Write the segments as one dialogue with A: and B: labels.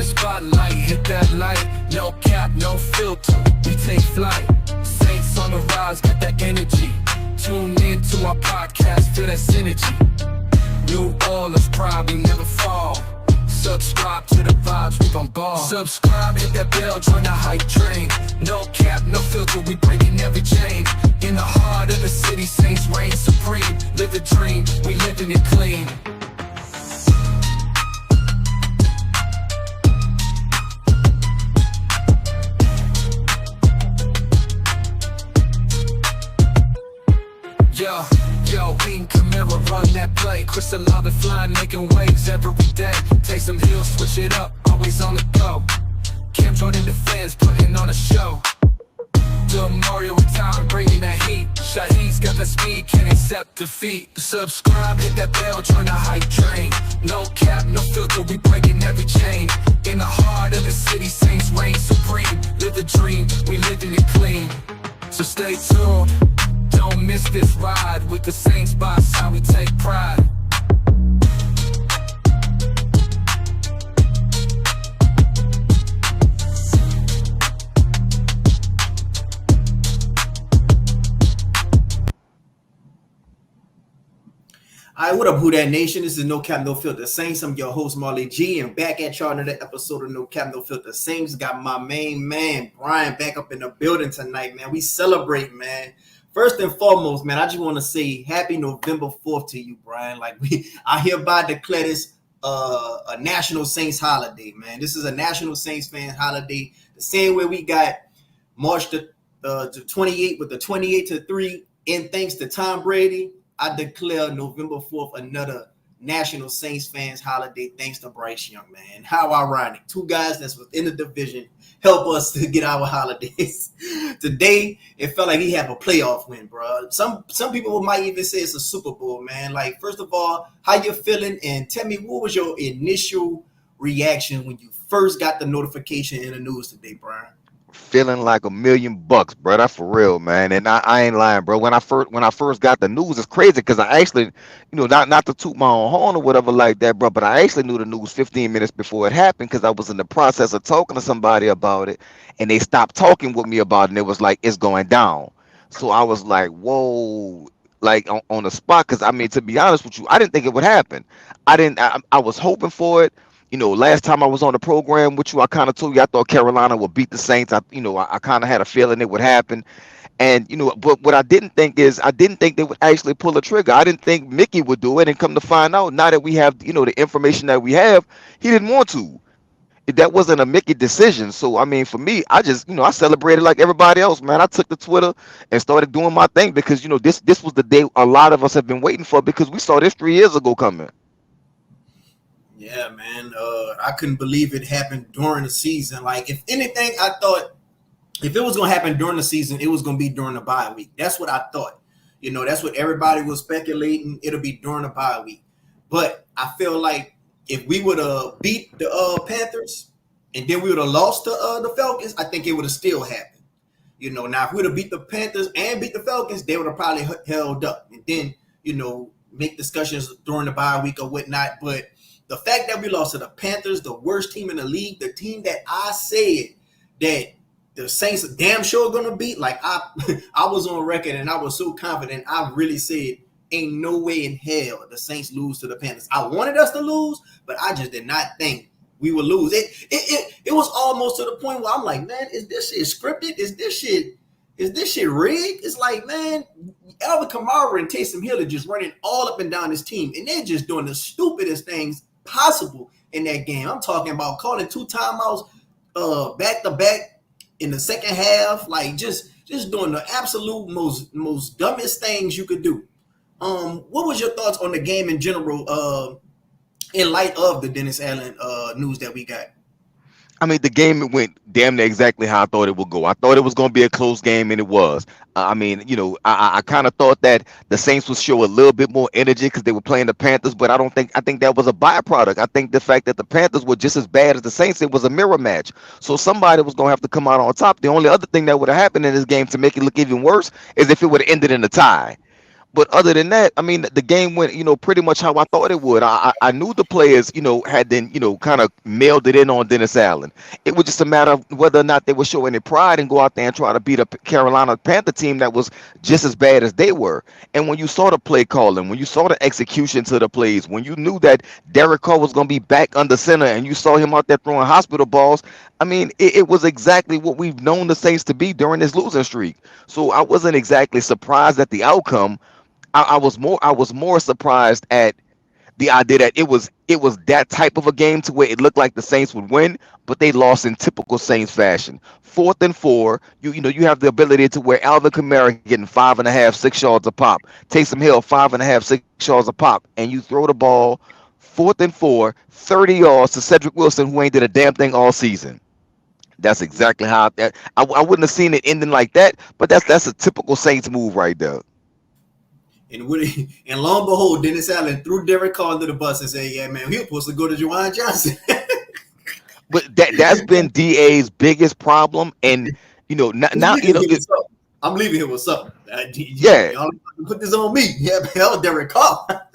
A: spotlight, hit that light. No cap, no filter, we take flight. Saints on the rise, got that energy. Tune in to our podcast, feel that synergy. New Orleans pride, we never fall. Subscribe to the vibes, we gon' ball. Subscribe, hit that bell, join the hype train. No cap, no filter, we breaking every chain. In the heart of the city, Saints reign supreme. Live the dream, we living it clean. Yo, King Camara run that play. Crystal Lava flying, making waves every day. Take some heels, switch it up, always on the go. Cam Jordan the fans, putting on a show. Lil Mario with time, bringing that heat. Shahid's got the speed, can't accept defeat. Subscribe, hit that bell, join the hype train. No cap, no filter, we breaking every chain. In the heart of the city, Saints reign supreme. Live the dream, we living it clean. So stay tuned. Don't miss this ride with the Saints boss, how we take pride.
B: All right, what up, Who Dat Nation? This is No Cap No Filter Saints. I'm your host, Marley G, and back at y'all another episode of No Cap No Filter Saints. Got my main man, Brian, back up in the building tonight, man. We celebrate, man. First and foremost, man, I just want to say happy November 4th to you, Brian. I hereby declare this a National Saints holiday, man. This is a National Saints fan holiday. The same way we got March the 28th with the 28-3, and thanks to Tom Brady, I declare November 4th another National Saints fans holiday thanks to Bryce Young, man. How ironic. Two guys that's within the division help us to get our holidays. Today, it felt like he had a playoff win, bro. Some people might even say it's a Super Bowl, man. Like, first of all, how you feeling? And tell me, what was your initial reaction when you first got the notification in the news today, Brian?
C: Feeling like $1,000,000, bro. That's for real, man. And I ain't lying, bro. When I first got the news, it's crazy because I actually, not to toot my own horn or whatever like that, bro. But I actually knew the news 15 minutes before it happened because I was in the process of talking to somebody about it, and they stopped talking with me about it. And it was like, it's going down. So I was like, whoa, like on the spot. Because I mean, to be honest with you, I didn't think it would happen. I was hoping for it. Last time I was on the program with you, I kind of told you I thought Carolina would beat the Saints. I kind of had a feeling it would happen. And, but what I didn't think they would actually pull the trigger. I didn't think Mickey would do it. And come to find out, now that we have, the information that we have, he didn't want to. That wasn't a Mickey decision. So, I mean, for me, I just, I celebrated like everybody else, man. I took to Twitter and started doing my thing because, this was the day a lot of us have been waiting for because we saw this 3 years ago coming.
B: Yeah, man. I couldn't believe it happened during the season. Like, if anything, I thought if it was going to happen during the season, it was going to be during the bye week. That's what I thought. That's what everybody was speculating. It'll be during the bye week. But I feel like if we would have beat the Panthers and then we would have lost to the Falcons, I think it would have still happened. Now if we would have beat the Panthers and beat the Falcons, they would have probably held up. And then, make discussions during the bye week or whatnot. But the fact that we lost to the Panthers, the worst team in the league, the team that I said that the Saints are damn sure going to beat, like I was on record and I was so confident. I really said, ain't no way in hell the Saints lose to the Panthers. I wanted us to lose, but I just did not think we would lose. It was almost to the point where I'm like, man, is this shit scripted? Is this shit rigged? It's like, man, Alvin Kamara and Taysom Hill are just running all up and down this team, and they're just doing the stupidest things possible in that game. I'm talking about calling 2 timeouts back to back in the second half, like just doing the absolute most dumbest things you could do. What was your thoughts on the game in general in light of the Dennis Allen news that we got?
C: I mean, the game went damn near exactly how I thought it would go. I thought it was going to be a close game, and it was. I kind of thought that the Saints would show a little bit more energy because they were playing the Panthers, but I think that was a byproduct. I think the fact that the Panthers were just as bad as the Saints, it was a mirror match. So somebody was going to have to come out on top. The only other thing that would have happened in this game to make it look even worse is if it would have ended in a tie. but other than that, I mean, the game went, pretty much how I thought it would. I knew the players, had then, kind of mailed it in on Dennis Allen. It was just a matter of whether or not they would show any pride and go out there and try to beat a Carolina Panther team that was just as bad as they were. And when you saw the play calling, when you saw the execution to the plays, when you knew that Derek Carr was going to be back under center and you saw him out there throwing hospital balls, I mean, it was exactly what we've known the Saints to be during this losing streak. So I wasn't exactly surprised at the outcome. I was more surprised at the idea that it was that type of a game to where it looked like the Saints would win, but they lost in typical Saints fashion. 4th and 4, you have the ability to where Alvin Kamara getting 5.5, 6 yards a pop, Taysom Hill 5.5, 6 yards a pop, and you throw the ball 4th and 4, 30 yards to Cedric Wilson, who ain't did a damn thing all season. That's exactly how I wouldn't have seen it ending like that, but that's a typical Saints move right there.
B: And lo and behold, Dennis Allen threw Derek Carr under the bus and said, "Yeah, man, he was supposed to go to Juwan Johnson."
C: But that's been DA's biggest problem, and now
B: I'm leaving here with something.
C: yeah.
B: Y'all put this on me. Yeah, man, that was Derek Carr.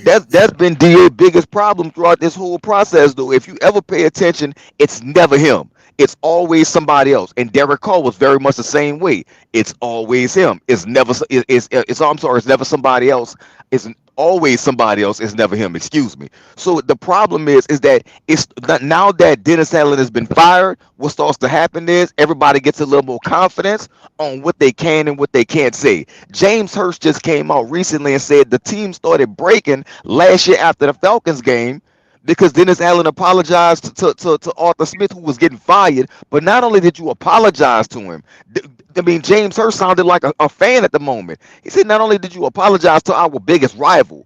C: That's been DA's biggest problem throughout this whole process, though. If you ever pay attention, it's never him. It's always somebody else. And Derek Carr was very much the same way. It's always him. It's never. I'm sorry. It's never somebody else. It's always somebody else. It's never him. Excuse me. So the problem is that it's now that Dennis Allen has been fired. What starts to happen is everybody gets a little more confidence on what they can and what they can't say. James Hurst just came out recently and said the team started breaking last year after the Falcons game because Dennis Allen apologized to Arthur Smith, who was getting fired. But not only did you apologize to him, I mean, James Hurst sounded like a fan at the moment. He said, not only did you apologize to our biggest rival,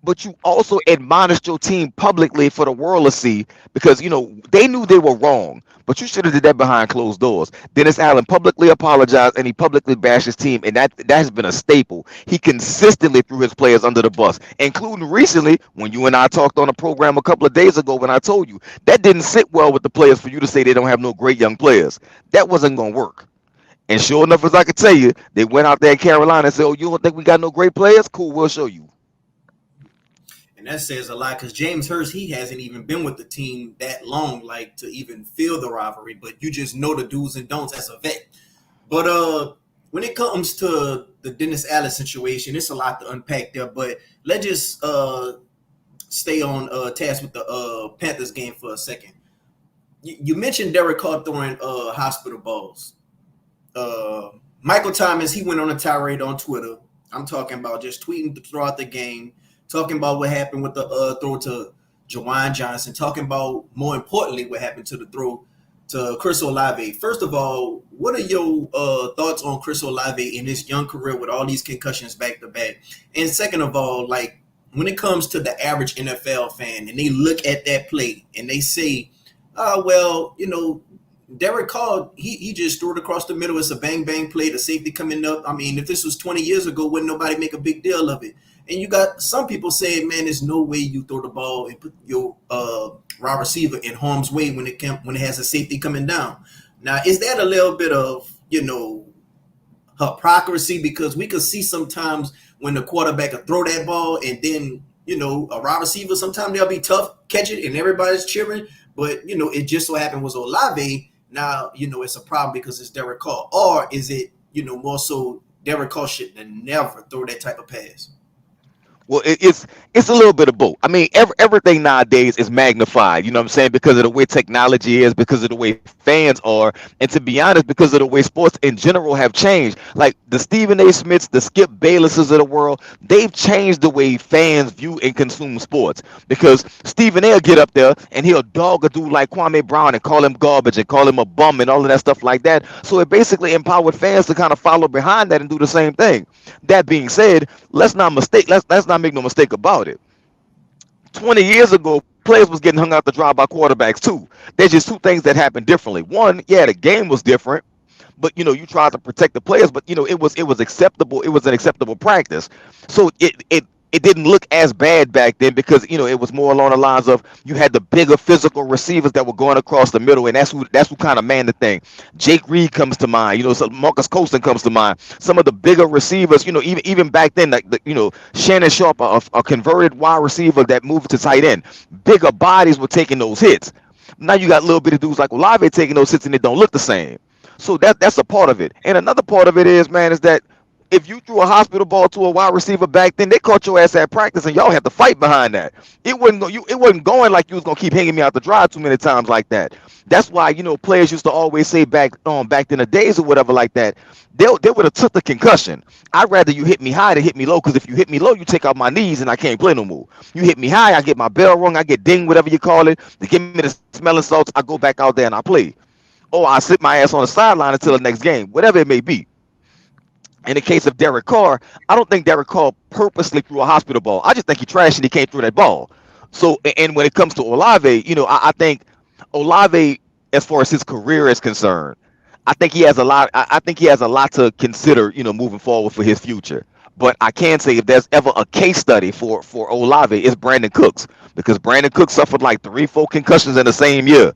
C: but you also admonished your team publicly for the world to see because they knew they were wrong, but you should have did that behind closed doors. Dennis Allen publicly apologized and he publicly bashed his team, and that has been a staple. He consistently threw his players under the bus, including recently when you and I talked on a program a couple of days ago when I told you that didn't sit well with the players for you to say they don't have no great young players. That wasn't going to work. And sure enough, as I could tell you, they went out there in Carolina and said, "Oh, you don't think we got no great players? Cool, we'll show you."
B: And that says a lot because James Hurst, he hasn't even been with the team that long, like to even feel the rivalry. But you just know the do's and don'ts as a vet. But when it comes to the Dennis Allen situation, it's a lot to unpack there. But let's just stay on task with the Panthers game for a second. You mentioned Derek Carr throwing hospital balls. Michael Thomas, he went on a tirade on Twitter. I'm talking about just tweeting throughout the game, talking about what happened with the throw to Juwan Johnson, talking about, more importantly, what happened to the throw to Chris Olave. First of all, what are your thoughts on Chris Olave in his young career with all these concussions back to back? And second of all, like when it comes to the average NFL fan and they look at that play and they say, well, Derek Carr, he just threw it across the middle. It's a bang-bang play, the safety coming up. I mean, if this was 20 years ago, wouldn't nobody make a big deal of it? And you got some people saying, man, there's no way you throw the ball and put your wide receiver in harm's way when it has a safety coming down. Now, is that a little bit of, hypocrisy? Because we could see sometimes when the quarterback will throw that ball and then, a wide receiver, sometimes they'll be tough, catch it, and everybody's cheering. But, it just so happened was Olave. Now, it's a problem because it's Derek Carr. Or is it, more so Derek Carr should never throw that type of pass?
C: Well, it's a little bit of both. I mean, everything nowadays is magnified, you know what I'm saying, because of the way technology is, because of the way fans are, and to be honest, because of the way sports in general have changed. Like the Stephen A. Smiths, the Skip Baylesses of the world, they've changed the way fans view and consume sports. Because Stephen A. will get up there and he'll dog a dude like Kwame Brown and call him garbage and call him a bum and all of that stuff like that. So it basically empowered fans to kind of follow behind that and do the same thing. That being said, let's not make no mistake about it. 20 years ago, players was getting hung out to dry by quarterbacks too. There's just two things that happened differently. One, yeah, the game was different, but you tried to protect the players, but it was acceptable. It was an acceptable practice. So it didn't look as bad back then because it was more along the lines of you had the bigger physical receivers that were going across the middle, and that's who kind of manned the thing. Jake Reed comes to mind, so Marcus Colston comes to mind. Some of the bigger receivers, even back then, like Shannon Sharp, a converted wide receiver that moved to tight end. Bigger bodies were taking those hits. Now you got little bitty dudes like Olave taking those hits, and they don't look the same. So that's a part of it. And another part of it is, man, is that if you threw a hospital ball to a wide receiver back then, they caught your ass at practice, and y'all had to fight behind that. It wasn't going like you was gonna keep hanging me out the dry too many times like that. That's why players used to always say back in the days or whatever like that. They would have took the concussion. I'd rather you hit me high than hit me low, because if you hit me low, you take out my knees and I can't play no more. You hit me high, I get my bell rung, I get dinged, whatever you call it. They give me the smelling salts, I go back out there and I play. Or I sit my ass on the sideline until the next game, whatever it may be. In the case of Derek Carr, I don't think Derek Carr purposely threw a hospital ball. I just think he trashed and he came through that ball. So, and when it comes to Olave, I think Olave, as far as his career is concerned, I think he has a lot. I think he has a lot to consider, moving forward for his future. But I can say if there's ever a case study for Olave, it's Brandon Cooks, because Brandon Cooks suffered like 3-4 concussions in the same year.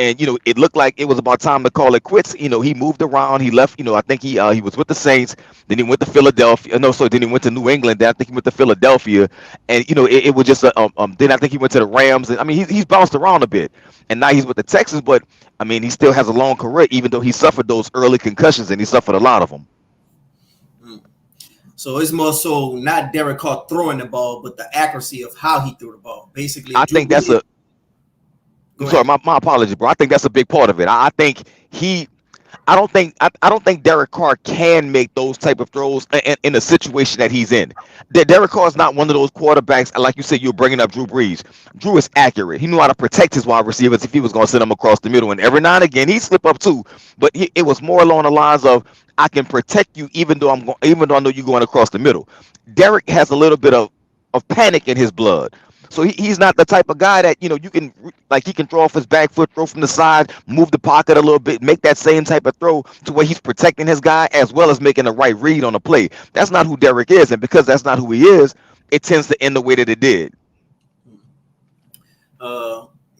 C: And it looked like it was about time to call it quits. He moved around. He left. I think he was with the Saints. Then he went to Philadelphia. No, sorry. Then he went to New England. Then I think he went to Philadelphia. And it was just then I think he went to the Rams. And I mean, he's bounced around a bit. And now he's with the Texans. But I mean, he still has a long career, even though he suffered those early concussions, and he suffered a lot of them.
B: So it's more so not Derek Carr throwing the ball, but the accuracy of how he threw the ball. Basically,
C: I think that's a. Sorry, my apologies, bro. I think that's a big part of it. I think he. I don't think Derek Carr can make those type of throws in the situation that he's in. Derek Carr is not one of those quarterbacks, like you said, you're bringing up Drew Brees. Drew is accurate. He knew how to protect his wide receivers if he was going to send them across the middle. And every now and again, he'd slip up too. But it was more along the lines of, I can protect you even though I know you're going across the middle. Derek has a little bit of panic in his blood. So he's not the type of guy that, you can, like, he can throw off his back foot, throw from the side, move the pocket a little bit, make that same type of throw to where he's protecting his guy as well as making the right read on the play. That's not who Derek is. And because that's not who he is, it tends to end the way that it did.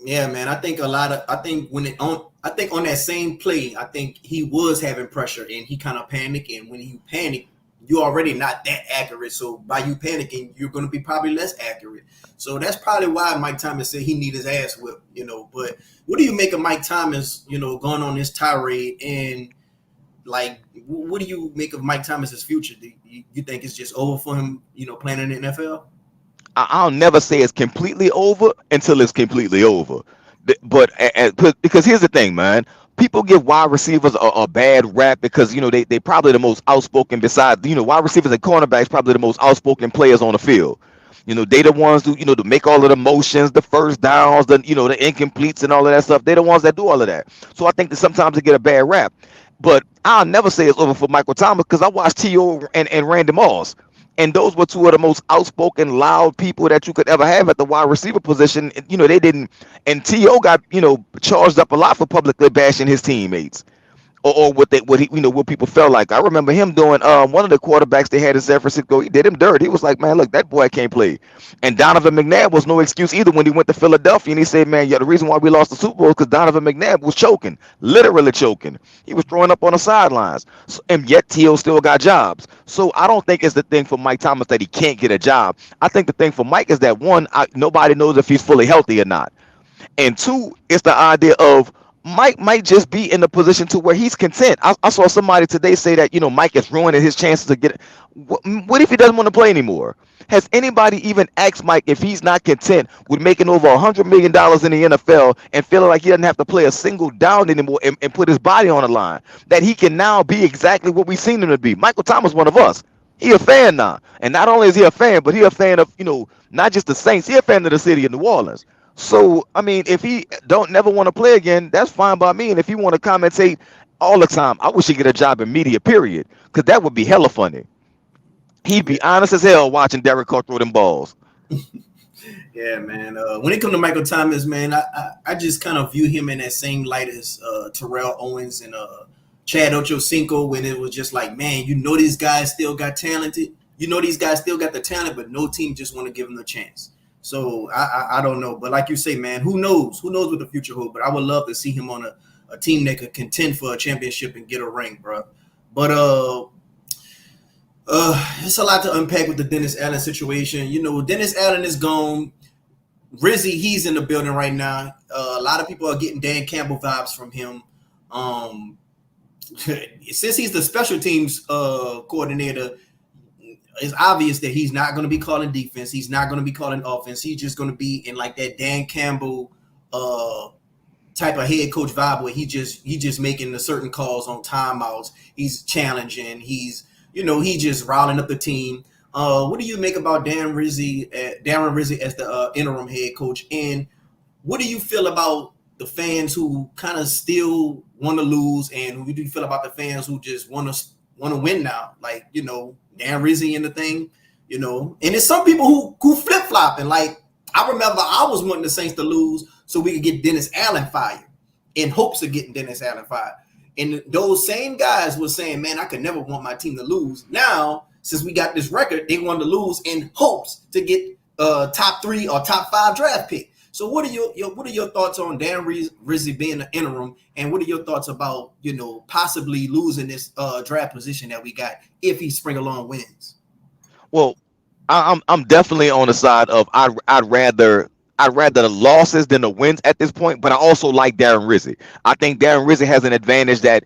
B: Yeah, man. I think on that same play, I think he was having pressure and he kind of panicked. And when you panic, you're already not that accurate. So by you panicking, you're going to be probably less accurate. So that's probably why Mike Thomas said he need his ass whipped, But what do you make of Mike Thomas, going on this tirade? And, like, what do you make of Mike Thomas's future? Do you think it's just over for him, playing in the NFL?
C: I'll never say it's completely over until it's completely over. But because here's the thing, man. People give wide receivers a bad rap because they probably the most outspoken. Besides, wide receivers and cornerbacks probably the most outspoken players on the field. They the ones who to make all of the motions, the first downs, the incompletes and all of that stuff. They the ones that do all of that. So I think that sometimes they get a bad rap. But I'll never say it's over for Michael Thomas because I watched T.O. and Randy Moss. And those were two of the most outspoken, loud people that you could ever have at the wide receiver position. They didn't. And T.O. got, charged up a lot for publicly bashing his teammates. Or what people felt like. I remember him doing one of the quarterbacks they had in San Francisco. He did him dirt. He was like, man, look, that boy can't play. And Donovan McNabb was no excuse either when he went to Philadelphia. And he said, man, yeah, the reason why we lost the Super Bowl is because Donovan McNabb was choking, literally choking. He was throwing up on the sidelines. And yet T.O. still got jobs. So I don't think it's the thing for Mike Thomas that he can't get a job. I think the thing for Mike is that, one, nobody knows if he's fully healthy or not. And two, it's the idea of Mike might just be in a position to where he's content. I saw somebody today say that, Mike is ruining his chances to get. What if he doesn't want to play anymore? Has anybody even asked Mike if he's not content with making over $100 million in the NFL and feeling like he doesn't have to play a single down anymore and put his body on the line? That he can now be exactly what we've seen him to be. Michael Thomas, one of us. He a fan now. And not only is he a fan, but he a fan of, not just the Saints. He a fan of the city of New Orleans. So, I mean, if he don't never want to play again, that's fine by me. And if he want to commentate all the time, I wish he get a job in media, period. Because that would be hella funny. He'd be honest as hell watching Derek Carr throw them balls.
B: Yeah, man. When it comes to Michael Thomas, man, I just kind of view him in that same light as Terrell Owens and Chad Ochocinco, when it was just like, man, these guys still got talented, You know, these guys still got the talent, but no team just want to give them a chance. So I don't know, but like you say, man, who knows? Who knows what the future holds? But I would love to see him on a team that could contend for a championship and get a ring, bro. But it's a lot to unpack with the Dennis Allen situation. You know, Dennis Allen is gone. Rizzy, he's in the building right now. A lot of people are getting Dan Campbell vibes from him. Um, since he's the special teams coordinator, it's obvious that he's not going to be calling defense. He's not going to be calling offense. He's just going to be in like that Dan Campbell type of head coach vibe where he just making the certain calls on timeouts. He's challenging. He just riling up the team. What do you make about Darren Rizzy as the interim head coach? And what do you feel about the fans who kind of still want to lose? And what do you feel about the fans who just want to win now? Like, Darren Rizzy in the thing, And it's some people who flip flop and like I remember I was wanting the Saints to lose so we could get Dennis Allen fired in hopes of getting Dennis Allen fired. And those same guys were saying, man, I could never want my team to lose. Now, since we got this record, they want to lose in hopes to get top 3 or top 5 draft pick. So what are your thoughts on Dan Rizzy being the interim, and what are your thoughts about possibly losing this draft position that we got if he spring along wins?
C: Well, I'm definitely on the side of I'd rather the losses than the wins at this point, but I also like Darren Rizzy. I think Darren Rizzy has an advantage that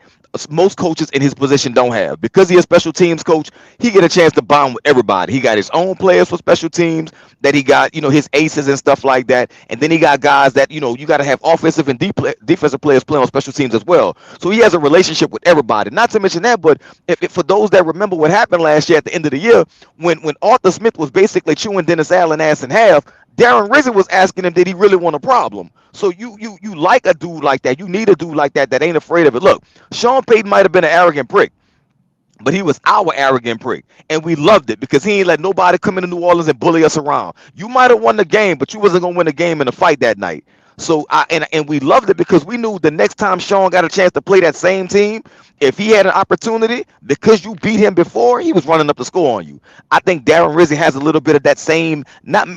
C: most coaches in his position don't have. Because he's a special teams coach, he get a chance to bond with everybody. He got his own players for special teams that he got, his aces and stuff like that. And then he got guys that, you got to have offensive and defensive players playing on special teams as well. So he has a relationship with everybody. Not to mention that, but if for those that remember what happened last year at the end of the year, when Arthur Smith was basically chewing Dennis Allen ass in half, Darren Rizzy was asking him, did he really want a problem? So you like a dude like that. You need a dude like that ain't afraid of it. Look, Sean Payton might have been an arrogant prick, but he was our arrogant prick, and we loved it because he ain't let nobody come into New Orleans and bully us around. You might have won the game, but you wasn't gonna win the game in a fight that night. So and we loved it because we knew the next time Sean got a chance to play that same team, if he had an opportunity, because you beat him before, he was running up the score on you. I think Darren Rizzy has a little bit of that same, not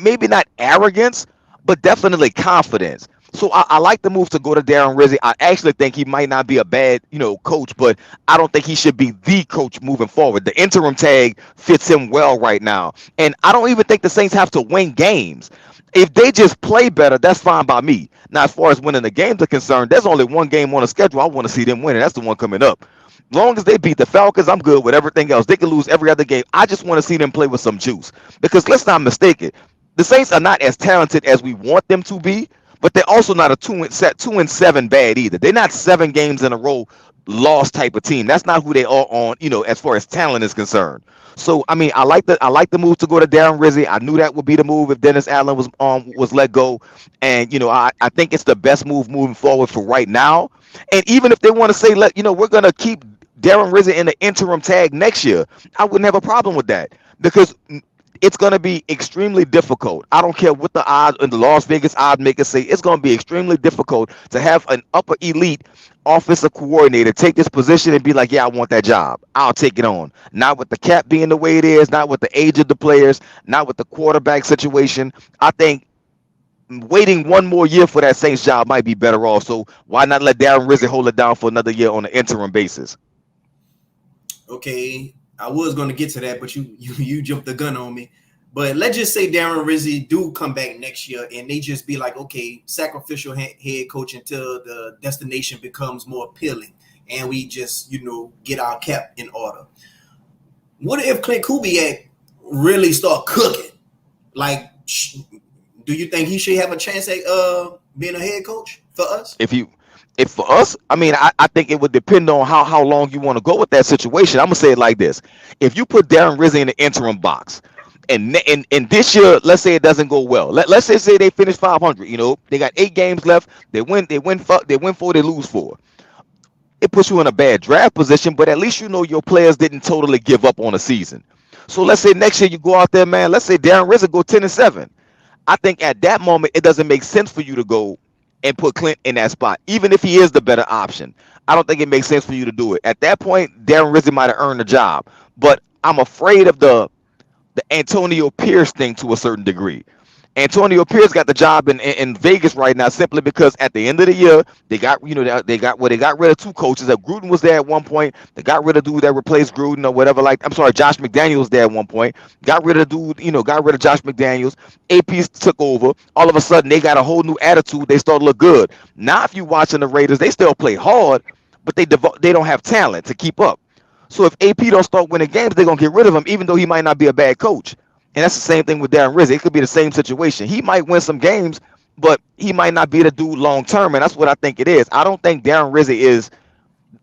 C: arrogance, but definitely confidence. So I like the move to go to Darren Rizzy. I actually think he might not be a bad, coach, but I don't think he should be the coach moving forward. The interim tag fits him well right now. And I don't even think the Saints have to win games. If they just play better, that's fine by me. Now, as far as winning the games are concerned, there's only one game on the schedule I want to see them winning. That's the one coming up. Long as they beat the Falcons, I'm good with everything else. They can lose every other game. I just want to see them play with some juice. Because let's not mistake it. The Saints are not as talented as we want them to be, but they're also not a 2-7 bad either. They're not 7 games in a row lost type of team. That's not who they are on, as far as talent is concerned. So I mean, I like the move to go to Darren Rizzy. I knew that would be the move if Dennis Allen was let go, and I think it's the best move moving forward for right now. And even if they want to say we're gonna keep Darren Rizzy in the interim tag next year, I wouldn't have a problem with that because it's going to be extremely difficult. I don't care what the odds and the Las Vegas odd makers say. It's going to be extremely difficult to have an upper elite offensive coordinator take this position and be like, yeah, I want that job. I'll take it on. Not with the cap being the way it is, not with the age of the players, not with the quarterback situation. I think waiting one more year for that Saints job might be better off. So why not let Darren Rizzy hold it down for another year on an interim basis?
B: Okay, I was going to get to that, but you jumped the gun on me. But let's just say Darren Rizzy do come back next year, and they just be like, okay, sacrificial head coach until the destination becomes more appealing, and we just get our cap in order. What if Clint Kubiak really start cooking? Like, do you think he should have a chance at being a head coach for us?
C: If for us, I mean, I think it would depend on how long you want to go with that situation. I'm gonna say it like this: if you put Darren Rizzy in the interim box, and this year, let's say it doesn't go well. Let's say they finish 500. They got 8 games left. They win 4. They lose 4. It puts you in a bad draft position, but at least your players didn't totally give up on a season. So let's say next year you go out there, man. Let's say Darren Rizzy go 10-7. I think at that moment it doesn't make sense for you to go and put Clint in that spot, even if he is the better option. I don't think it makes sense for you to do it. At that point, Darren Rizzy might have earned the job, but I'm afraid of the the Antonio Pierce thing to a certain degree. Antonio Pierce got the job in Vegas right now simply because at the end of the year they got rid of two coaches. That Gruden was there at one point. They got rid of dude that replaced Gruden or whatever. Like I'm sorry, Josh McDaniels was there at one point. Got rid of dude, got rid of Josh McDaniels. AP took over. All of a sudden they got a whole new attitude. They start to look good. Now if you watching the Raiders, they still play hard, but they don't have talent to keep up. So if AP don't start winning games, they're gonna get rid of him, even though he might not be a bad coach. And that's the same thing with Darren Rizzy. It could be the same situation. He might win some games, but he might not be the dude long term. And that's what I think it is. I don't think Darren Rizzy is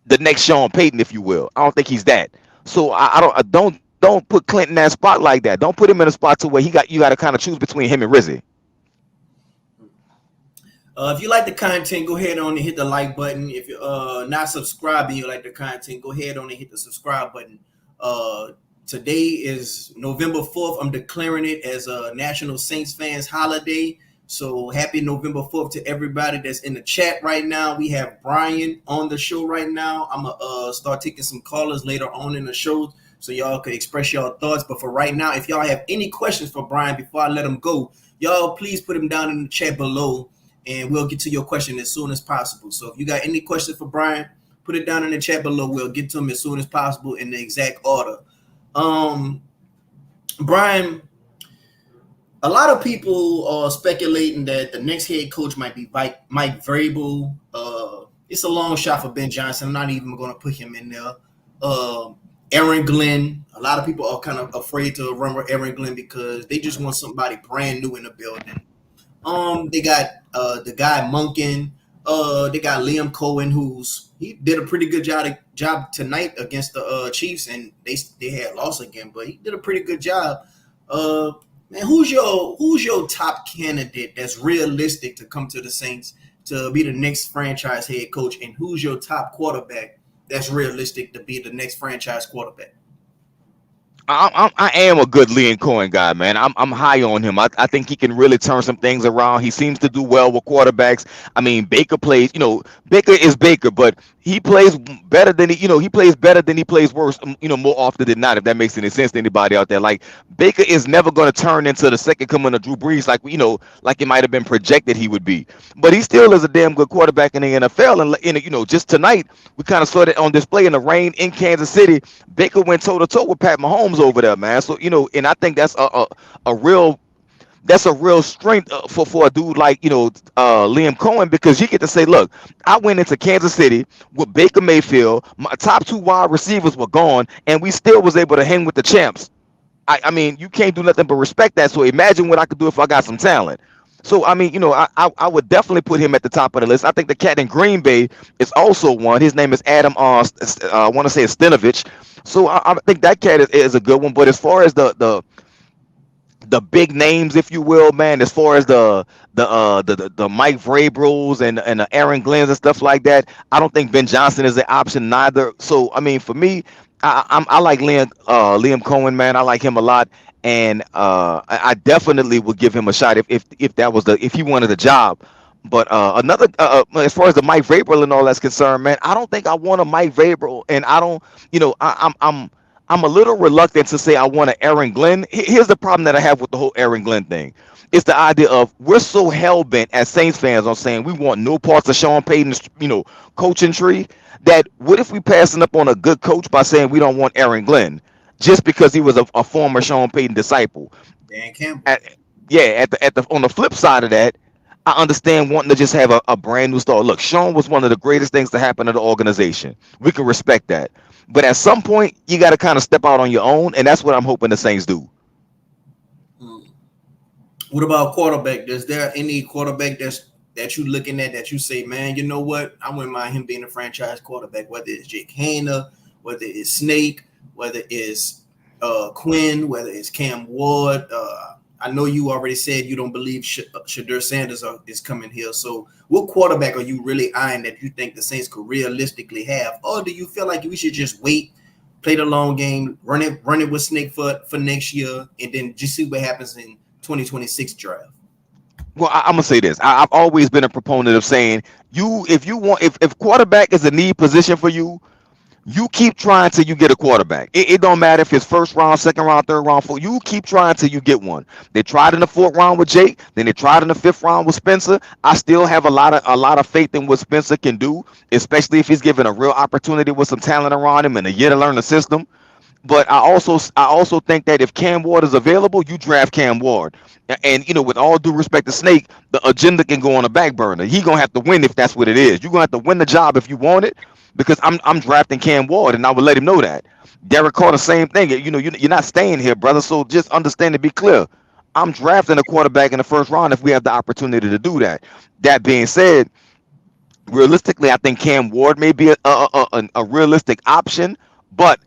C: the next Sean Payton, if you will. I don't think he's that. So I don't put Clinton in that spot like that. Don't put him in a spot to where you got to kind of choose between him and Rizzy.
B: If you like the content, go ahead on and hit the like button. If you're not subscribing, you like the content, go ahead on and hit the subscribe button. Today is November 4th. I'm declaring it as a National Saints fans holiday. So happy November 4th to everybody that's in the chat right now. We have Brian on the show right now. I'm going to start taking some callers later on in the show so y'all can express your thoughts. But for right now, if y'all have any questions for Brian before I let him go, y'all please put them down in the chat below and we'll get to your question as soon as possible. So if you got any questions for Brian, put it down in the chat below. We'll get to them as soon as possible in the exact order. Brian, a lot of people are speculating that the next head coach might be Mike Vrabel. It's a long shot for Ben Johnson. I'm not even going to put him in there. Aaron Glenn. A lot of people are kind of afraid to run with Aaron Glenn because they just want somebody brand new in the building. They got the guy Monken. They got Liam Cohen, he did a pretty good job tonight against the Chiefs, and they had lost again, but he did a pretty good job. Man, who's your top candidate that's realistic to come to the Saints to be the next franchise head coach, and who's your top quarterback that's realistic to be the next franchise quarterback?
C: I am a good Liam Cohen guy, man. I'm high on him. I think he can really turn some things around. He seems to do well with quarterbacks. I mean, Baker plays. Baker is Baker, but he plays better than he plays better than he plays worse. More often than not. If that makes any sense to anybody out there, like Baker is never going to turn into the second coming of Drew Brees, like it might have been projected he would be. But he still is a damn good quarterback in the NFL. And just tonight we kind of saw that on display in the rain in Kansas City. Baker went toe to toe with Pat Mahomes over there, man. So and I think that's a real strength for a dude like Liam Cohen, because you get to say, look, I went into Kansas City with Baker Mayfield, my top two wide receivers were gone, and we still was able to hang with the champs. I mean, you can't do nothing but respect that. So imagine what I could do if I got some talent. So I mean, I would definitely put him at the top of the list. I think the cat in Green Bay is also one. His name is Adam. I want to say Stinovich. So I think that cat is a good one. But as far as the big names, if you will, man, as far as the Mike Vrabels and the Aaron Glenn's and stuff like that, I don't think Ben Johnson is an option neither. So I mean, for me, I like Liam Cohen, man. I like him a lot, and I definitely would give him a shot if that was if he wanted the job. But another as far as the Mike Vrabel and all that's concerned, man, I don't think I want a Mike Vrabel, and I don't, I'm a little reluctant to say I want an Aaron Glenn. Here's the problem that I have with the whole Aaron Glenn thing. It's the idea of we're so hell bent as Saints fans on saying we want no parts of Sean Payton's, coaching tree, that what if we passing up on a good coach by saying we don't want Aaron Glenn just because he was a former Sean Payton disciple?
B: Dan Campbell.
C: On the flip side of that, I understand wanting to just have a brand new start. Look, Sean was one of the greatest things to happen to the organization. We can respect that. But at some point, you got to kind of step out on your own, and that's what I'm hoping the Saints do.
B: What about quarterback? Is there any quarterback that you looking at that you say, man, you know what? I wouldn't mind him being a franchise quarterback, whether it's Jake Hayner, whether it's Snake, whether it's Quinn, whether it's Cam Ward. I know you already said you don't believe Shadur Sanders is coming here. So what quarterback are you really eyeing that you think the Saints could realistically have? Or do you feel like we should just wait, play the long game, run it with Snake for next year, and then just see what happens in 2026 draft?
C: Well, I'm gonna say this. I've always been a proponent of saying if quarterback is a need position for you, You keep trying till you get a quarterback. It don't matter if it's first round, second round, third round, fourth. You keep trying till you get one. They tried in the fourth round with Jake, then they tried in the fifth round with Spencer. I still have a lot of faith in what Spencer can do, especially if he's given a real opportunity with some talent around him and a year to learn the system. But I also think that if Cam Ward is available, you draft Cam Ward. And with all due respect to Snake, the agenda can go on a back burner. He gonna have to win if that's what it is. You're gonna have to win the job if you want it, because I'm drafting Cam Ward, and I would let him know that. Derek Carr, the same thing. You're not staying here, brother. So just understand and be clear. I'm drafting a quarterback in the first round if we have the opportunity to do that. That being said, realistically, I think Cam Ward may be a realistic option, but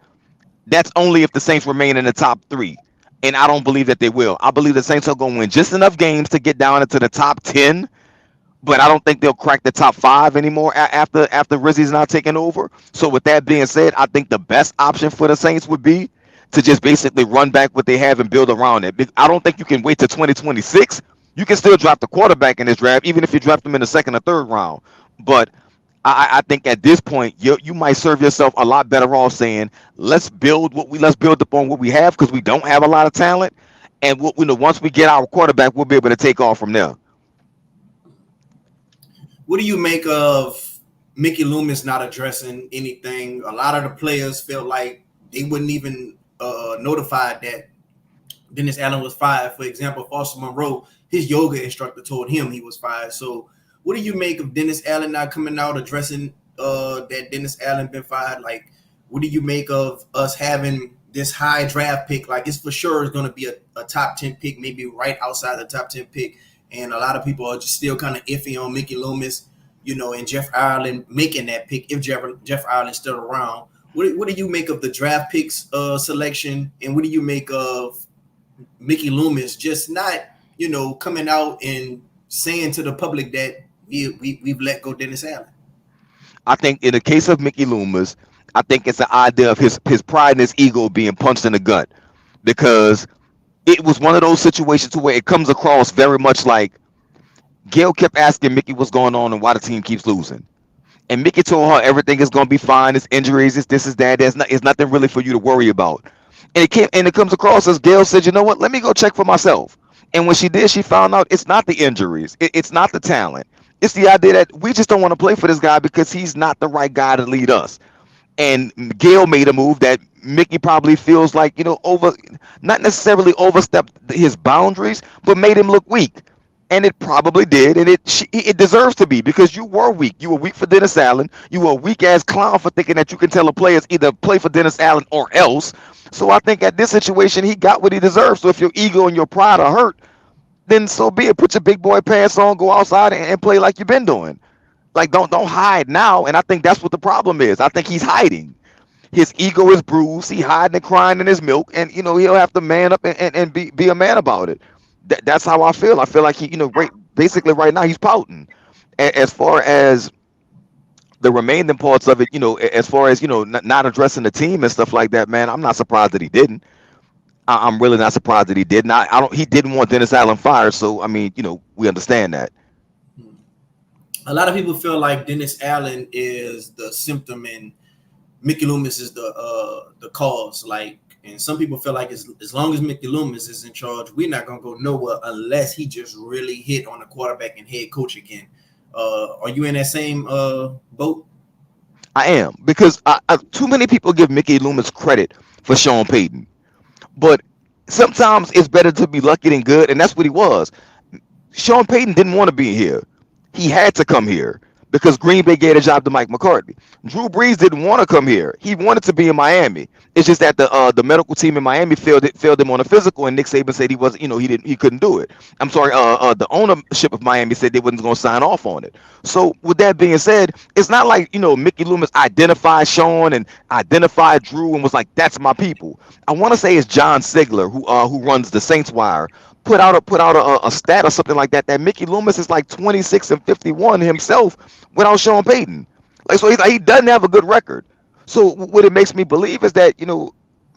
C: that's only if the Saints remain in the top three. And I don't believe that they will. I believe the Saints are going to win just enough games to get down into the top 10, but I don't think they'll crack the top five anymore after Rizzy's not taking over. So with that being said, I think the best option for the Saints would be to just basically run back what they have and build around it. I don't think you can wait to 2026. You can still draft the quarterback in this draft, even if you draft them in the second or third round. But I think at this point you might serve yourself a lot better off saying let's build upon what we have, because we don't have a lot of talent, and once we get our quarterback, we'll be able to take off from there.
B: What do you make of Mickey Loomis not addressing anything? A lot of the players felt like they wouldn't even notify that Dennis Allen was fired. For example, Foster Monroe, his yoga instructor told him he was fired. So what do you make of Dennis Allen not coming out addressing that Dennis Allen been fired? Like, what do you make of us having this high draft pick? Like, it's for sure is going to be a top 10 pick, maybe right outside the top 10 pick. And a lot of people are just still kind of iffy on Mickey Loomis, and Jeff Ireland making that pick if Jeff Ireland's still around. What do you make of the draft picks selection? And what do you make of Mickey Loomis just not, coming out and saying to the public that we've let go Dennis Allen?
C: I think in the case of Mickey Loomis, I think it's the idea of his pride and his ego being punched in the gut, because it was one of those situations to where it comes across very much like Gail kept asking Mickey what's going on and why the team keeps losing. And Mickey told her everything is going to be fine. It's injuries. It's this, is that. It's nothing really for you to worry about. And it comes across as Gail said, you know what? Let me go check for myself. And when she did, she found out it's not the injuries. It's not the talent. It's the idea that we just don't want to play for this guy because he's not the right guy to lead us. And Gail made a move that Mickey probably feels like, not necessarily overstepped his boundaries, but made him look weak. And it probably did, and it deserves to be, because you were weak. You were weak for Dennis Allen. You were a weak ass clown for thinking that you can tell a player either play for Dennis Allen or else. So I think at this situation he got what he deserved. So if your ego and your pride are hurt, then so be it. Put your big boy pants on, go outside and play like you've been doing. Like don't hide now. And I think that's what the problem is. I think he's hiding. His ego is bruised. He hiding and crying in his milk, and he'll have to man up and be a man about it. That's how I feel. I feel like he, basically right now he's pouting. As far as the remaining parts of it, as far as not addressing the team and stuff like that, man, I'm not surprised that he didn't. I'm really not surprised that he didn't. I don't. He didn't want Dennis Allen fired, so I mean, we understand that.
B: A lot of people feel like Dennis Allen is the symptom and Mickey Loomis is the cause. Like, and some people feel like as long as Mickey Loomis is in charge, we're not gonna go nowhere unless he just really hit on the quarterback and head coach again. Are you in that same boat?
C: I am, because too many people give Mickey Loomis credit for Sean Payton, but sometimes it's better to be lucky than good, and that's what he was. Sean Payton didn't want to be here. He had to come here because Green Bay gave a job to Mike McCarthy. Drew Brees didn't want to come here. He wanted to be in Miami. It's just that the medical team in Miami failed him on a physical, and Nick Saban said he wasn't, he couldn't do it. I'm sorry, the ownership of Miami said they wasn't going to sign off on it. So with that being said, it's not like Mickey Loomis identified Sean and identified Drew and was like, that's my people. I want to say it's John Sigler who runs the Saints Wire, put out a stat or something like that Mickey Loomis is like 26-51 himself without Sean Payton. Like, so he doesn't have a good record. So what it makes me believe is that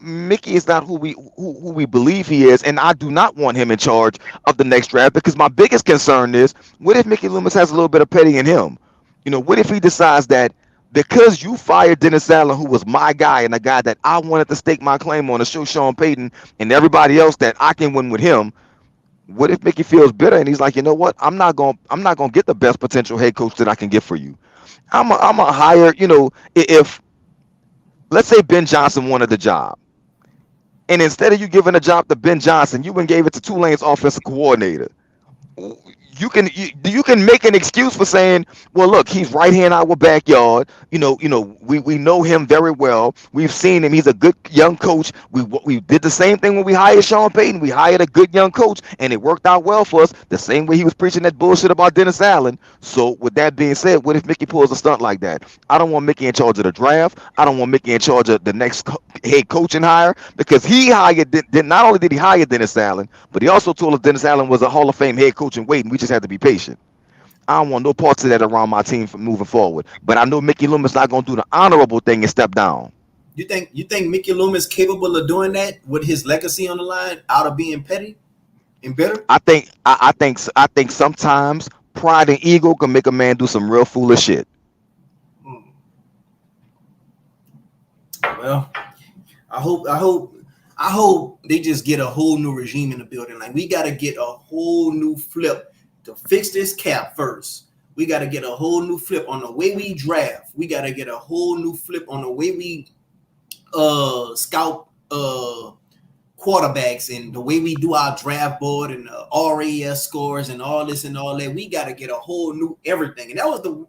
C: Mickey is not who we believe he is, and I do not want him in charge of the next draft, because my biggest concern is, what if Mickey Loomis has a little bit of petty in him? What if he decides that Because you fired Dennis Allen, who was my guy and a guy that I wanted to stake my claim on to show Sean Payton and everybody else that I can win with him. What if Mickey feels bitter and he's like, you know what? I'm not gonna get the best potential head coach that I can get for you. I'm a hire, if let's say Ben Johnson wanted the job, and instead of you giving the job to Ben Johnson, you went and gave it to Tulane's offensive coordinator. You can make an excuse for saying, well, look, he's right here in our backyard. We know him very well. We've seen him. He's a good young coach. We did the same thing when we hired Sean Payton. We hired a good young coach, and it worked out well for us. The same way he was preaching that bullshit about Dennis Allen. So with that being said, what if Mickey pulls a stunt like that? I don't want Mickey in charge of the draft. I don't want Mickey in charge of the next head coaching hire, because he hired. Not only did he hire Dennis Allen, but he also told us Dennis Allen was a Hall of Fame head coach and waiting. We just had to be patient. I don't want no parts of that around my team from moving forward. But I know Mickey Loomis not gonna do the honorable thing and step down.
B: You think Mickey Loomis capable of doing that with his legacy on the line, out of being petty and bitter?
C: I think sometimes pride and ego can make a man do some real foolish shit.
B: Hmm. Well, I hope they just get a whole new regime in the building. Like, we got to get a whole new flip to fix this cap first. We got to get a whole new flip on the way we draft. We got to get a whole new flip on the way we scout quarterbacks, and the way we do our draft board and the RAS scores and all this and all that. We got to get a whole new everything. And that was the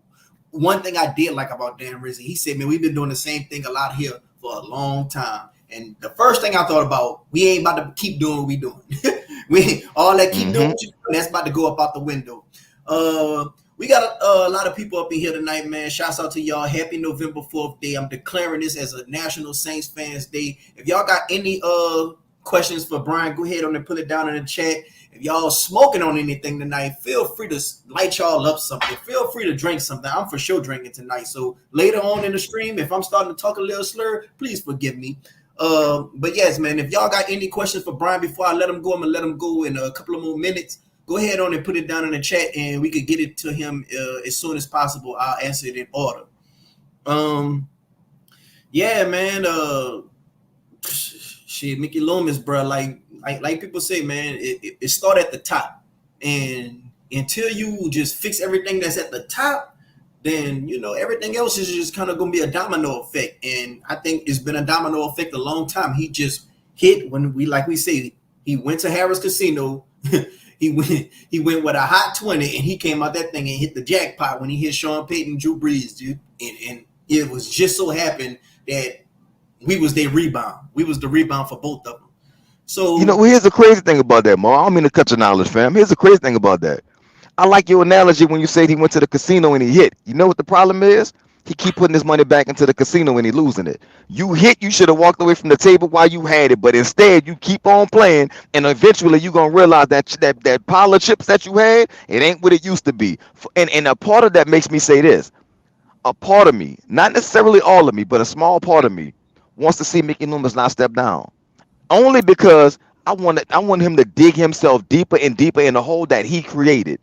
B: one thing I did like about Dan Rizzy. He said, man, we've been doing the same thing a lot here for a long time. And the first thing I thought about, we ain't about to keep doing what we doing. We all that keep doing
C: Hmm.
B: what you doing, that's about to go up out the window. We got a lot of people up in here tonight, man. Shouts out to y'all. Happy November 4th day. I'm declaring this as a National Saints Fans Day. If y'all got any questions for Brian, go ahead on and put it down in the chat. If y'all smoking on anything tonight, feel free to light y'all up something. Feel free to drink something. I'm for sure drinking tonight. So later on in the stream, if I'm starting to talk a little slur, please forgive me. But yes, man, if y'all got any questions for Brian before I let him go, I'm gonna let him go in a couple of more minutes. Go ahead on and put it down in the chat, and we could get it to him as soon as possible. I'll answer it in order. Um, yeah, man. Shit, Mickey Loomis, bro. Like people say, man, it start at the top, and until you just fix everything that's at the top, then everything else is just kind of gonna be a domino effect. And I think it's been a domino effect a long time. He just hit when we say he went to Harris Casino. he went with a hot 20, and he came out that thing and hit the jackpot when he hit Sean Payton, Drew Brees, dude. And it was just so happened that we was their rebound. We was the rebound for both of them. So
C: Here's the crazy thing about that, Mo. I don't mean to cut your knowledge, fam. Here's the crazy thing about that. I like your analogy when you said he went to the casino and he hit. You know what the problem is? He keep putting his money back into the casino and he losing it. You hit, you should have walked away from the table while you had it, but instead you keep on playing, and eventually you gonna realize that pile of chips that you had, it ain't what it used to be. And a part of that makes me say this: a part of me, not necessarily all of me, but a small part of me, wants to see Mickey Loomis not step down, only because I want him to dig himself deeper and deeper in the hole that he created.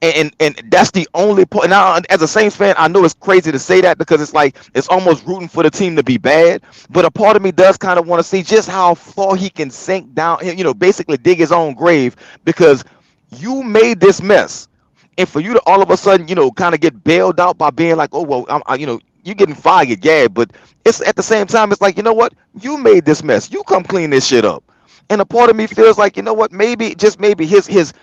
C: And that's the only point. Now, as a Saints fan, I know it's crazy to say that, because it's like it's almost rooting for the team to be bad. But a part of me does kind of want to see just how far he can sink down, basically dig his own grave, because you made this mess, and for you to all of a sudden, kind of get bailed out by being like, oh well, you're getting fired, yeah. But it's at the same time, it's like, you know what, you made this mess, you come clean this shit up. And a part of me feels like, you know what, maybe, just maybe, his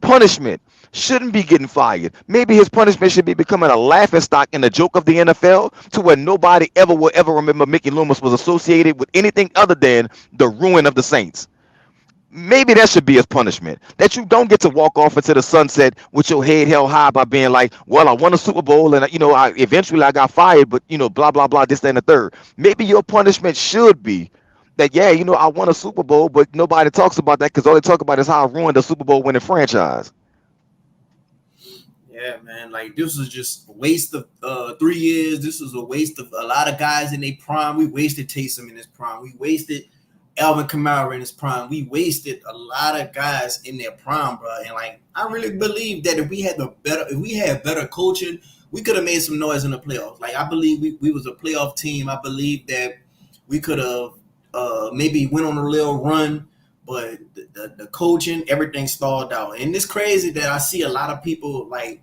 C: punishment shouldn't be getting fired. Maybe his punishment should be becoming a laughing stock and a joke of the NFL, to where nobody ever will ever remember Mickey Loomis was associated with anything other than the ruin of the Saints. Maybe that should be his punishment. That you don't get to walk off into the sunset with your head held high by being like, well, I won a Super Bowl, and I eventually I got fired, but blah blah blah, this, that, and the third. Maybe your punishment should be that, yeah, I won a Super Bowl, but nobody talks about that, because all they talk about is how I ruined the Super Bowl winning franchise.
B: yeah, man, like, this was just a waste of 3 years. This was a waste of a lot of guys in their prime. We wasted Taysom in his prime. We wasted Alvin Kamara in his prime. We wasted a lot of guys in their prime, bro. And like, I really believe that if we had better coaching, we could have made some noise in the playoffs. Like, I believe we was a playoff team. I believe that we could have maybe went on a little run, but the coaching, everything stalled out. And it's crazy that I see a lot of people like,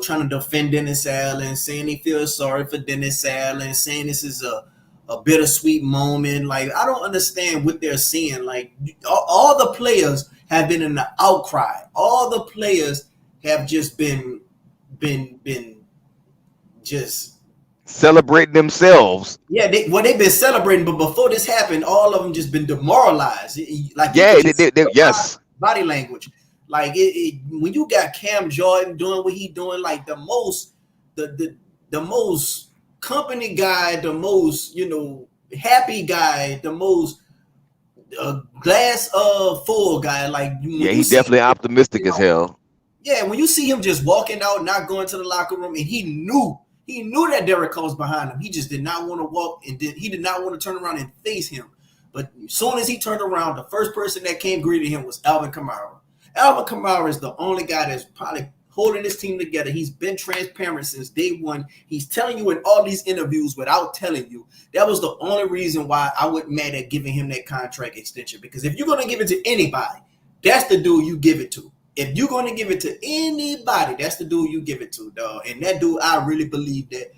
B: trying to defend Dennis Allen, saying they feel sorry for Dennis Allen, saying this is a bittersweet moment. Like, I don't understand what they're seeing. Like, all the players have been in the outcry. All the players have just been just
C: celebrating themselves.
B: yeah. They've been celebrating, but before this happened, all of them just been demoralized. Like, you
C: Yeah,
B: could just see the
C: yes.
B: body language. Like, when you got Cam Jordan doing what he doing, like the most company guy, the most happy guy, the most glass full guy. Like, when
C: Yeah,
B: you
C: he
B: see
C: definitely optimistic
B: you
C: as
B: know,
C: hell.
B: yeah, when you see him just walking out, not going to the locker room, and he knew that Derek Carr was behind him. He just did not want to walk, and he did not want to turn around and face him. But as soon as he turned around, the first person that came greeting him was Alvin Kamara. Alvin Kamara is the only guy that's probably holding this team together. He's been transparent since day one. He's telling you in all these interviews without telling you. That was the only reason why I wasn't mad at giving him that contract extension. Because if you're going to give it to anybody, that's the dude you give it to. If you're going to give it to anybody, that's the dude you give it to, dog. And that dude, I really believe that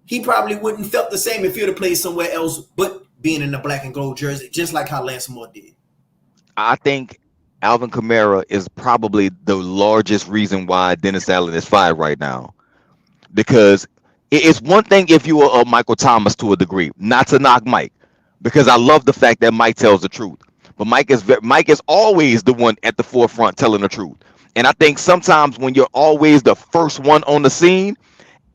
B: he probably wouldn't felt the same if he'd have played somewhere else, but being in the black and gold jersey, just like how Latimore did.
C: I think Alvin Kamara is probably the largest reason why Dennis Allen is fired right now. Because it's one thing if you are a Michael Thomas to a degree, not to knock Mike, because I love the fact that Mike tells the truth. But Mike is always the one at the forefront telling the truth. And I think sometimes when you're always the first one on the scene,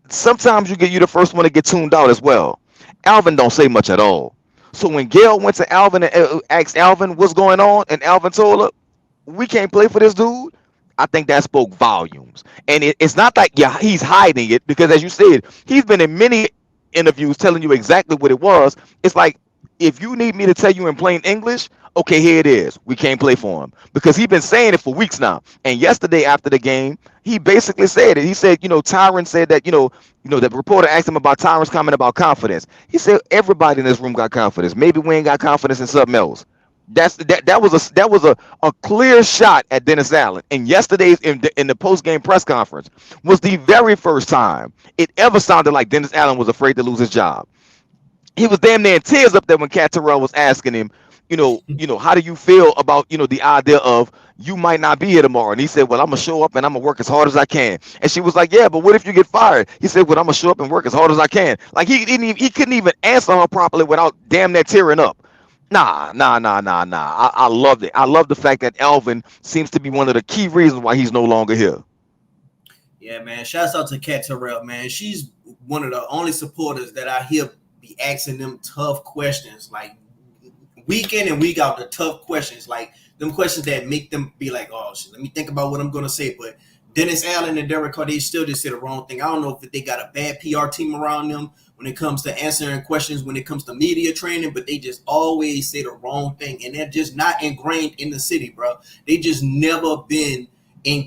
C: sometimes you the first one to get tuned out as well. Alvin don't say much at all. So when Gail went to Alvin and asked Alvin what's going on, and Alvin told her, "We can't play for this dude," I think that spoke volumes. And it's not like he's hiding it, because as you said, he's been in many interviews telling you exactly what it was. It's like, if you need me to tell you in plain English, okay, here it is. We can't play for him, because he's been saying it for weeks now. And yesterday after the game, he basically said it. He said, Tyron said that, the reporter asked him about Tyron's comment about confidence. He said everybody in this room got confidence. Maybe we ain't got confidence in something else. That was a clear shot at Dennis Allen. And yesterday's in the post game press conference was the very first time it ever sounded like Dennis Allen was afraid to lose his job. He was damn near in tears up there when Cat Terrell was asking him, how do you feel about, the idea of you might not be here tomorrow? And he said, well, I'm gonna show up and I'm gonna work as hard as I can. And she was like, yeah, but what if you get fired? He said, well, I'm gonna show up and work as hard as I can. Like, he couldn't even answer her properly without damn near tearing up. Nah. I loved it. I love the fact that Alvin seems to be one of the key reasons why he's no longer here.
B: Yeah, man. Shouts out to Kat Terrell, man. She's one of the only supporters that I hear be asking them tough questions, like week in and week out, the tough questions, like them questions that make them be like, oh, shit, let me think about what I'm going to say. But Dennis Allen and Derek Carr, they still just say the wrong thing. I don't know if they got a bad PR team around them when it comes to answering questions, when it comes to media training, but they just always say the wrong thing. And they're just not ingrained in the city, bro. They just never been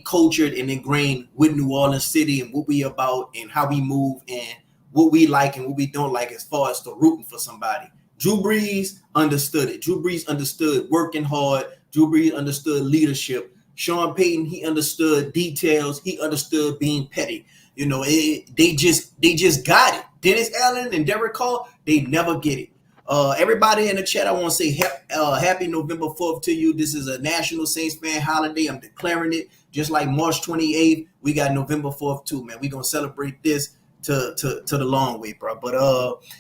B: cultured and ingrained with New Orleans City and what we about and how we move and what we like and what we don't like as far as the rooting for somebody. Drew Brees understood it. Drew Brees understood working hard. Drew Brees understood leadership. Sean Payton, he understood details. He understood being petty. They just got it. Dennis Allen and Derek Carr, they never get it. Everybody in the chat, I want to say happy November 4th to you. This is a National Saints fan holiday. I'm declaring it. Just like March 28th, we got November 4th too, man. We're going to celebrate this to the long way, bro. But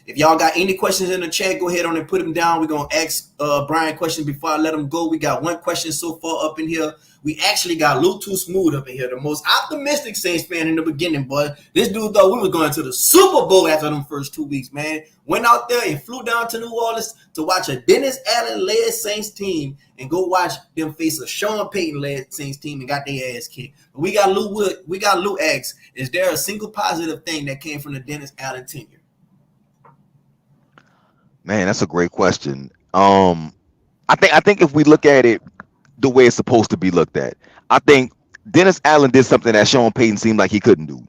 B: if y'all got any questions in the chat, go ahead on and put them down. We're going to ask Brian questions before I let him go. We got one question so far up in here. We actually got a little too smooth up in here. The most optimistic Saints fan in the beginning, but this dude thought we was going to the Super Bowl after them first 2 weeks, man. Went out there and flew down to New Orleans to watch a Dennis Allen-led Saints team and go watch them face a Sean Payton-led Saints team and got their ass kicked. But we got Lou Wood. We got Lou X. Is there a single positive thing that came from the Dennis Allen tenure?
C: Man, that's a great question. Um, I think if we look at it the way it's supposed to be looked at, I think Dennis Allen did something that Sean Payton seemed like he couldn't do.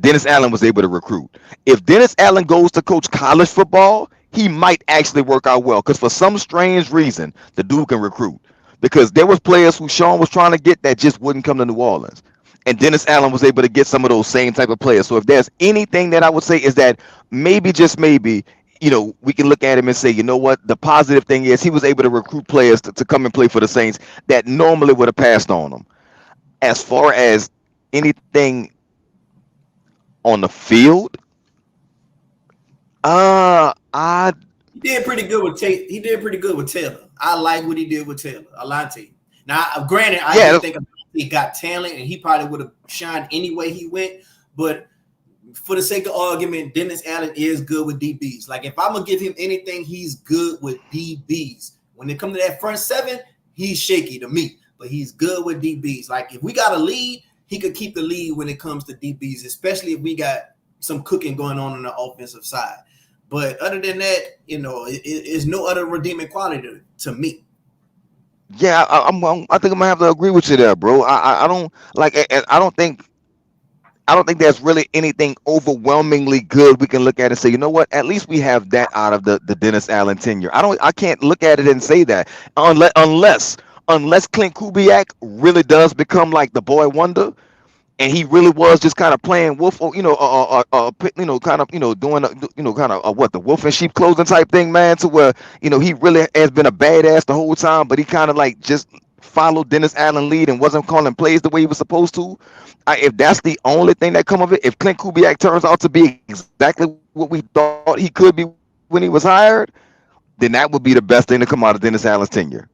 C: Dennis Allen was able to recruit. If Dennis Allen goes to coach college football, he might actually work out well because for some strange reason, the dude can recruit. Because there was players who Sean was trying to get that just wouldn't come to New Orleans. And Dennis Allen was able to get some of those same type of players. So if there's anything that I would say is that maybe, just maybe, we can look at him and say, you know what? The positive thing is he was able to recruit players to come and play for the Saints that normally would have passed on him. As far as anything on the field, I
B: He did pretty good with He did pretty good with Taylor. I like what he did with Taylor. Alante. Now, granted, I do
C: yeah,
B: think he got talent, and he probably would have shined any way he went. But for the sake of argument, Dennis Allen is good with DBs. Like if I'm gonna give him anything, he's good with DBs. When it comes to that front seven, he's shaky to me, but he's good with DBs. Like if we got a lead, he could keep the lead when it comes to DBs, especially if we got some cooking going on the offensive side. But other than that, it's no other redeeming quality to me.
C: yeah, I think I'm gonna have to agree with you there, bro. I don't like, I don't think there's really anything overwhelmingly good we can look at and say, you know what? At least we have that out of the Dennis Allen tenure. I can't look at it and say that unless Clint Kubiak really does become like the boy wonder, and he really was just kind of playing wolf, or kind of doing kind of what the wolf and sheep clothing type thing, man, to where he really has been a badass the whole time, but he kind of like just followed Dennis Allen lead and wasn't calling plays the way he was supposed to. If that's the only thing that come of it, if Clint Kubiak turns out to be exactly what we thought he could be when he was hired, then that would be the best thing to come out of Dennis Allen's tenure.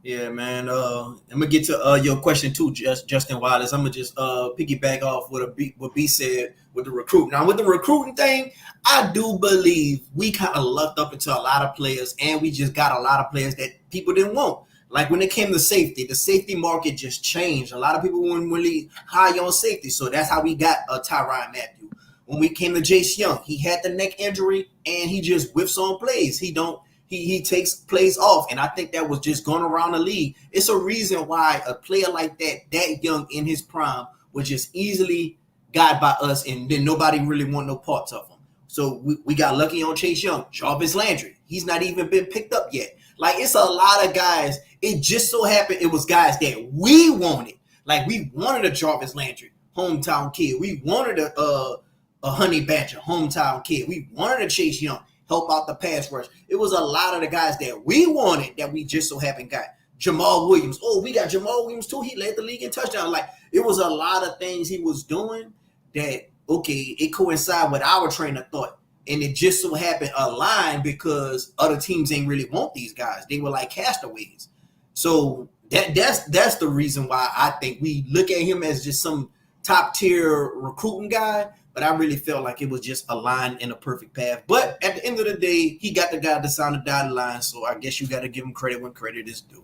B: Yeah, man. I'm gonna get to your question too, Justin Wallace. I'm gonna just piggyback off what B said with the recruit. Now with the recruiting thing, I do believe we kind of lucked up into a lot of players, and we just got a lot of players that people didn't want. Like when it came to safety, the safety market just changed. A lot of people weren't really high on safety, so that's how we got Tyrann Mathieu. When we came to Jace Young, he had the neck injury and he just whiffs on plays. He takes plays off, and I think that was just going around the league. It's a reason why a player like that young in his prime, was just easily got by us, and then nobody really want no parts of him. So we got lucky on Chase Young, Jarvis Landry. He's not even been picked up yet. Like it's a lot of guys. It just so happened it was guys that we wanted. Like we wanted a Jarvis Landry, hometown kid. We wanted a Honey Badger, hometown kid. We wanted a Chase Young, help out the pass rush. It was a lot of the guys that we wanted that we just so happened got. Jamal Williams. Oh, we got Jamal Williams too. He led the league in touchdown. Like it was a lot of things he was doing that, okay, it coincided with our train of thought. And it just so happened aligned because other teams ain't really want these guys. They were like castaways. So that's the reason why I think we look at him as just some top tier recruiting guy, but I really felt like it was just aligned in a perfect path. But at the end of the day, he got the guy that signed the dotted line, so I guess you got to give him credit when credit is due.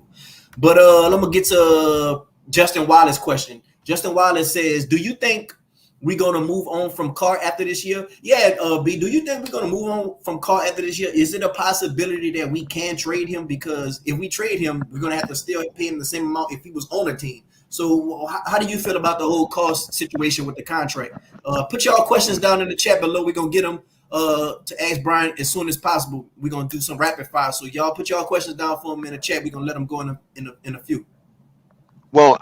B: But I'm gonna get to Justin Wallace's question. Justin Wallace says, "Do you think we're gonna move on from Carr after this year?" Yeah, B. Do you think we're gonna move on from Carr after this year? Is it a possibility that we can trade him? Because if we trade him, we're gonna have to still pay him the same amount if he was on a team. So how do you feel about the whole cost situation with the contract? Put y'all questions down in the chat below. We're going to get them to ask Brian as soon as possible. We're going to do some rapid fire. So y'all put y'all questions down for him in the chat. We're going to let them go in a few.
C: Well,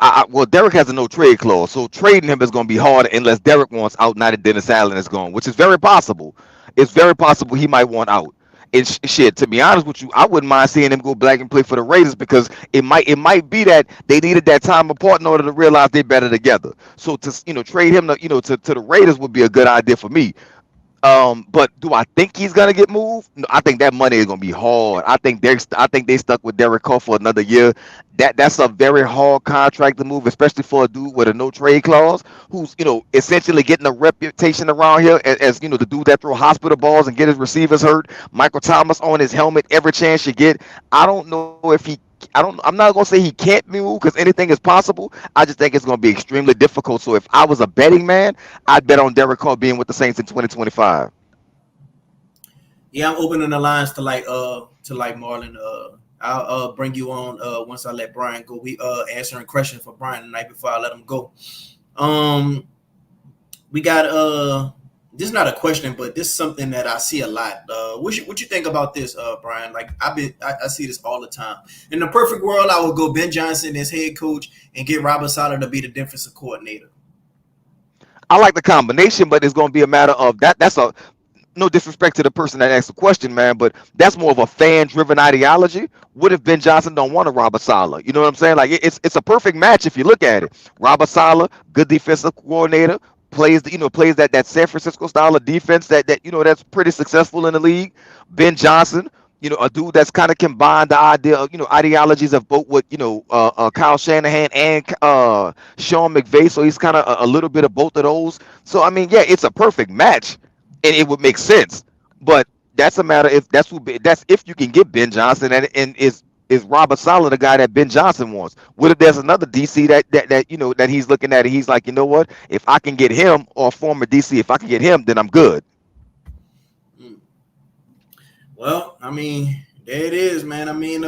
C: Derek has a no trade clause, so trading him is going to be hard unless Derek wants out now that Dennis Allen is gone, which is very possible. It's very possible he might want out. And shit, to be honest with you, I wouldn't mind seeing him go black and play for the Raiders because it might be that they needed that time apart in order to realize they're better together. So to trade him to the Raiders would be a good idea for me. But do I think he's gonna get moved? No, I think that money is gonna be hard. I think they stuck with Derek Carr for another year. That's a very hard contract to move, especially for a dude with a no trade clause, who's essentially getting a reputation around here as the dude that throw hospital balls and get his receivers hurt. Michael Thomas on his helmet every chance you get. I don't know if he. I'm not gonna say he can't be moved because anything is possible. I just think it's gonna be extremely difficult. So if I was a betting man, I'd bet on Derek Carr being with the Saints in 2025.
B: Yeah, I'm opening the lines to like Marlon. I'll bring you on once I let Brian go. We answering questions for Brian tonight before I let him go. Um, we got this is not a question, but this is something that I see a lot. What you think about this, Brian? Like I see this all the time. In the perfect world, I would go Ben Johnson as head coach and get Robert Saleh to be the defensive coordinator.
C: I like the combination, but it's going to be a matter of that. That's a no disrespect to the person that asked the question, man, but that's more of a fan-driven ideology. What if Ben Johnson don't want a Robert Saleh? You know what I'm saying? Like it's a perfect match if you look at it. Robert Saleh, good defensive coordinator, plays plays that San Francisco style of defense that that's pretty successful in the league. Ben Johnson, a dude that's kind of combined the idea of ideologies of both what Kyle Shanahan and Sean McVay. So he's kind of a little bit of both of those. So I mean, yeah, it's a perfect match and it would make sense. But that's a matter if that's if you can get Ben Johnson and is Robert Saleh the guy that Ben Johnson wants? What if there's another DC that he's looking at and he's like, you know what? If I can get him or a former DC, if I can get him, then I'm good.
B: Hmm. Well, I mean, there it is, man. I mean,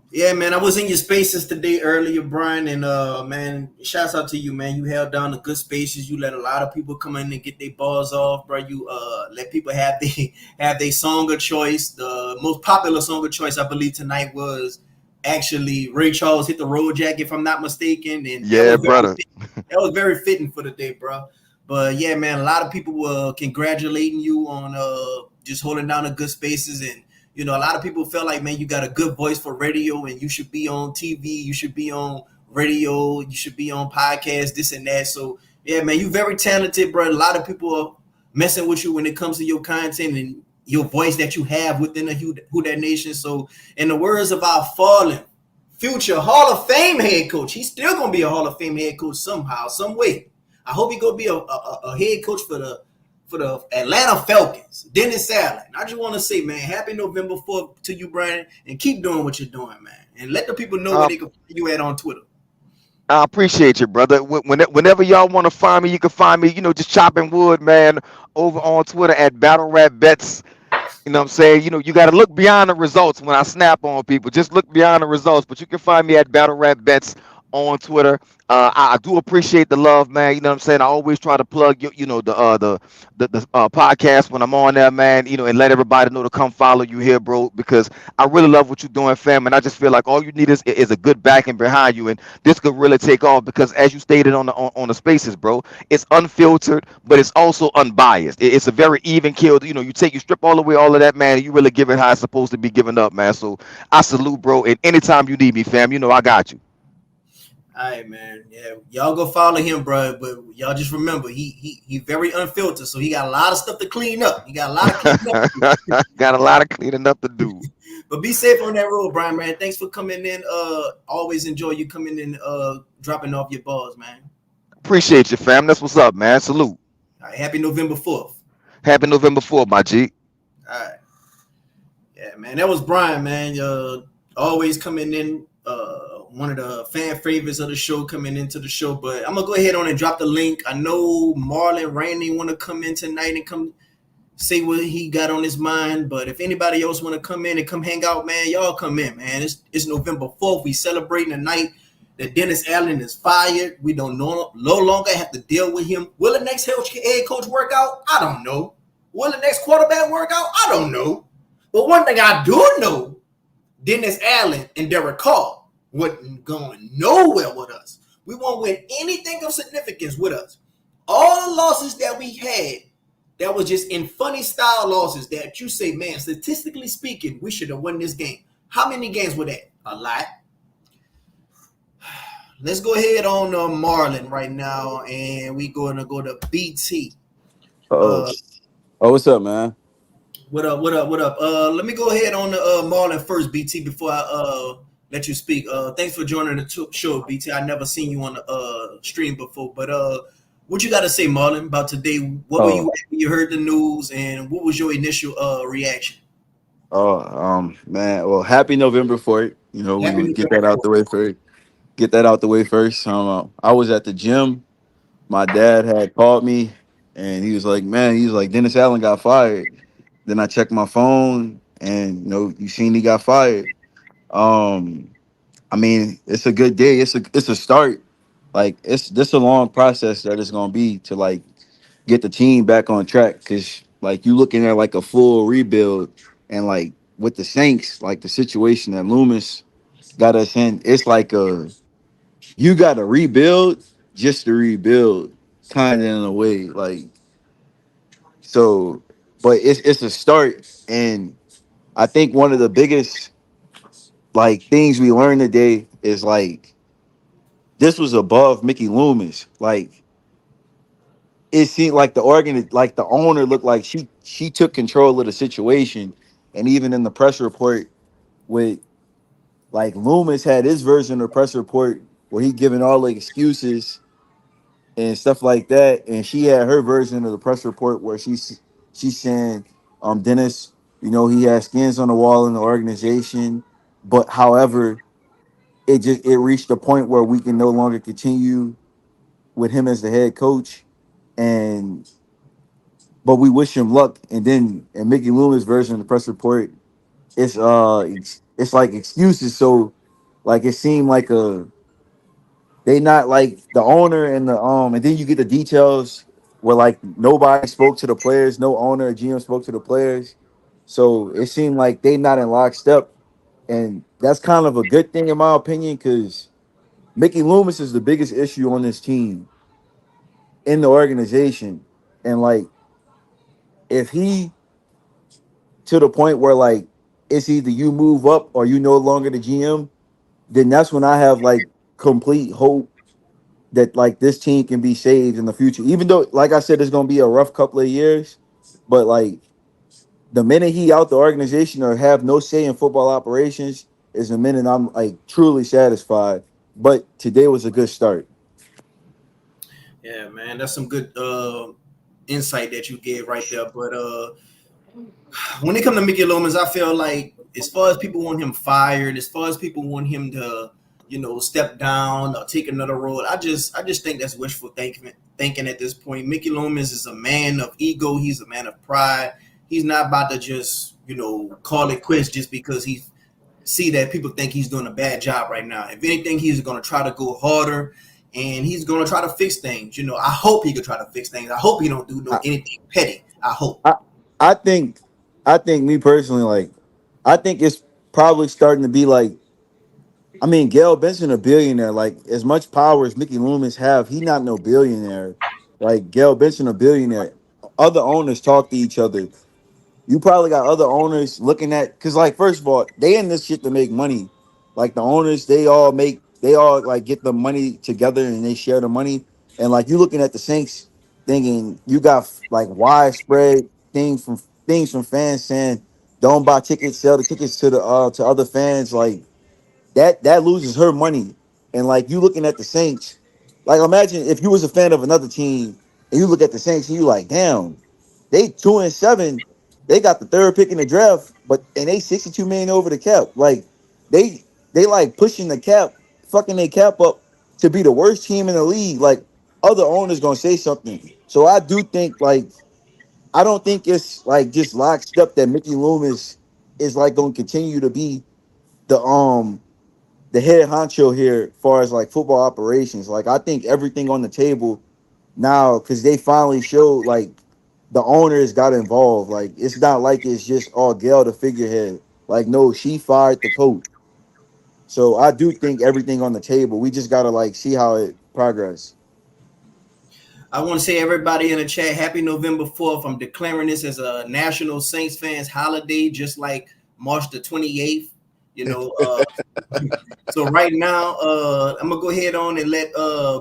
B: yeah, man, I was in your spaces today earlier, Brian, and man, shouts out to you, man. You held down the good spaces. You let a lot of people come in and get their balls off, bro. You let people have the have their song of choice. The most popular song of choice, I believe, tonight was actually Ray Charles hit the road jack, if I'm not mistaken, and that
C: Yeah,
B: was very
C: brother.
B: that was very fitting for the day, bro. But yeah, man, a lot of people were congratulating you on just holding down the good spaces and a lot of people felt like, man, you got a good voice for radio and you should be on TV, you should be on radio, you should be on podcasts, this and that. So, yeah, man, you very talented, bro. A lot of people are messing with you when it comes to your content and your voice that you have within the Who That Nation. So, in the words of our fallen future Hall of Fame head coach, he's still going to be a Hall of Fame head coach somehow, some way. I hope he going to be a head coach for the Atlanta Falcons, Dennis Allen. I just want to say, man, happy November 4th to you, Brian, and keep doing what you're doing, man. And let the people know where
C: Uh,
B: they can find you at on Twitter.
C: I appreciate you, brother. Whenever y'all want to find me, you can find me, just chopping wood, man, over on Twitter at Battle Rap Bets. You know what I'm saying? You got to look beyond the results when I snap on people. Just look beyond the results. But you can find me at Battle Rap Bets on Twitter. I do appreciate the love, man. You know what I'm saying? I always try to plug the podcast when I'm on there, man. And let everybody know to come follow you here, bro. Because I really love what you're doing, fam. And I just feel like all you need is a good backing behind you, and this could really take off. Because as you stated on the spaces, bro, it's unfiltered, but it's also unbiased. It's a very even killed. You strip all away all of that, man. And you really give it how it's supposed to be given up, man. So I salute, bro. And anytime you need me, fam, I got you.
B: All right, man. Yeah, y'all go follow him, bro. But y'all just remember, he very unfiltered, so he got a lot of stuff to clean up. He got a lot of cleaning up to do.
C: Got a lot of cleaning up to do.
B: But be safe on that road, Brian, man. Thanks for coming in. Always enjoy you coming in, dropping off your balls, man.
C: Appreciate you, fam. That's what's up, man. Salute.
B: All right, happy November 4th.
C: Happy November 4th, my G.
B: All right. Yeah, man. That was Brian, man. Always coming in. One of the fan favorites of the show coming into the show. But I'm gonna go ahead on and drop the link. I know Marlon Randy want to come in tonight and come say what he got on his mind. But if anybody else want to come in and come hang out, man, y'all come in, man. It's November 4th. We celebrating the night that Dennis Allen is fired. We don't no longer have to deal with him. Will the next head coach work out? I don't know. Will the next quarterback work out? I don't know. But one thing I do know, Dennis Allen and Derek Carr wasn't going nowhere with us. We won't win anything of significance with us. All the losses that we had, that was just in funny style losses that you say, man, statistically speaking, we should have won this game. How many games were that? A lot. Let's go ahead on Marlin right now, and we going to go to BT.
D: Oh,
B: Uh,
D: oh, what's up, man?
B: what up? What up? What up? Let me go ahead on the Marlin first, BT, before I let you speak. Thanks for joining the show, BT. I never seen you on the stream before, but what you got to say, Marlon, about today? What were you
D: Oh,
B: when you heard the news, and what was your initial reaction?
D: man. Well, happy November for it. We
B: Happy
D: would get
B: November
D: that out
B: 4th.
D: the way first. Get that out the way first. I was at the gym. My dad had called me, and he was like, "Man," he was like, "Dennis Allen got fired." Then I checked my phone, and you seen he got fired. Um, I mean, it's a good day. It's a start. Like it's this a long process that it's gonna be to like get the team back on track. Cause like you looking at like a full rebuild, and like with the Saints, like the situation that Loomis got us in, it's like you got to rebuild just to rebuild, kind of in a way. Like so, but it's a start, and I think one of the biggest like things we learned today is like this was above Mickey Loomis. Like it seemed like like the owner looked like she took control of the situation, and even in the press report with like Loomis had his version of the press report where he giving all the excuses and stuff like that, and she had her version of the press report where she's saying, Dennis, he has skins on the wall in the organization, but however, it reached a point where we can no longer continue with him as the head coach, and but we wish him luck. And then in Mickey Loomis' version of the press report, it's like excuses. So like it seemed like they not like the owner and and then you get the details where like nobody spoke to the players, no owner or GM spoke to the players. So it seemed like they not in lockstep. And that's kind of a good thing in my opinion, because Mickey Loomis is the biggest issue on this team in the organization. And like if he to the point where like it's either you move up or you no longer the GM, then that's when I have like complete hope that like this team can be saved in the future. Even though, like I said, it's gonna be a rough couple of years, but like the minute he out the organization or have no say in football operations is the minute I'm like truly satisfied. But today was a good start.
B: Yeah, man, that's some good insight that you gave right there. But when it comes to Mickey Loomis, I feel like as far as people want him fired, as far as people want him to, step down or take another role, I just think that's wishful thinking at this point. Mickey Loomis is a man of ego. He's a man of pride. He's not about to just, call it quits just because he see that people think he's doing a bad job right now. If anything, he's going to try to go harder and he's going to try to fix things. I hope he could try to fix things. I hope he don't do no
D: I
B: anything petty. I hope.
D: I, I think me personally, like I think it's probably starting to be like, I mean, Gail Benson a billionaire. Like as much power as Mickey Loomis have, he not no billionaire. Like Gail Benson a billionaire. Other owners talk to each other. You probably got other owners looking at, because like first of all, they in this shit to make money. Like the owners, they all like get the money together and they share the money. And like you looking at the Saints, thinking you got like widespread things from fans saying don't buy tickets, sell the tickets to other fans. Like that loses her money. And like you looking at the Saints, like imagine if you was a fan of another team and you look at the Saints and you like, damn, they 2-7, they got the third pick in the draft, but and they 62 million over the cap. Like they they like pushing the cap, fucking their cap up to be the worst team in the league. Like other owners gonna say something. So I do think like I don't think it's like just locked up that Mickey Loomis is like gonna continue to be the the head honcho here as far as like football operations. Like I think everything on the table now because they finally showed like the owners got involved. Like it's not like it's just all Gail the figurehead. Like no, she fired the coach. So I do think everything on the table. We just gotta like see how it progress.
B: I want to say everybody in the chat, happy November 4th. I'm declaring this as a National Saints fans holiday, just like March the 28th. You know, so right now, I'm gonna go ahead on and let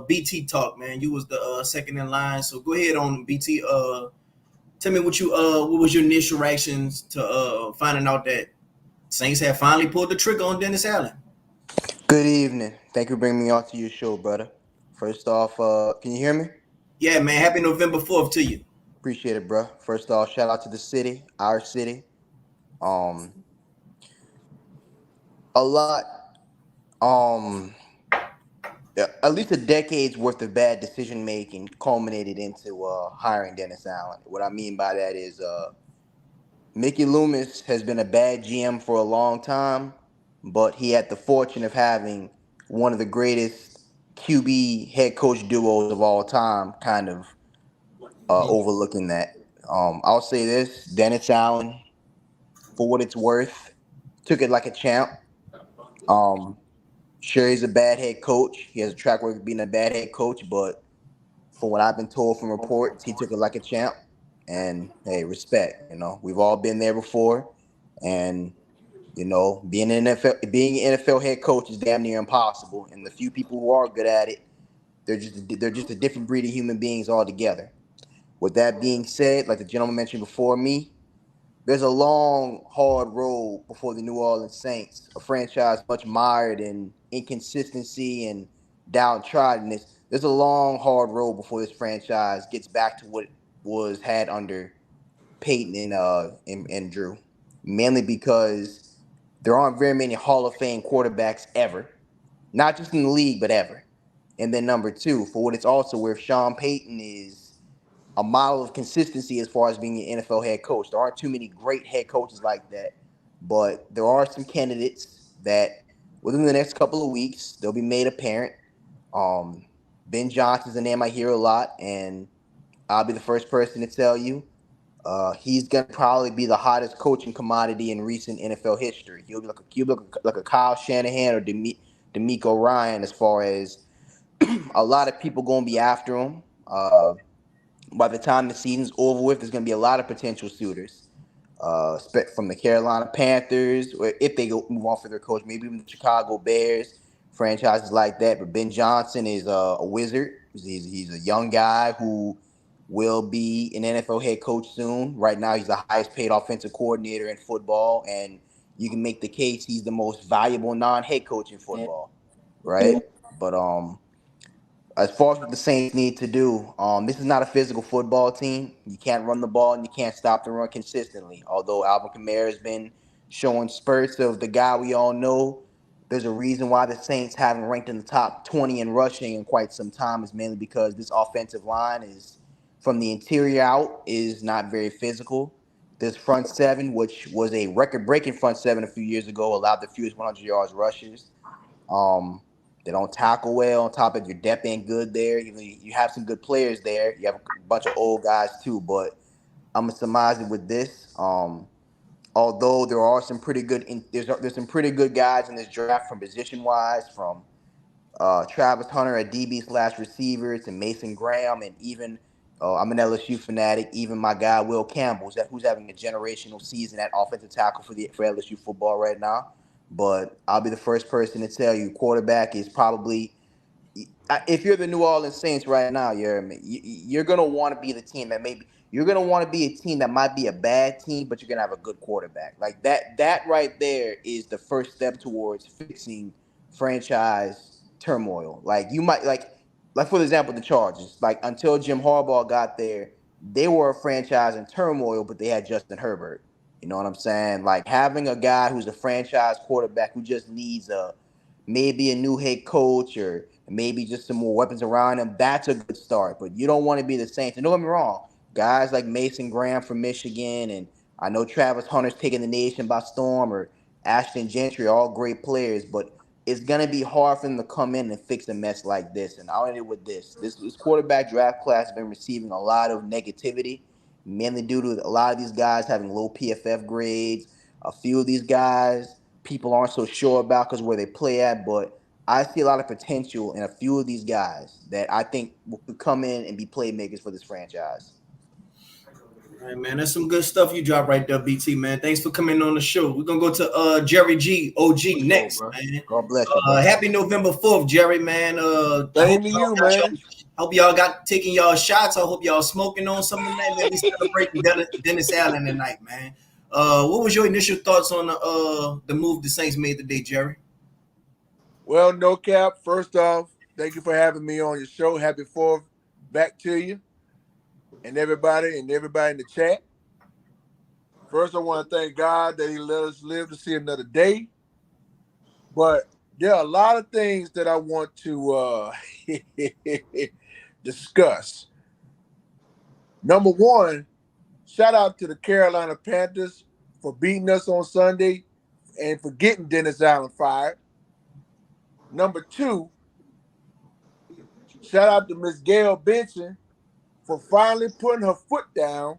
B: BT talk, man. You was the second in line, so go ahead on BT. Tell me what was your initial reactions to finding out that Saints had finally pulled the trigger on Dennis Allen.
E: Good evening. Thank you for bringing me on to your show, brother. First off, can you hear me?
B: Yeah, man. Happy November 4th to you.
E: Appreciate it, bro. First off, shout out to the city, our city. Um, a lot. Um, yeah, at least a decade's worth of bad decision making culminated into hiring Dennis Allen. What I mean by that is, Mickey Loomis has been a bad GM for a long time, but he had the fortune of having one of the greatest QB head coach duos of all time, kind of overlooking that. I'll say this: Dennis Allen, for what it's worth, took it like a champ. Um, sure, he's a bad head coach. He has a track record of being a bad head coach, but from what I've been told from reports, he took it like a champ. And hey, respect. You know, we've all been there before, and being an NFL head coach is damn near impossible. And the few people who are good at it, they're just a different breed of human beings altogether. With that being said, like the gentleman mentioned before me, there's a long, hard road before the New Orleans Saints, a franchise much mired in inconsistency and downtroddenness. There's a long, hard road before this franchise gets back to what it was had under Peyton and Drew, mainly because there aren't very many Hall of Fame quarterbacks ever, not just in the league but ever. And then number two, for what it's also worth, Sean Payton is a model of consistency as far as being an NFL head coach. There aren't too many great head coaches like that, but there are some candidates that within the next couple of weeks they'll be made apparent. Um, Ben Johnson's a name I hear a lot, and I'll be the first person to tell you he's gonna probably be the hottest coaching commodity in recent NFL history. He'll be like a Kyle Shanahan or D'Amico Ryan as far as a lot of people gonna be after him. By the time the season's over with, there's going to be a lot of potential suitors from the Carolina Panthers, or if they go move on for their coach, maybe even the Chicago Bears, franchises like that. But Ben Johnson is a wizard. He's a young guy who will be an NFL head coach soon. Right now, he's the highest paid offensive coordinator in football, and you can make the case he's the most valuable non-head coach in football, right? But as far as what the Saints need to do, this is not a physical football team. You can't run the ball and you can't stop the run consistently. Although Alvin Kamara has been showing spurts of the guy we all know, there's a reason why the Saints haven't ranked in the top 20 in rushing in quite some time. Is mainly because this offensive line is, from the interior out, is not very physical. This front seven, which was a record-breaking front seven a few years ago, allowed the fewest 100 yards rushes. Um, they don't tackle well. On top of your depth ain't good there. You have some good players there. You have a bunch of old guys too. But I'm gonna surmise it with this. Although there are some pretty good, there's some pretty good guys in this draft from position wise, from Travis Hunter at DB/receiver to Mason Graham, and even I'm an LSU fanatic. Even my guy Will Campbell, who's having a generational season at offensive tackle for LSU football right now. But I'll be the first person to tell you, quarterback is probably, if you're the New Orleans Saints right now, you're gonna want to be the team that maybe you're gonna want to be a team that might be a bad team, but you're gonna have a good quarterback. Like that. That right there is the first step towards fixing franchise turmoil. Like you might like for example, the Chargers. Like until Jim Harbaugh got there, they were a franchise in turmoil, but they had Justin Herbert. You know what I'm saying? Like having a guy who's a franchise quarterback who just needs maybe a new head coach or maybe just some more weapons around him, that's a good start. But you don't want to be the Saints. And don't get me wrong, guys like Mason Graham from Michigan, and I know Travis Hunter's taking the nation by storm, or Ashton Gentry, are all great players, but it's gonna be hard for them to come in and fix a mess like this. And I'll end it with this. This quarterback draft class has been receiving a lot of negativity, mainly due to a lot of these guys having low PFF grades. A few of these guys people aren't so sure about because where they play at, but I see a lot of potential in a few of these guys that I think will come in and be playmakers for this franchise.
B: All right, man, that's some good stuff you dropped right there, BT, man. Thanks for coming on the show. We're gonna go to Jerry G, OG, next,
D: bro.
B: man.
E: God bless you, bro.
B: Happy November 4th, Jerry, man.
D: Same to you, man.
B: Hope y'all got taking y'all shots. I hope y'all smoking on something tonight, man. We celebrating Dennis Allen tonight, man. What was your initial thoughts on the move the Saints made today, Jerry?
F: Well, no cap. First off, thank you for having me on your show. Happy 4th back to you and everybody in the chat. First, I want to thank God that he let us live to see another day. But there are a lot of things that I want to discuss. Number one, Shout out to the Carolina Panthers for beating us on Sunday and for getting Dennis Allen fired. Number two, shout out to Miss Gail Benson for finally putting her foot down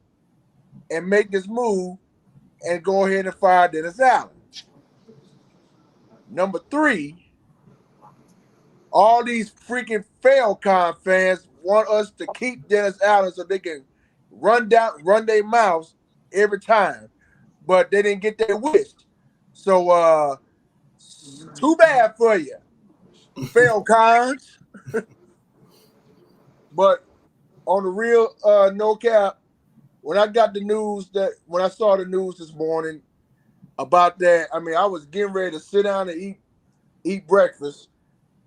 F: and make this move and go ahead and fire Dennis Allen. Number three, all these freaking Falcon fans want us to keep Dennis Allen so they can run their mouths every time, but they didn't get their wish. So too bad for you, Falcons. But on the real, no cap, when I saw the news this morning about that, I mean, I was getting ready to sit down and eat breakfast.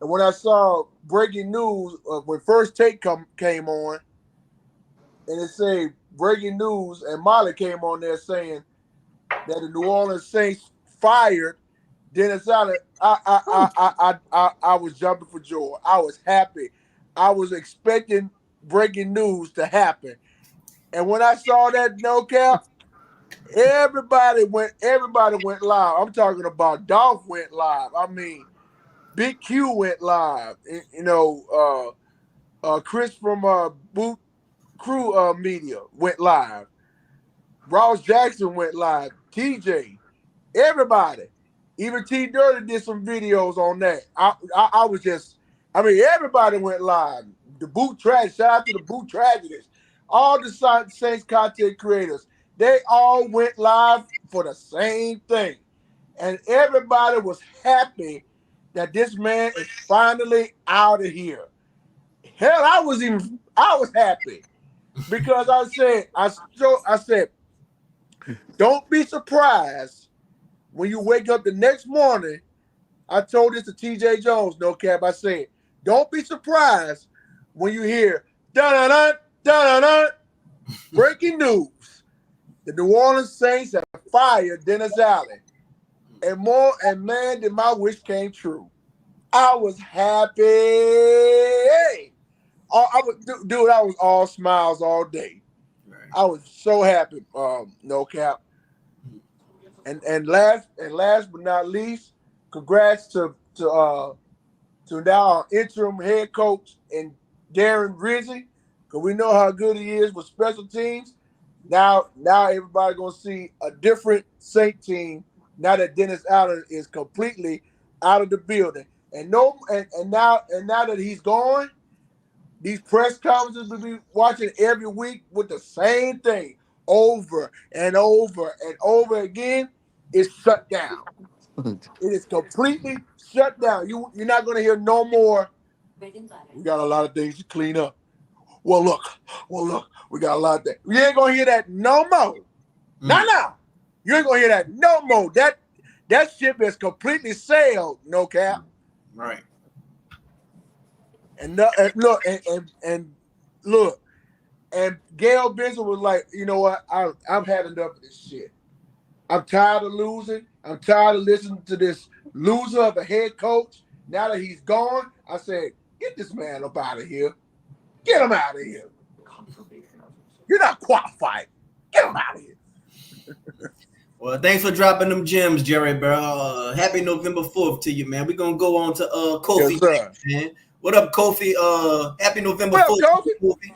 F: And when I saw breaking news, when First Take came on, and it said breaking news, and Molly came on there saying that the New Orleans Saints fired Dennis Allen, I was jumping for joy. I was happy. I was expecting breaking news to happen. And when I saw that no cap, everybody went live. I'm talking about Dolph went live. I mean, Big Q went live. Chris from Boot Crew Media went live. Ross Jackson went live. TJ, everybody, even T Dirty did some videos on that. I was just, I mean, everybody went live. The Boot Tragedy, shout out to the Boot Tragedies. All the Saints content creators, they all went live for the same thing. And everybody was happy that this man is finally out of here. Hell, I was happy because I said, don't be surprised when you wake up the next morning. I told this to TJ Jones, no cap. I said, don't be surprised when you hear da-da-da, da-da-da, breaking news. The New Orleans Saints have fired Dennis Allen. And man, did my wish came true. I was happy. Hey, I was all smiles all day. Right. I was so happy. No cap. And last but not least, congrats to now our interim head coach and Darren Rizzy, because we know how good he is with special teams. Now everybody gonna see a different Saint team now that Dennis Allen is completely out of the building. And now that he's gone, these press conferences we'll be watching every week with the same thing over and over and over again. Is shut down. It is completely shut down. You're not going to hear no more. We got a lot of things to clean up. Well, look, we got a lot of things. You ain't going to hear that no more. Now. You ain't going to hear that no more. That ship is completely sailed, no cap.
B: Right.
F: And look, and Gail Benson was like, you know what? I've had enough of this shit. I'm tired of losing. I'm tired of listening to this loser of a head coach. Now that he's gone, I said, get this man up out of here. Get him out of here. You're not qualified. Get him out of here.
B: Well, thanks for dropping them gems, Jerry, bro. Happy November 4th to you, man. We're going to go on to Kofi.
F: Yes,
B: man. What up, Kofi? Happy November 4th.
F: Kofi?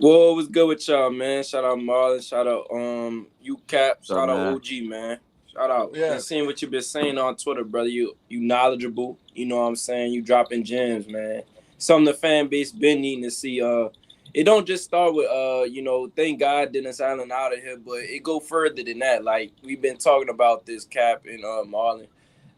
G: Well, what's good with y'all, man? Shout out Marlon. Shout out UCap. Shout out OG, man. Shout out.
F: Yeah.
G: Been seeing what you've been saying on Twitter, brother. You knowledgeable. You know what I'm saying? You dropping gems, man. Something the fan base been needing to see. It don't just start with thank God Dennis Allen out of here, but it go further than that. Like we've been talking about this, Cap and Marlon,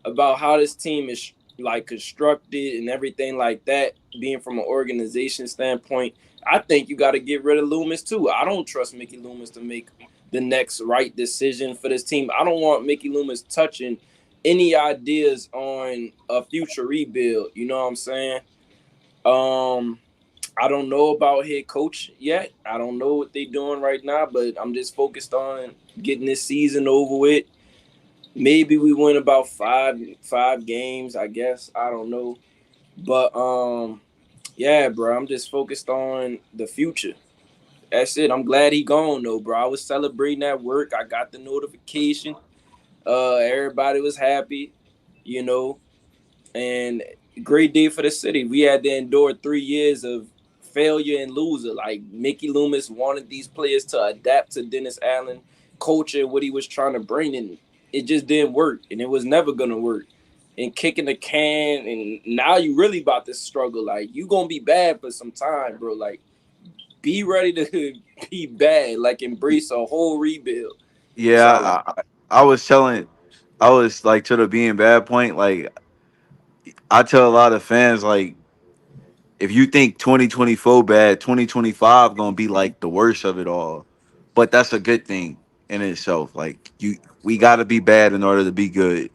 G: about how this team is like constructed and everything like that, being from an organization standpoint. I think you got to get rid of Loomis too. I don't trust Mickey Loomis to make the next right decision for this team. I don't want Mickey Loomis touching any ideas on a future rebuild. You know what I'm saying? I don't know about head coach yet. I don't know what they're doing right now, but I'm just focused on getting this season over with. Maybe we win about five games, I guess. I don't know. But yeah, bro, I'm just focused on the future. That's it. I'm glad he gone though, bro. I was celebrating at work. I got the notification. Everybody was happy, you know, and great day for the city. We had to endure 3 years of failure and loser. Like Mickey Loomis wanted these players to adapt to Dennis Allen culture, what he was trying to bring, and it just didn't work, and it was never gonna work. And kicking the can, and now you really about to struggle. Like you gonna be bad for some time, bro. Like be ready to be bad. Like embrace a whole rebuild. So
D: Yeah, I was telling, I was like to the being bad point. Like I tell a lot of fans, like if you think 2024 bad, 2025 gonna be like the worst of it all. But that's a good thing in itself. Like we gotta be bad in order to be good.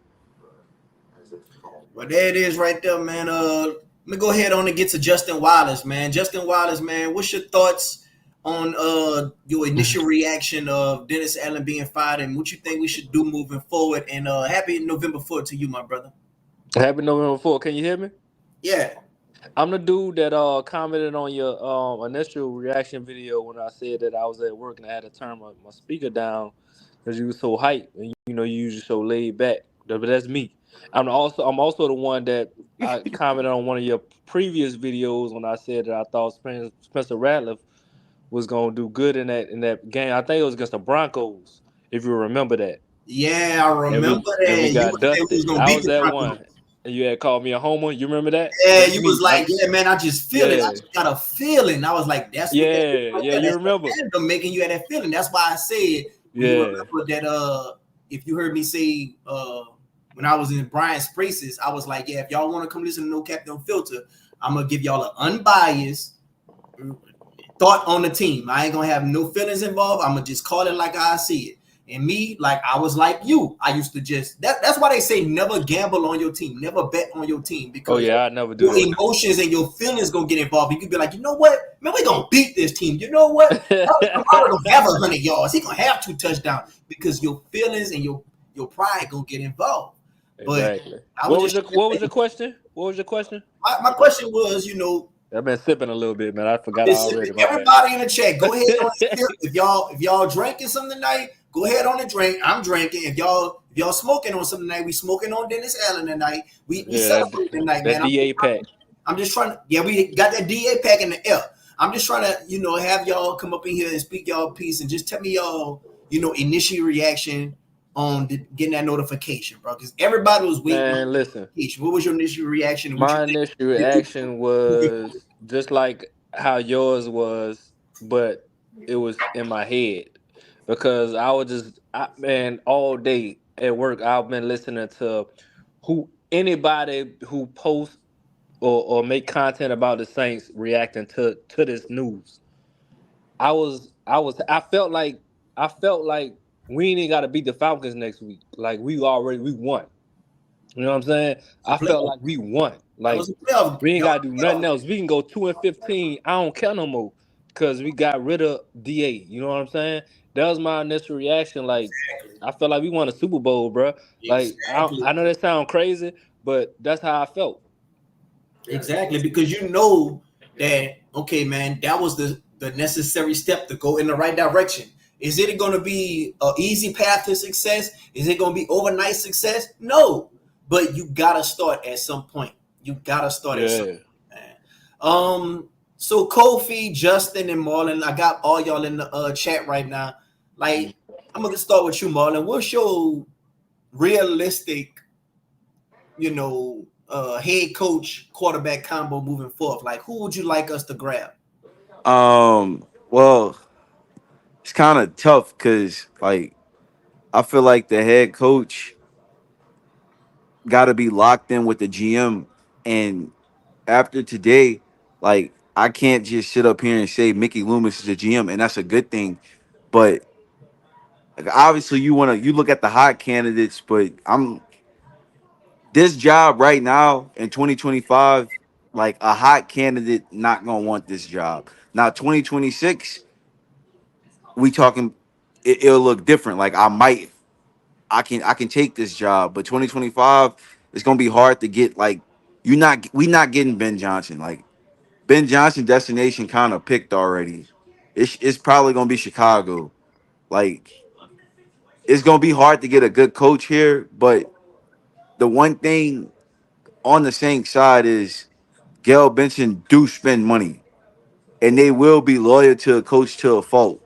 B: Well, there it is right there, man. Let me go ahead on and get to Justin Wallace, man. Justin Wallace, man, what's your thoughts on your initial reaction of Dennis Allen being fired and what you think we should do moving forward? And happy November 4th to you, my brother.
H: Happy November 4th. Can you hear me?
B: Yeah.
H: I'm the dude that commented on your initial reaction video when I said that I was at work and I had to turn my speaker down because you was so hype and you usually so laid back. But that's me. I'm also the one that I commented on one of your previous videos when I said that I thought Spencer Rattler was gonna do good in that game. I think it was against the Broncos, if you remember that.
B: Yeah, I
H: And we
B: remember
H: and we
B: that. You
H: got
B: said we
H: dusted.
B: was gonna
H: I
B: beat
H: was
B: the
H: that
B: Broncos.
H: one. And you had called me a homer. You remember that?
B: Yeah,
H: That's
B: you was
H: me.
B: like, yeah, man, I just feel it. I
H: Yeah.
B: just got a feeling. I was like, that's what that is
H: Yeah,
B: right
H: yeah,
B: there.
H: you
B: That's that
H: remember.
B: fandom making you have that feeling. That's why I said when you
H: Yeah,
B: remember that if you heard me say when I was in Brian's braces, I was like, yeah, if y'all want to come listen to No Cap No Filter, I'm gonna give y'all an unbiased thought on the team. I ain't gonna have no feelings involved. I'm gonna just call it like I see it. And me, like I was like you. I used to just that's why they say never gamble on your team, never bet on your team
H: oh
B: because
H: yeah, I never do
B: your
H: that.
B: emotions and your feelings gonna get involved. You could be like, you know what, man, we gonna beat this team. You know what? I don't have 100 yards. He gonna have 2 touchdowns because your feelings and your pride gonna get involved. But
H: Exactly.
B: I was
H: What was
B: just
H: your what was your question? What was your question?
B: my question was,
H: I've been sipping a little bit, man. I forgot
B: listen,
H: already. My bad.
B: everybody in the chat, go ahead on and sip. If y'all drinking something tonight, go ahead on and drink. I'm drinking. If y'all smoking on something tonight, we smoking on Dennis Allen tonight. We
H: Yeah,
B: celebrating tonight,
H: that
B: man.
H: DA pack.
B: I'm just trying to, yeah, we got that DA pack in the air. I'm just trying to, have y'all come up in here and speak y'all piece and just tell me y'all, initial reaction on getting that notification, bro. Because everybody was waiting on
H: Man,
B: the
H: listen.
B: notification. What was your initial reaction and what you
H: My
B: think
H: initial
B: we do
H: reaction
B: moving
H: was
B: forward?
H: just like how yours was, but it was in my head because man, all day at work, I've been listening to anybody who posts or make content about the Saints reacting to this news. I felt like we ain't got to beat the Falcons next week. Like we won. You know what I'm saying?
B: A
H: I felt
B: playoff.
H: like we won.
B: That
H: Like
B: was a playoff.
H: we ain't
B: That was
H: gotta do
B: a playoff
H: nothing else. We can go 2-15. I don't care no more because we got rid of Da. You know what I'm saying? That was my initial reaction. Like
B: game.
H: I felt like we won a Super Bowl, bro. Like
B: Exactly.
H: I know that sounds crazy, but that's how I felt.
B: Exactly. Because you know that, okay, man, that was the necessary step to go in the right direction. Is it going to be an easy path to success? Is it going to be overnight success? No. But you got to start at some point. You got to start at some
H: Yeah.
B: point, man. So Kofi, Justin, and Marlon, I got all y'all in the chat right now. Like, I'm going to start with you, Marlon. What's your realistic head coach quarterback combo moving forth? Like, who would you like us to grab?
D: Well, it's kind of tough because like I feel like the head coach got to be locked in with the GM, and after today, like I can't just sit up here and say Mickey Loomis is the GM, and that's a good thing. But like, obviously, you look at the hot candidates, but I'm this job right now in 2025, like a hot candidate not gonna want this job. Now 2026, we talking it'll look different. Like I can take this job, but 2025 it's gonna be hard to get like we not getting Ben Johnson. Like Ben Johnson destination kind of picked already. it's probably gonna be Chicago. Like it's gonna be hard to get a good coach here, but the one thing on the Saints side is Gail Benson do spend money, and they will be loyal to a coach to a fault.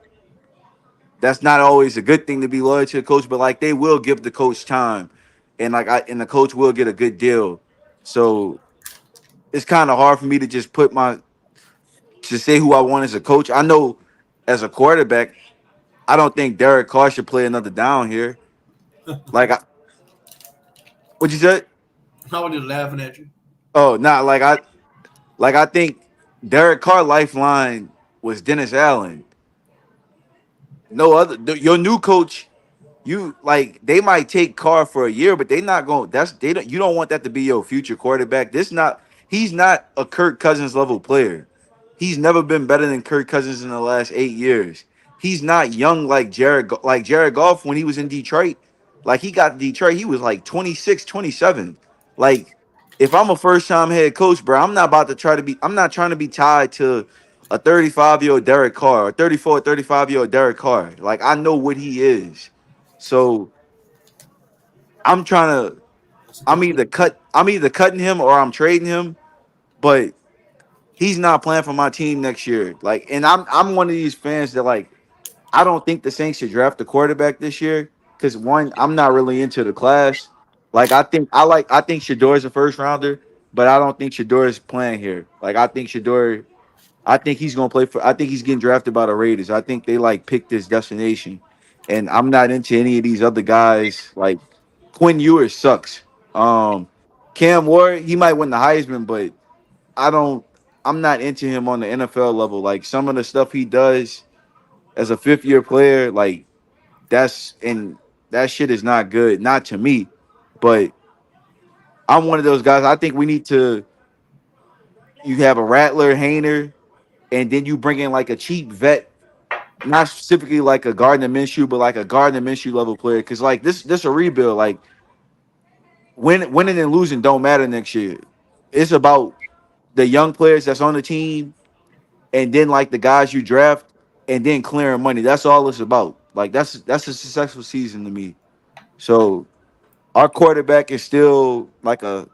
D: That's not always a good thing to be loyal to a coach, but like they will give the coach time, and and the coach will get a good deal. So it's kind of hard for me to just to say who I want as a coach. I know as a quarterback, I don't think Derek Carr should play another down here. Like what you said?
B: I was just laughing at you.
D: Oh, not I think Derek Carr lifeline was Dennis Allen. No other. Your new coach, you like they might take Carr for a year, but they not going. That's they don't. You don't want that to be your future quarterback. This not. He's not a Kirk Cousins level player. He's never been better than Kirk Cousins in the last 8 years. He's not young like Jared Goff when he was in Detroit. Like he got to Detroit, he was like 26, 27. Like if I'm a first time head coach, bro, I'm not about to try to be. I'm not trying to be tied to a 35-year-old Derek Carr, or 34, 35-year-old Derek Carr. Like I know what he is. So I'm trying to
B: That's a good point.
D: I'm either cutting him or I'm trading him, but he's not playing for my team next year. Like, and I'm one of these fans that like I don't think the Saints should draft a quarterback this year because one, I'm not really into the class. Like I think Shador is a first rounder, but I don't think Shador is playing here. Like I think he's gonna play for. I think he's getting drafted by the Raiders. I think they like picked this destination, and I'm not into any of these other guys. Like Quinn Ewers sucks. Cam Ward, he might win the Heisman, but I don't. I'm not into him on the NFL level. Like some of the stuff he does as a fifth year player, like that shit is not good. Not to me, but I'm one of those guys. I think we need to. You have a Rattler, Hayner, and then you bring in like a cheap vet, not specifically like a Gardner Minshew, but like a Gardner Minshew level player. Because like this a rebuild. Like winning and losing don't matter next year. It's about the young players that's on the team, and then like the guys you draft, and then clearing money. That's all it's about. Like that's a successful season to me. So our quarterback is still like a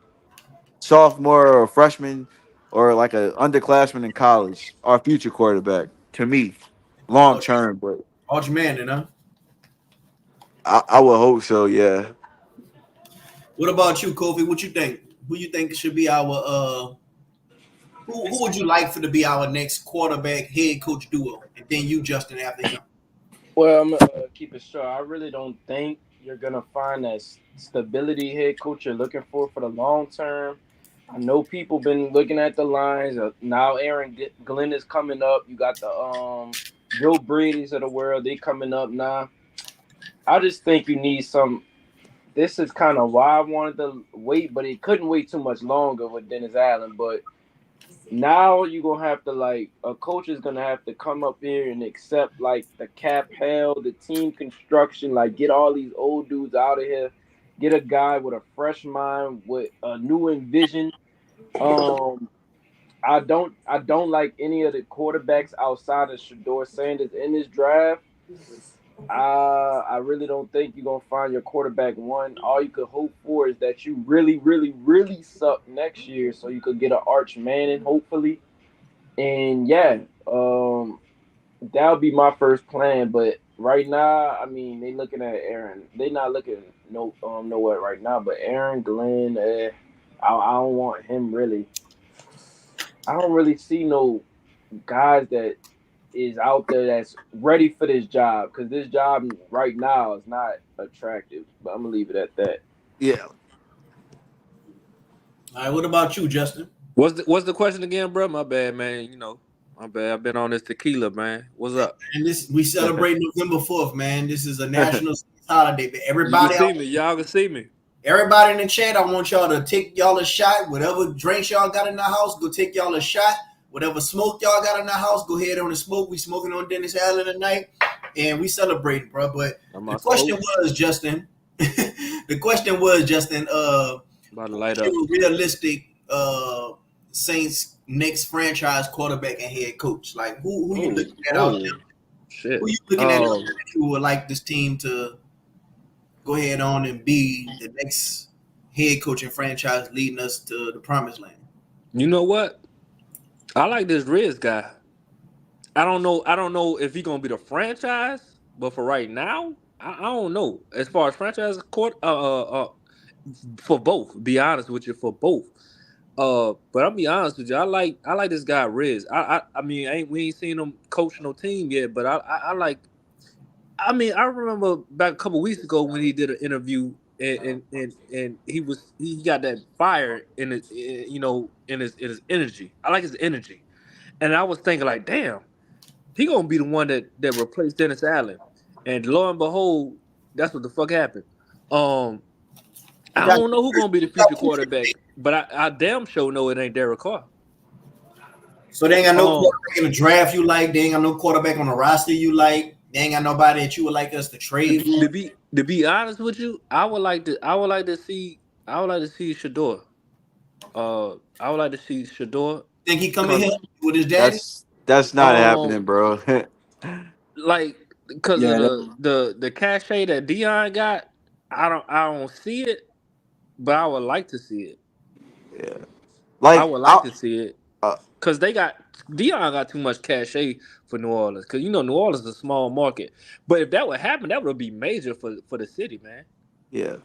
D: sophomore or a freshman or like a underclassman in college. Our future quarterback to me, long
B: Arch,
D: term, but
B: Arch Manning, huh?
D: I would hope so. Yeah.
B: What about you, Kofi? What you think? Who you think should be our who would you like for to be our next quarterback head coach duo? And then you, Justin, after him.
G: Well, I'm gonna keep it short. I really don't think you're gonna find that stability head coach you're looking for the long term. I know people been looking at the lines. Now Aaron Glenn is coming up. You got the Joe Brady's of the world. They coming up now. I just think you need some. This is kind of why I wanted to wait, but it couldn't wait too much longer with Dennis Allen. But now you're gonna have to like a coach is gonna have to come up here and accept like the cap hell, the team construction, like get all these old dudes out of here, get a guy with a fresh mind with a new envision. Um, I don't like any of the quarterbacks outside of Shador Sanders in this draft. I really don't think you're gonna find your quarterback one. All you could hope for is that you really, really, really suck next year, so you could get an Arch Manning, hopefully. And yeah, that would be my first plan. But right now, I mean, they looking at Aaron. They not looking nowhere right now. But Aaron Glenn, I don't want him really. I don't really see no guys that is out there that's ready for this job because this job right now is not attractive. But I'm gonna leave it at that.
D: Yeah.
B: All right, what about you, Justin?
H: What's the question again, bro? My bad, man. My bad. I've been on this tequila, man. What's up?
B: And this we celebrate November 4th, man. This is a national
H: You
B: holiday. But
H: can see me. Y'all can see me.
B: everybody in the chat, I want y'all to take y'all a shot. Whatever drinks y'all got in the house, go take y'all a shot. Whatever smoke y'all got in the house, go ahead on and smoke. We smoking on Dennis Allen tonight, and we celebrating, bro. But the question was, Justin. The question was, Justin.
H: About to light up.
B: Realistic Saints next franchise quarterback and head coach? Like who you
H: Oh,
B: looking at out
H: oh,
B: there? Who
H: shit.
B: you looking at out there that you would like this team to go ahead on and be the next head coach and franchise leading us to the promised land?
H: You know what? I like this Riz guy. I don't know. I don't know if he's gonna be the franchise, but for right now, I don't know. As far as franchise court, for both. Be honest with you, for both. But I'll be honest with you. I like this guy Riz. I mean, we ain't seen him coach no team yet, but I like. I mean, I remember back a couple weeks ago when he did an interview, and he got that fire in his, in his energy. I like his energy, and I was thinking like, damn, he gonna be the one that replaced Dennis Allen, and lo and behold, that's what the fuck happened. Um,
B: You
H: I
B: got,
H: don't know who gonna be the
B: you got
H: future quarterback, but I damn sure know it ain't Derek Carr.
B: so they ain't got no
H: Um,
B: quarterback in the draft you like. They ain't got no quarterback on the roster you like. They ain't got nobody that you would like us to trade for.
H: to be honest with you, I would like to see Shador. I would like to see Shador
B: Think he coming
H: come
B: here with his daddy?
D: That's not
H: um
D: happening, bro.
H: like because of
E: Yeah,
H: the cachet that Dion got. I don't see it, but I would like to see it.
D: Yeah.
H: I
D: Like
H: would like
D: I
H: to see it
D: uh,
H: because they got Dion got too much cachet for New Orleans because New Orleans is a small market. But if that would happen, that would be major for the city, man.
D: yeah.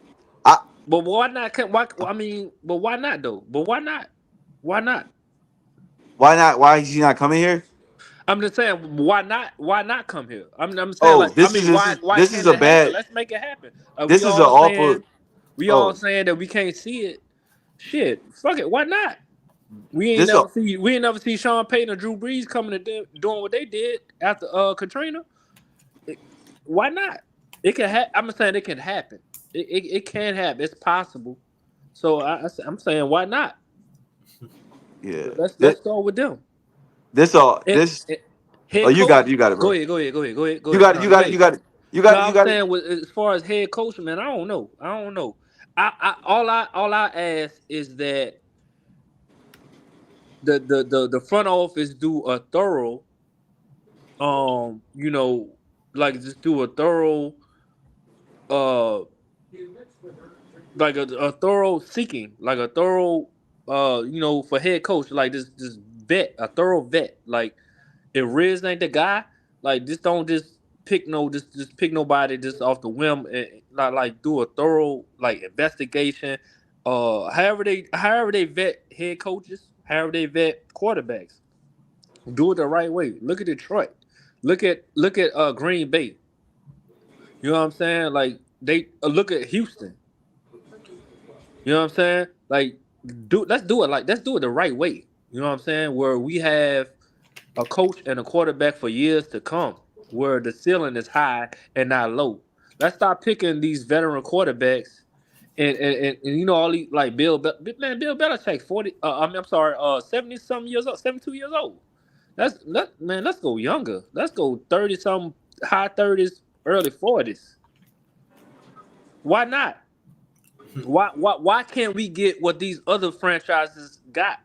D: I
H: But why not? Why I mean, but why not though? But why not? Why not?
D: why not? Why is he not coming here?
H: I'm just saying, why not? Why not come here? I'm saying,
D: Oh,
H: like, I mean, why
D: this is
H: can't
D: a
H: it happen?
D: bad.
H: Let's make it happen. Are
D: This is an awful.
H: we all
D: Oh,
H: saying that we can't see it? Shit, fuck it. Why not?
D: this a
H: We ain't never see Sean Payton or Drew Brees coming and doing what they did after Katrina. It- why not? It can happen. I'm saying it can happen. It can happen. It's possible. So I'm saying, why not?
D: yeah.
H: Let's start with them.
D: This all
H: And,
D: this.
H: and
D: Oh,
H: head coach.
D: you got it,
H: Go
D: bro.
H: ahead. Go ahead. Go ahead. Go ahead. Go
D: You
H: ahead.
D: got it.
H: No,
D: You
H: go
D: got it. You
H: ahead.
D: got it. You
H: No,
D: got it.
H: I
D: You
H: was
D: got it.
H: saying as far as head coach, man, I don't know. I don't know. All I ask is that the front office do a thorough you know like just do a thorough uh like a thorough seeking, like a thorough for head coach, like this vet, a thorough vet. Like if Riz ain't the guy, like just don't just pick nobody just off the whim, and not like do a thorough like investigation. However they vet head coaches, however they vet quarterbacks, do it the right way. Look at Detroit. Look at Green Bay. You know what I'm saying? Like they look at Houston. You know what I'm saying? Like let's do it the right way. You know what I'm saying? Where we have a coach and a quarterback for years to come, where the ceiling is high and not low. Let's stop picking these veteran quarterbacks and all these like Bill Belichick 40 I'm sorry 70 something years old, 72 years old. Let's go younger. Let's go 30 something, high 30s, early 40s. Why not? Why can't we get what these other franchises got?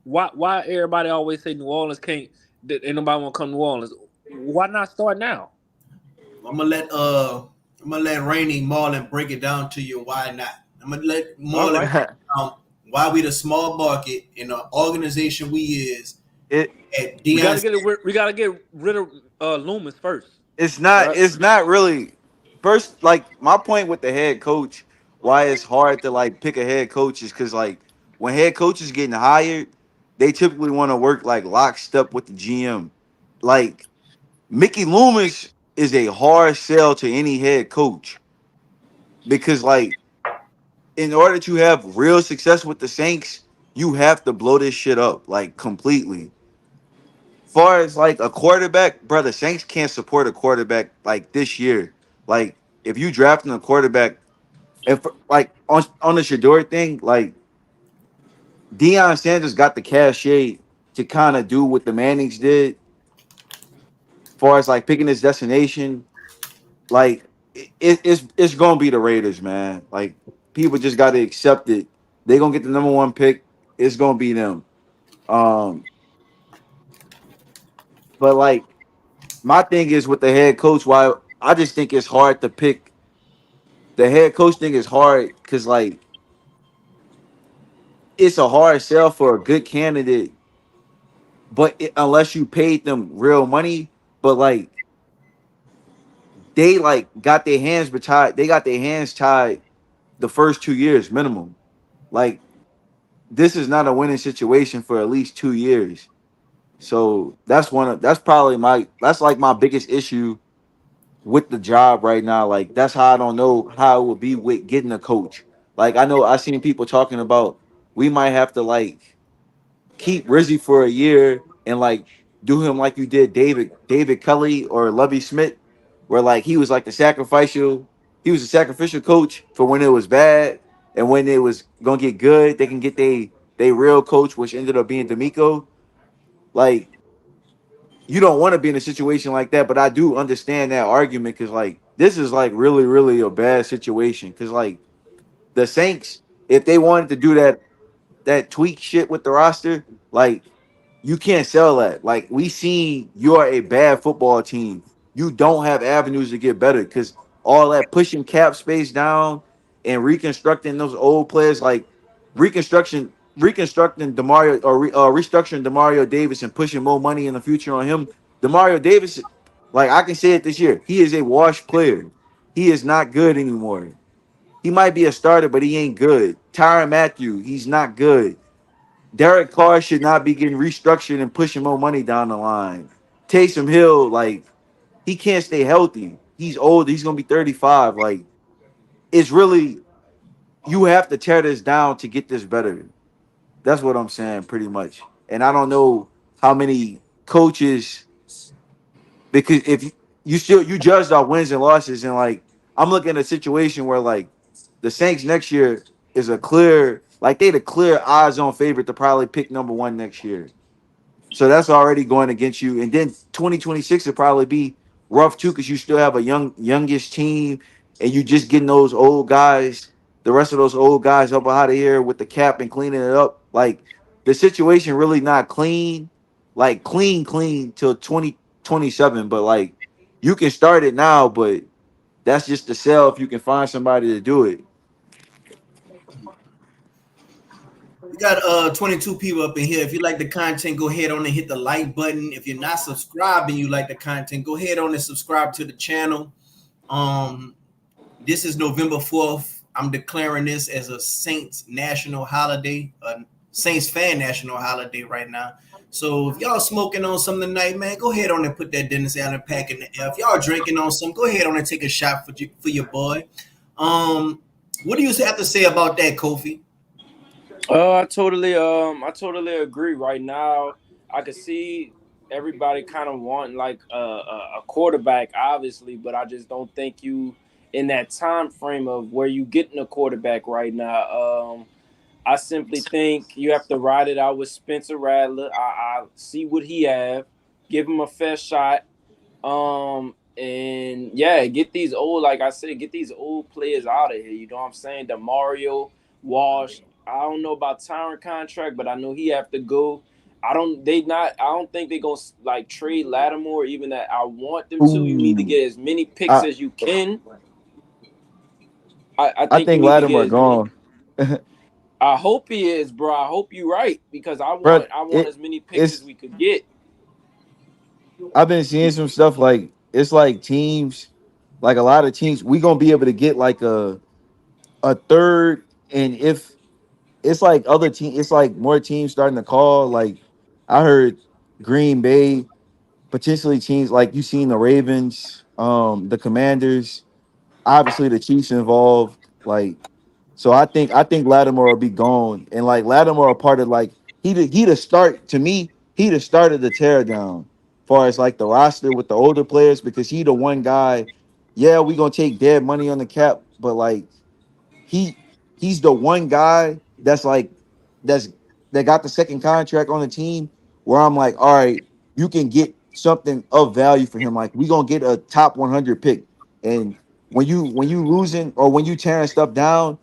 H: Why everybody always say New Orleans can't, that ain't nobody want to come to New Orleans? Why not start now?
B: I'm gonna let I'm gonna let Rainy Marlin break it down to you why not. I'm gonna let
H: All
B: Marlin
H: right.
B: break it down why we the small market in the organization we is
D: it
B: at Deion.
H: We gotta get rid of Loomis first. All right.
D: it's not really first like my point with the head coach. Why it's hard to like pick a head coach is because like when head coaches getting hired, they typically want to work like lockstep with the GM. Like Mickey Loomis is a hard sell to any head coach because like in order to have real success with the Saints, you have to blow this shit up like completely. Far as like a quarterback, brother, Saints can't support a quarterback like this year. Like if you drafting a quarterback, if like on the Shador thing, like Deion Sanders got the cachet to kind of do what the Mannings did, far as like picking his destination. Like it's gonna be the Raiders, man. Like people just got to accept it. They gonna get the number one pick. It's gonna be them. Um, but like my thing is with the head coach, why I just think it's hard to pick the head coach thing is hard because like it's a hard sell for a good candidate, but unless you paid them real money, but like they like got their hands tied, they got their hands tied the first 2 years minimum. Like this is not a winning situation for at least 2 years. So that's probably that's like my biggest issue with the job right now. Like that's how I don't know how it would be with getting a coach. Like I know I seen people talking about we might have to like keep Rizzy for a year and like do him like you did David Kelly or Lovey Smith, where like he was a sacrificial coach for when it was bad, and when it was gonna get good, they can get they real coach, which ended up being D'Amico. Like you don't want to be in a situation like that, but I do understand that argument because like this is like really really a bad situation because like the Saints, if they wanted to do that tweak shit with the roster, like you can't sell that. Like we seen you're a bad football team. You don't have avenues to get better because all that pushing cap space down and reconstructing those old players, like reconstructing Demario or restructuring Demario Davis and pushing more money in the future on him. Demario Davis, like I can say it this year, he is a washed player. He is not good anymore. He might be a starter, but he ain't good. Tyrann Matthew, he's not good. Derek Carr should not be getting restructured and pushing more money down the line. Taysom Hill, like, he can't stay healthy. He's old. He's gonna be 35. Like, it's really you have to tear this down to get this better. That's what I'm saying, pretty much. And I don't know how many coaches because if you still you judged our wins and losses, and like I'm looking at a situation where like the Saints next year is a clear like they the clear odds on favorite to probably pick number one next year. So that's already going against you. And then 2026 will probably be rough too because you still have a youngest team and you just getting those old guys, the rest of those old guys up out of here with the cap and cleaning it up. Like the situation really not clean, like clean till 2027. But like you can start it now, but that's just the sell if you can find somebody to do it.
B: We got 22 people up in here. If you like the content, go ahead on and hit the like button. If you're not subscribed and you like the content, go ahead on and subscribe to the channel. Um, this is November 4th. I'm declaring this as a Saints national holiday, a Saints fan national holiday right now. So if y'all smoking on something tonight, man, go ahead on and put that Dennis Allen pack in the air. If y'all drinking on something, go ahead on and take a shot for your boy. What do you have to say about that, Kofi?
G: I totally agree. Right now, I could see everybody kind of wanting like a quarterback, obviously, but I just don't think you in that time frame of where you getting a quarterback right now. I simply think you have to ride it out with Spencer Rattler. I see what he have, give him a fair shot. And yeah, get these old, like I said, get these old players out of here. You know what I'm saying? The Mario Walsh. I don't know about Tyron contract, but I know he have to go. I don't think they gonna like trade Latimore, even that I want them to. You need to
D: Ooh,
G: get as many picks
D: I
G: as you can. I
D: I
G: think you
D: think
G: need to get
D: Lattimore
G: as many.
D: gone,
G: I hope he is, bro. I hope you're right because
D: but
G: I want
D: it
G: as many picks as
D: it's
G: we could get.
D: I've been seeing some stuff like it's like teams, like a lot of teams, we gonna be able to get like a third, and if it's like other team, it's like more teams starting to call. Like I heard Green Bay potentially teams like you seen the Ravens, the Commanders, obviously the Chiefs involved. Like so, I think Lattimore will be gone, and like Lattimore a part of like he the start to me. He the start of the teardown, far as like the roster with the older players because he the one guy. Yeah, we gonna take dead money on the cap, but like he he's the one guy that's like that's that got the second contract on the team where I'm like, all right, you can get something of value for him. Like we gonna get a top 100 pick, and when you losing or when you tearing stuff down,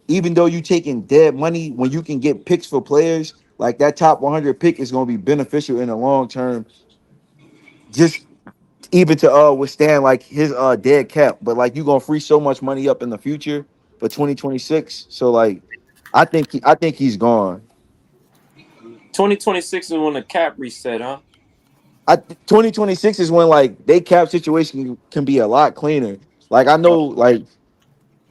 D: even though you taking dead money, when you can get picks for players, like that top 100 pick is going to be beneficial in the long term, just even to withstand like his dead cap. But like you gonna free so much money up in the future for 2026. So like I think he's gone.
G: 2026 is when the cap reset, huh?
D: 2026 is when like they cap situation can be a lot cleaner. Like I know like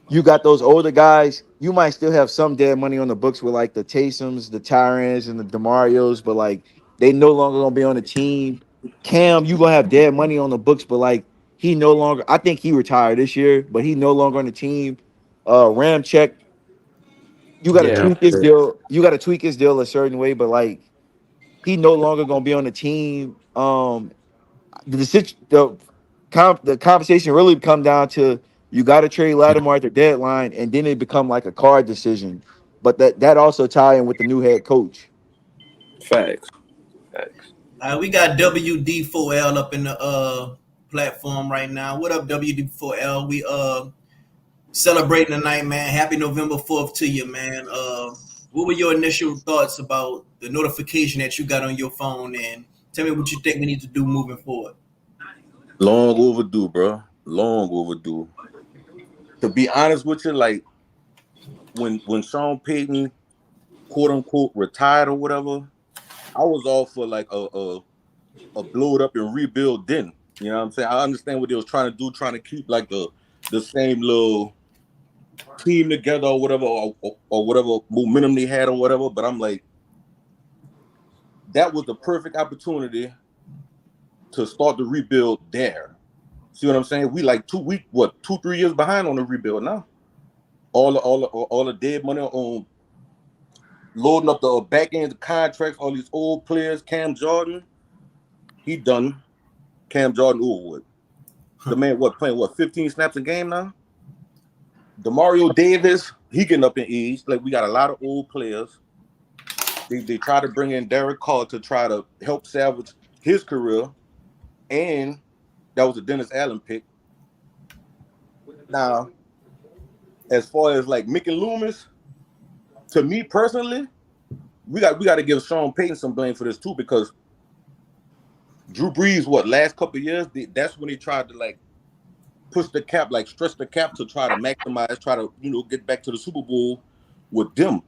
D: you got those older guys, you might still have some dead money on the books with like the Taysums, the Tyrants, and the Demarios, but like they no longer gonna be on the team. Cam, you gonna have dead money on the books, but like he no longer. I think he retired this year, but he no longer on the team. Ramcheck, you got to
H: Yeah.
D: tweak his deal. You got to tweak his deal a certain way, but like he no longer gonna be on the team. The conversation really come down to you got to trade Latimore at the deadline, and then it become like a card decision. But that also tie in with the new head coach.
G: Facts. Facts.
B: We got WD4L up in the platform right now. What up, WD4L? We celebrating tonight, man. Happy November 4th to you, man. What were your initial thoughts about the notification that you got on your phone, and tell me what you think we need to do moving forward?
I: Long overdue, bro. Long overdue. To be honest with you, like when Sean Payton quote unquote retired or whatever, I was all for like a blow it up and rebuild then. You know what I'm saying? I understand what they was trying to do, trying to keep like the same little team together or whatever, or whatever momentum they had or whatever. But I'm like, that was the perfect opportunity to start the rebuild there. See what I'm saying? We like 2-3 years behind on the rebuild now. All the dead money on loading up the back end contracts, all these old players. Cam Jordan, he done. Cam Jordan over with. The man playing 15 snaps a game now? DeMario Davis, he getting up in age. Like we got a lot of old players. They try to bring in Derek Carr to try to help salvage his career. And that was a Dennis Allen pick. Now, as far as like Mick and Loomis, to me personally, we got to give Sean Payton some blame for this too, because Drew Brees, last couple of years, that's when he tried to like push the cap, like stretch the cap to try to maximize, try to get back to the Super Bowl with them.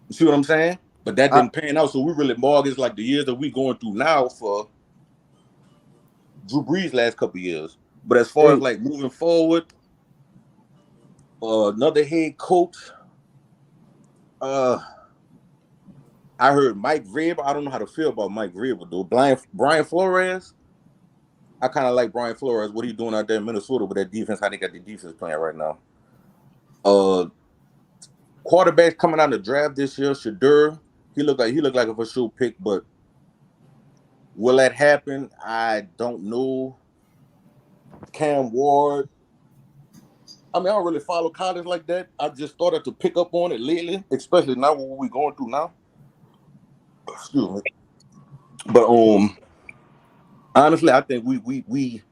I: You see what I'm saying? But that didn't pan out, so we really mortgaged like the years that we going through now for Drew Brees last couple of years. But as far as like moving forward, another head coach. I heard Mike Vrabel. I don't know how to feel about Mike Vrabel though. Brian Flores. I kind of like Brian Flores. What he doing out there in Minnesota with that defense? How they got the defense playing right now? Quarterbacks coming out of the draft this year. Shadur. He looked like a for sure pick, but will that happen? I don't know. Cam Ward. I mean, I don't really follow college like that. I just started to pick up on it lately, especially now what we're going through now. Excuse me. But honestly, I think we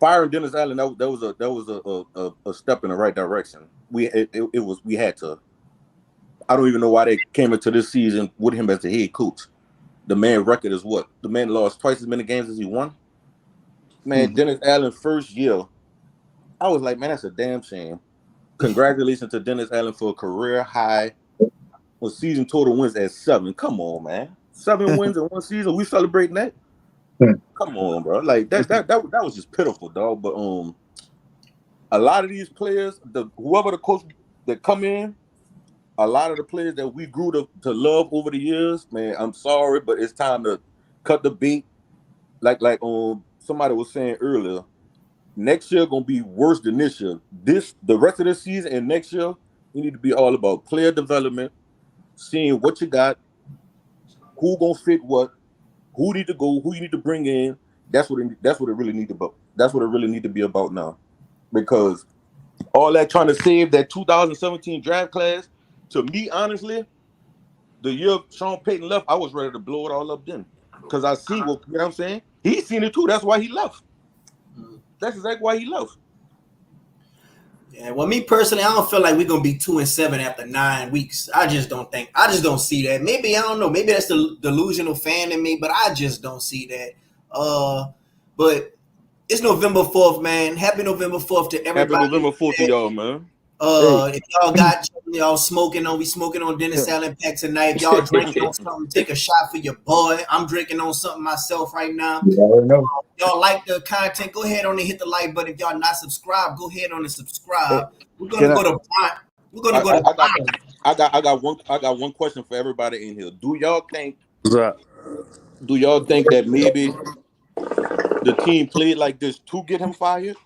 I: firing Dennis Allen, that was a step in the right direction. We had to. I don't even know why they came into this season with him as the head coach. The man record is what? The man lost twice as many games as he won. Man, Dennis Allen first year, I was like, man, that's a damn shame. Congratulations to Dennis Allen for a career high season total wins at 7. Come on, man. 7 wins in one season. We celebrating that? Come on, bro. Like that was just pitiful, dog. But a lot of these players, whoever the coach that come in, a lot of the players that we grew to love over the years, man, I'm sorry, but it's time to cut the bait. Like somebody was saying earlier, next year gonna be worse than this year. The rest of this season and next year, we need to be all about player development, seeing what you got, who gonna fit what, who need to go, who you need to bring in. That's what it really need to. That's what it really need to be about now, because all that trying to save that 2017 draft class. To me, honestly, the year Sean Payton left, I was ready to blow it all up then, because I see what I'm saying. He's seen it too. That's why he left. That's exactly why he left.
B: Yeah, well, me personally, I don't feel like we're gonna be 2-7 after 9 weeks. I just don't think. I just don't see that. Maybe I don't know. Maybe that's the delusional fan in me, but I just don't see that. But it's November 4th, man. Happy November 4th to
I: Happy
B: everybody.
I: November 4th to y'all, man.
D: Hey,
B: If y'all got y'all smoking on, we smoking on dinner salad pack tonight. If y'all drinking on something, take a shot for your boy. I'm drinking on something myself right now.
J: You already know.
B: Y'all like the content, go ahead on and hit the like button. If y'all not subscribed, go ahead on and
D: hey,
B: subscribe. We're
D: can
B: gonna
D: I?
B: go to Brian. We're gonna
I: I,
B: go
I: I,
B: to
I: I got
B: Brian.
I: I got one question for everybody in here.
H: What's up?
I: Do y'all think that maybe the team played like this to get him fired?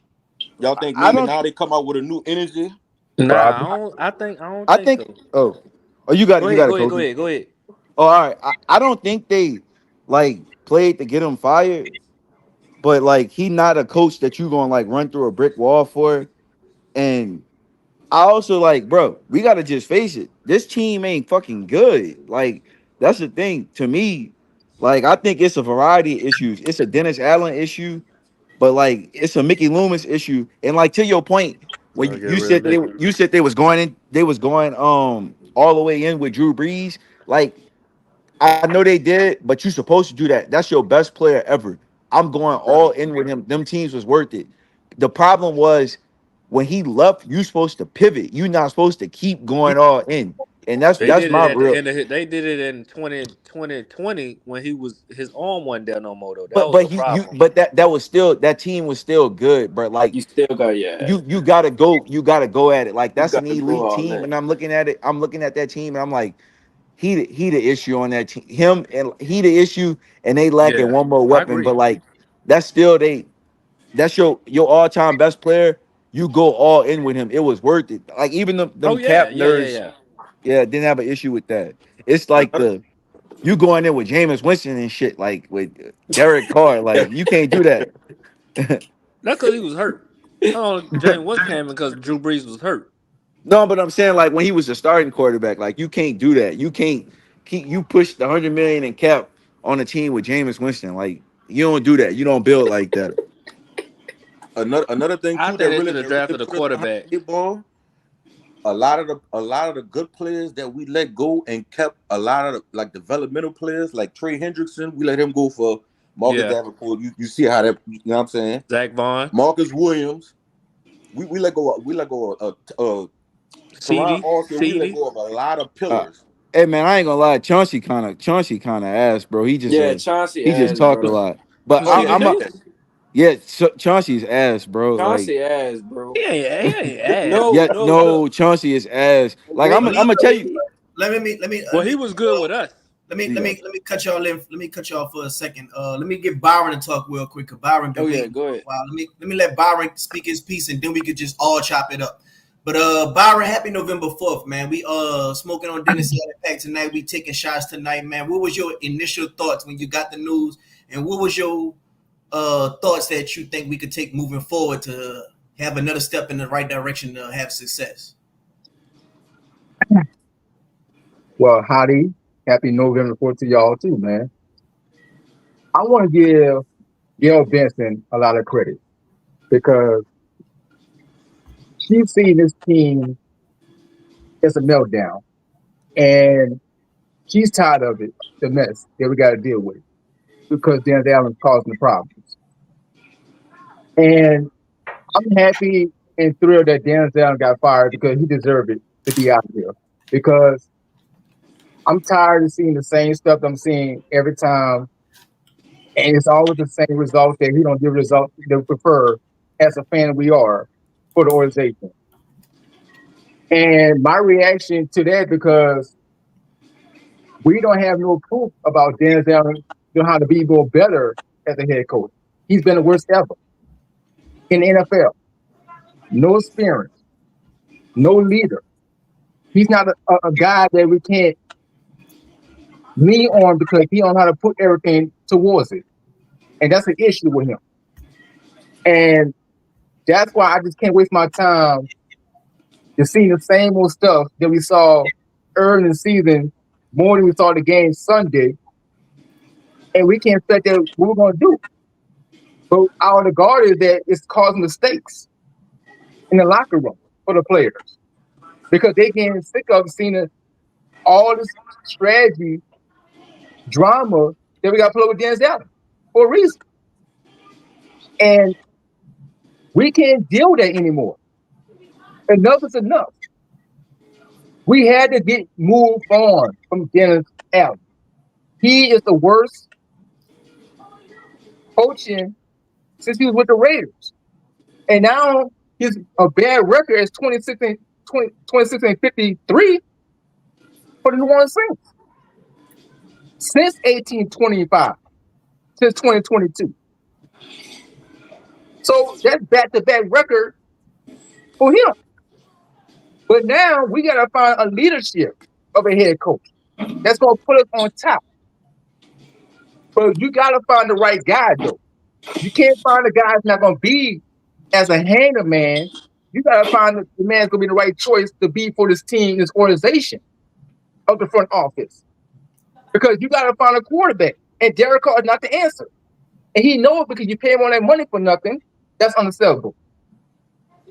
I: Y'all think
D: I
I: maybe
D: don't.
I: now they come out with a new energy?
H: Nah,
J: Probably.
H: I don't
D: I
H: think
D: think.
H: so.
D: Oh, you got
H: Go
D: it. You
H: ahead,
D: got it,
H: go ahead, go
D: Kobe.
H: ahead, go ahead.
D: Oh, all right. I don't think they like played to get him fired, but like he not a coach that you gonna like run through a brick wall for. And I also like, bro, we gotta just face it. This team ain't fucking good. Like that's the thing to me. Like I think it's a variety of issues. It's a Dennis Allen issue, but like it's a Mickey Loomis issue. And like to your point, when
H: I'll get
D: you
H: rid of
D: said
H: Mickey.
D: you said they was going in, they was going all the way in with Drew Brees. Like I know they did, but you're supposed to do that. That's your best player ever. I'm going all
I: Right.
D: in with him. Them teams was worth it. The problem was when he left, you supposed to pivot. You're not supposed to keep going all in. And
H: They
D: that's
H: did it
D: my
H: at the
D: real.
H: end of his, they did it in 2020 when he was his arm wasn't there no more though. That
D: But
H: was
D: but
H: the
D: he you
H: problem.
D: but that was still that team was still good, but like
G: You still got yeah.
D: you gotta go at it. Like
G: You
D: that's
G: got
D: an
G: to go
D: elite
G: all
D: team.
G: in.
D: And I'm looking at it, I'm looking at that team and I'm like, he the issue on that team. Him and he the issue, and they lacking
H: Yeah,
D: one more
H: I
D: weapon.
H: agree.
D: But like that's still that's your all-time best player. You go all in with him. It was worth it. Like even
H: Oh
D: them
H: yeah,
D: cap
H: yeah, yeah,
D: nerds,
H: yeah.
D: yeah, didn't have an issue with that. It's like
I: Another,
D: the you going in with Jameis Winston and shit, like with Derek Carr. Like you can't do that.
H: That's because he was hurt. Oh, James West came because Drew Brees was hurt.
D: No, but I'm saying like when he was the starting quarterback, like you can't do that. You can't keep you push the 100 million in cap on a team with Jameis Winston. Like you don't do that. You don't build like that.
I: another thing
H: I
I: too
H: think
I: that
H: they
I: really
H: should have
I: that really
H: drafted a
I: put us behind
H: quarterback.
I: the eight ball. A lot of the good players that we let go and kept a lot of the, like developmental players like Trey Hendrickson. We let him go for Marcus
H: Yeah,
I: Davenport. You see how that, you know what I'm saying?
H: Zach Vaughn,
I: Marcus Williams. We let go of Teron
H: CD,
I: Austin. We let
H: CD.
I: go of a lot of
D: Uh,
I: pillars.
D: hey man, I ain't gonna lie. Chauncey kind of ass, bro.
G: Yeah, Chauncey
D: He just
G: ass,
D: talk a
G: bro.
D: lot. But
H: Who
I: Oh,
H: CD
D: I'm a,
H: Lamb?
D: yeah. Chauncey's ass, bro. Like
G: Chauncey ass, bro.
H: He ain't ass.
G: No,
D: yeah,
G: no, look.
D: no. Chauncey is ass. Like
G: Wait,
D: I'm
B: But
D: I'm
B: look,
D: gonna tell you.
H: Well, he was good with us.
B: let me cut y'all in. Let me cut y'all for a second. Let me get Byron to talk real quick. Cause Byron been
G: oh yeah,
B: waiting
G: go
B: for a
G: ahead.
B: while. Let me let Byron speak his piece, and then we could just all chop it up. But Byron, happy November 4th, man. We smoking on dinner salad pack tonight. We taking shots tonight, man. What was your initial thoughts when you got the news, and what was your thoughts that you think we could take moving forward to have another step in the right direction to have success?
J: Well, howdy. Happy November 4th to y'all too, man. I want to give Gail Benson a lot of credit because she's seen this team as a meltdown and she's tired of it, the mess that we got to deal with because Dan Allen's causing the problems. And I'm happy and thrilled that Dan Allen got fired because he deserved it to be out here because I'm tired of seeing the same stuff I'm seeing every time. And it's always the same result that he don't give results that we prefer as a fan we are for the organization. And my reaction to that because we don't have no proof about Denzel know how to be more better as a head coach. He's been the worst ever in the NFL. No experience, no leader. He's not a guy that we can't lean on because he don't know how to put everything towards it. And that's an issue with him. And that's why I just can't waste my time to see the same old stuff that we saw early in the season, more than we saw the game Sunday, and we can't expect that what we're going to do. But our guard is that it's causing mistakes in the locker room. for the players because they getting sick of seeing all this strategy drama that we got to play with Denzel for a reason. And we can't deal with that anymore. Enough is enough. We had to get moved on from Dennis Allen. He is the worst coaching since he was with the Raiders. And now his a bad record is 26 and 53 for the New Orleans Saints since 1825, since 2022. So that's back-to-back record for him. But now we got to find a leadership of a head coach that's going to put us on top. But you got to find the right guy, though. You can't find a guy that's not going to be as a handyman. You got to find the man's going to be the right choice to be for this team, this organization of the front office. Because you got to find a quarterback. And Derek Carr is not the answer. And he knows because you pay him all that money for nothing. That's unacceptable.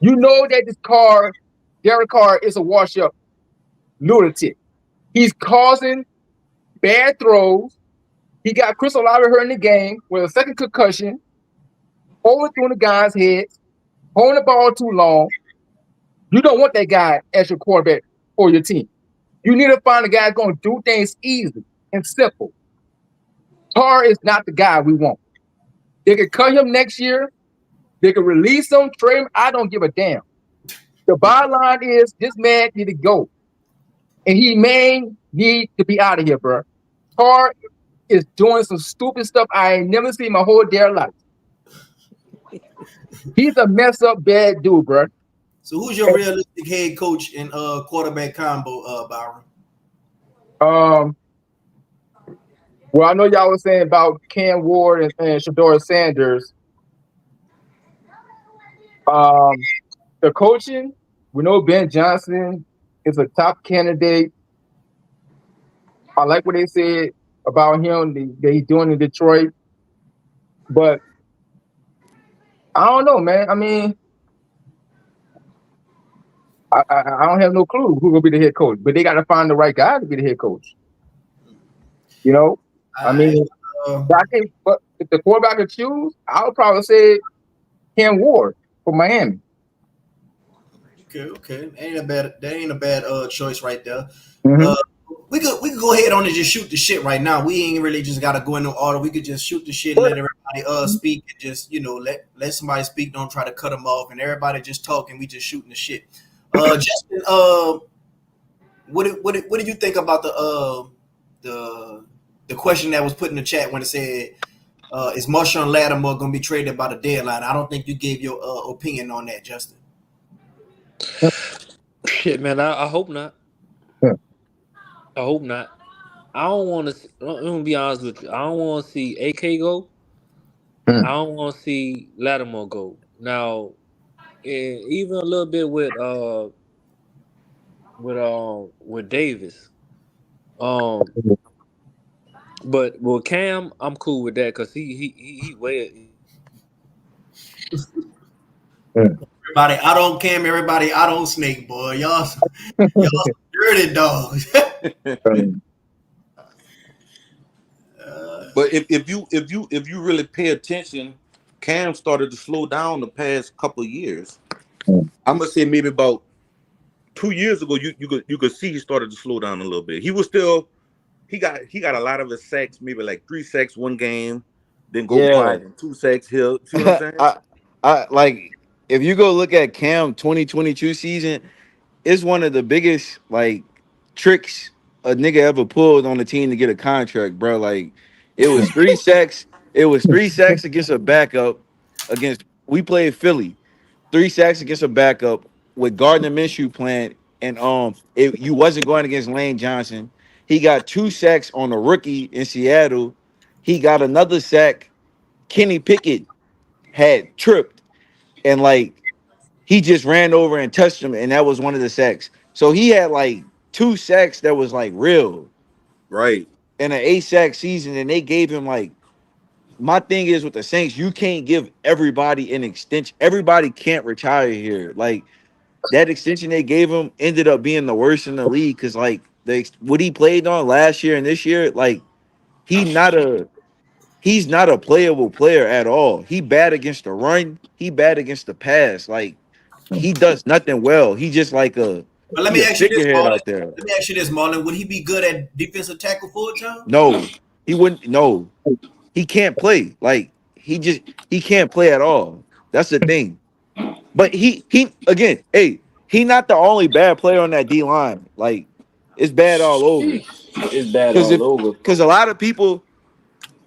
J: You know that Derek Carr is a wash-up lunatic. He's causing bad throws. He got Chris Olave hurt in the game with a second concussion, overthrowing the guy's heads, holding the ball too long. You don't want that guy as your quarterback for your team. You need to find a guy that's going to do things easy and simple. Carr is not the guy we want. They could cut him next year. They could release him, trade him. I don't give a damn. The bottom line is this man need to go. And he may need to be out of here, bro. Carr is doing some stupid stuff I ain't never seen my whole damn life. He's a mess up bad dude, bro.
B: So who's your realistic head coach and quarterback combo, Byron?
J: Well, I know y'all was saying about Cam Ward and Shador Sanders. The coaching, we know Ben Johnson is a top candidate. I like what they said about him that he's doing in Detroit. But I don't know, man. I mean, I don't have no clue who's gonna be the head coach, but they got to find the right guy to be the head coach. You know, I mean, but if the quarterback could choose, I would probably say Cam Ward for Miami.
B: Okay. That ain't a bad choice right there.
J: Mm-hmm.
B: We could go ahead on and just shoot the shit right now. We ain't really just gotta go in no order. We could just shoot the shit and let everybody speak and just let somebody speak. Don't try to cut them off and everybody just talk and we just shooting the shit. Justin, what do you think about the question that was put in the chat when it said is Marshawn Latimore gonna be traded by the deadline? I don't think you gave your opinion on that, Justin.
H: Shit, man, I hope not.
J: Yeah.
H: I hope not. I don't want to. I'm gonna be honest with you. I don't want to see AK go. I don't want to see Latimore go. Now, even a little bit with Davis. But with Cam, I'm cool with that because he way.
B: Everybody out on Cam, everybody out on Snake, boy. Y'all dirty dogs.
I: But if you really pay attention, Cam started to slow down the past couple of years. I'm gonna say maybe about 2 years ago, you could see he started to slow down a little bit. He was still he got a lot of his sacks, maybe like 3 sacks one game, then go quiet and 2 sacks here. See what I'm saying?
D: I like if you go look at Cam 2022 season, it's one of the biggest like tricks a nigga ever pulled on the team to get a contract, bro. Like it was 3 sacks. It was 3 sacks against a backup against we played Philly. 3 sacks against a backup with Gardner Minshew playing, and you wasn't going against Lane Johnson. He got 2 sacks on a rookie in Seattle. He got another sack. Kenny Pickett had tripped, and like he just ran over and touched him, and that was one of the sacks. So he had like 2 sacks that was like real,
I: right?
D: In an 8-sack season, and they gave him like. My thing is with the Saints, you can't give everybody an extension. Everybody can't retire here. Like that extension they gave him ended up being the worst in the league because like what he played on last year and this year, like he not a he's not a playable player at all. He bad against the run, he bad against the pass. Like he does nothing well. He just like
B: But let
D: he
B: me
D: a
B: ask you this,
D: figurehead
B: Marlon.
D: out there.
B: Let me ask you this, Marlon. Would he be good at defensive tackle full time?
D: No, he wouldn't. No, he can't play. Like he can't play at all. That's the thing. But he again, hey, he not the only bad player on that D line. Like it's bad all over.
G: It's bad
D: Because
G: all over.
D: a lot of people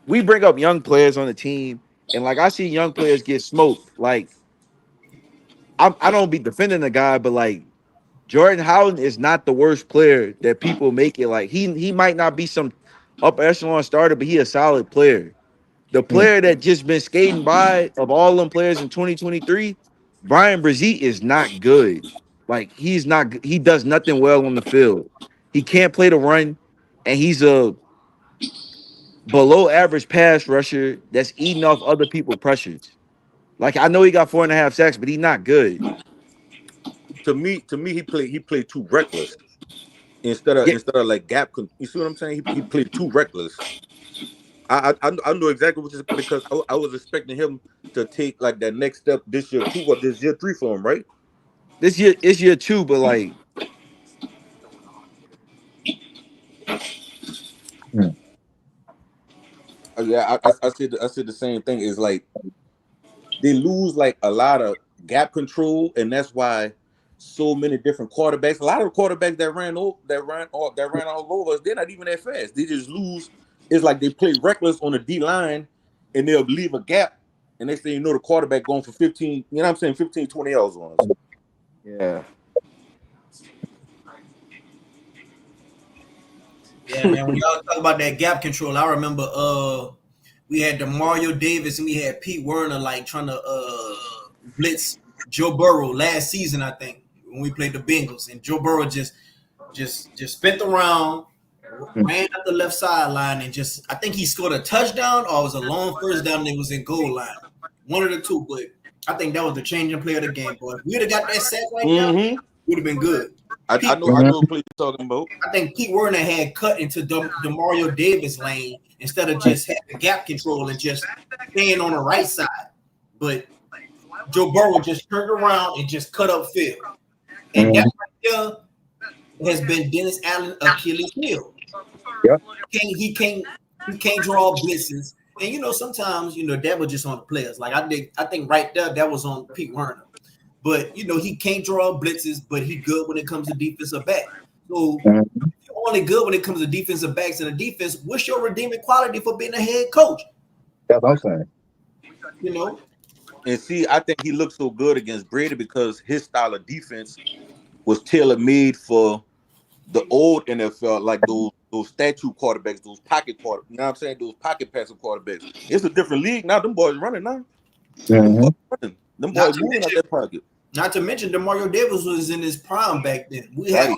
D: we bring up young players on the team, and like I see young players get smoked. Like I don't be defending the guy, but like Jordan Howden is not the worst player that people make it. Like he might not be some upper echelon starter, but he a solid player. The player that just been skating by of all them players in 2023, Brian Brzee is not good. Like he's not. He does nothing well on the field. He can't play the run, and he's a below average pass rusher that's eating off other people's pressures. Like I know he got 4.5 sacks, but he's not good.
I: To me, he played too reckless
D: Yeah,
I: instead of like you see what I'm saying? He played too reckless. I know exactly what because I was expecting him to take like that next step this year 2 or this year 3 for him, right?
D: this year it's year 2, but like
I: Yeah, I said the same thing. Is like they lose like a lot of gap control, and that's why so many different quarterbacks. A lot of the quarterbacks that ran all over us, they're not even that fast. They just lose. It's like they play reckless on the D line, and they'll leave a gap, and they say the quarterback going for 15. You know what I'm saying? 15, 20 yards on us.
D: yeah.
B: Yeah, man. When y'all talk about that gap control, I remember we had the Mario Davis and we had Pete Werner like trying to blitz Joe Burrow last season, I think, when we played the Bengals, and Joe Burrow just spent around, ran up the left sideline, and just I think he scored a touchdown or it was a long first down and it was in goal line. One of the two, but I think that was the changing play of the game, boy. If we'd have got that sack right there,
I: Mm-hmm.
B: we'd have been good.
I: I
B: Pete
I: know. I know what play you're talking about.
B: I think Pete Werner had cut into the Mario Davis lane instead of just had the gap control and just staying on the right side. But Joe Burrow just turned around and just cut up field. And that right there has been Dennis Allen Achilles heel.
J: Yep.
B: He can't draw blitzes. And sometimes that was just on the players. Like I think right there that was on Pete Werner. But he can't draw blitzes, but he good when it comes to defensive back. So you're only good when it comes to defensive backs in a defense. What's your redeeming quality for being a head coach?
J: That's what I'm saying.
I: And see, I think he looked so good against Brady because his style of defense was tailor made for the old NFL, like those statue quarterbacks, those pocket quarterbacks. You know what I'm saying? Those pocket passing quarterbacks. It's a different league now. Them boys running now. Them boys running. Them boys moving out that pocket.
B: Not to mention, Mario Davis was in his prime back then. We had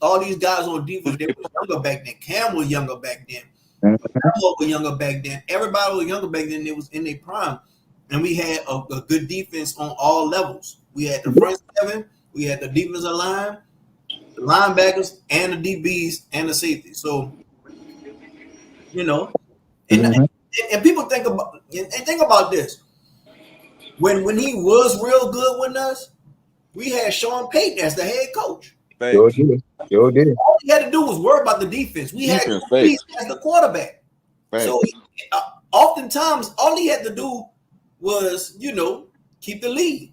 B: all these guys on defense. They were younger back then. Cam was younger back then. Latimore was younger back then. Everybody was younger back then. It was in their prime, and we had a good defense on all levels. We had the front seven. We had the defensive line, the linebackers, and the DBs and the safety. So, and people think about this. When he was real good with us, we had Sean Payton as the head coach.
J: Sure did.
B: All he had to do was worry about the defense. We had Rizzy as the quarterback. So oftentimes, all he had to do was, keep the lead.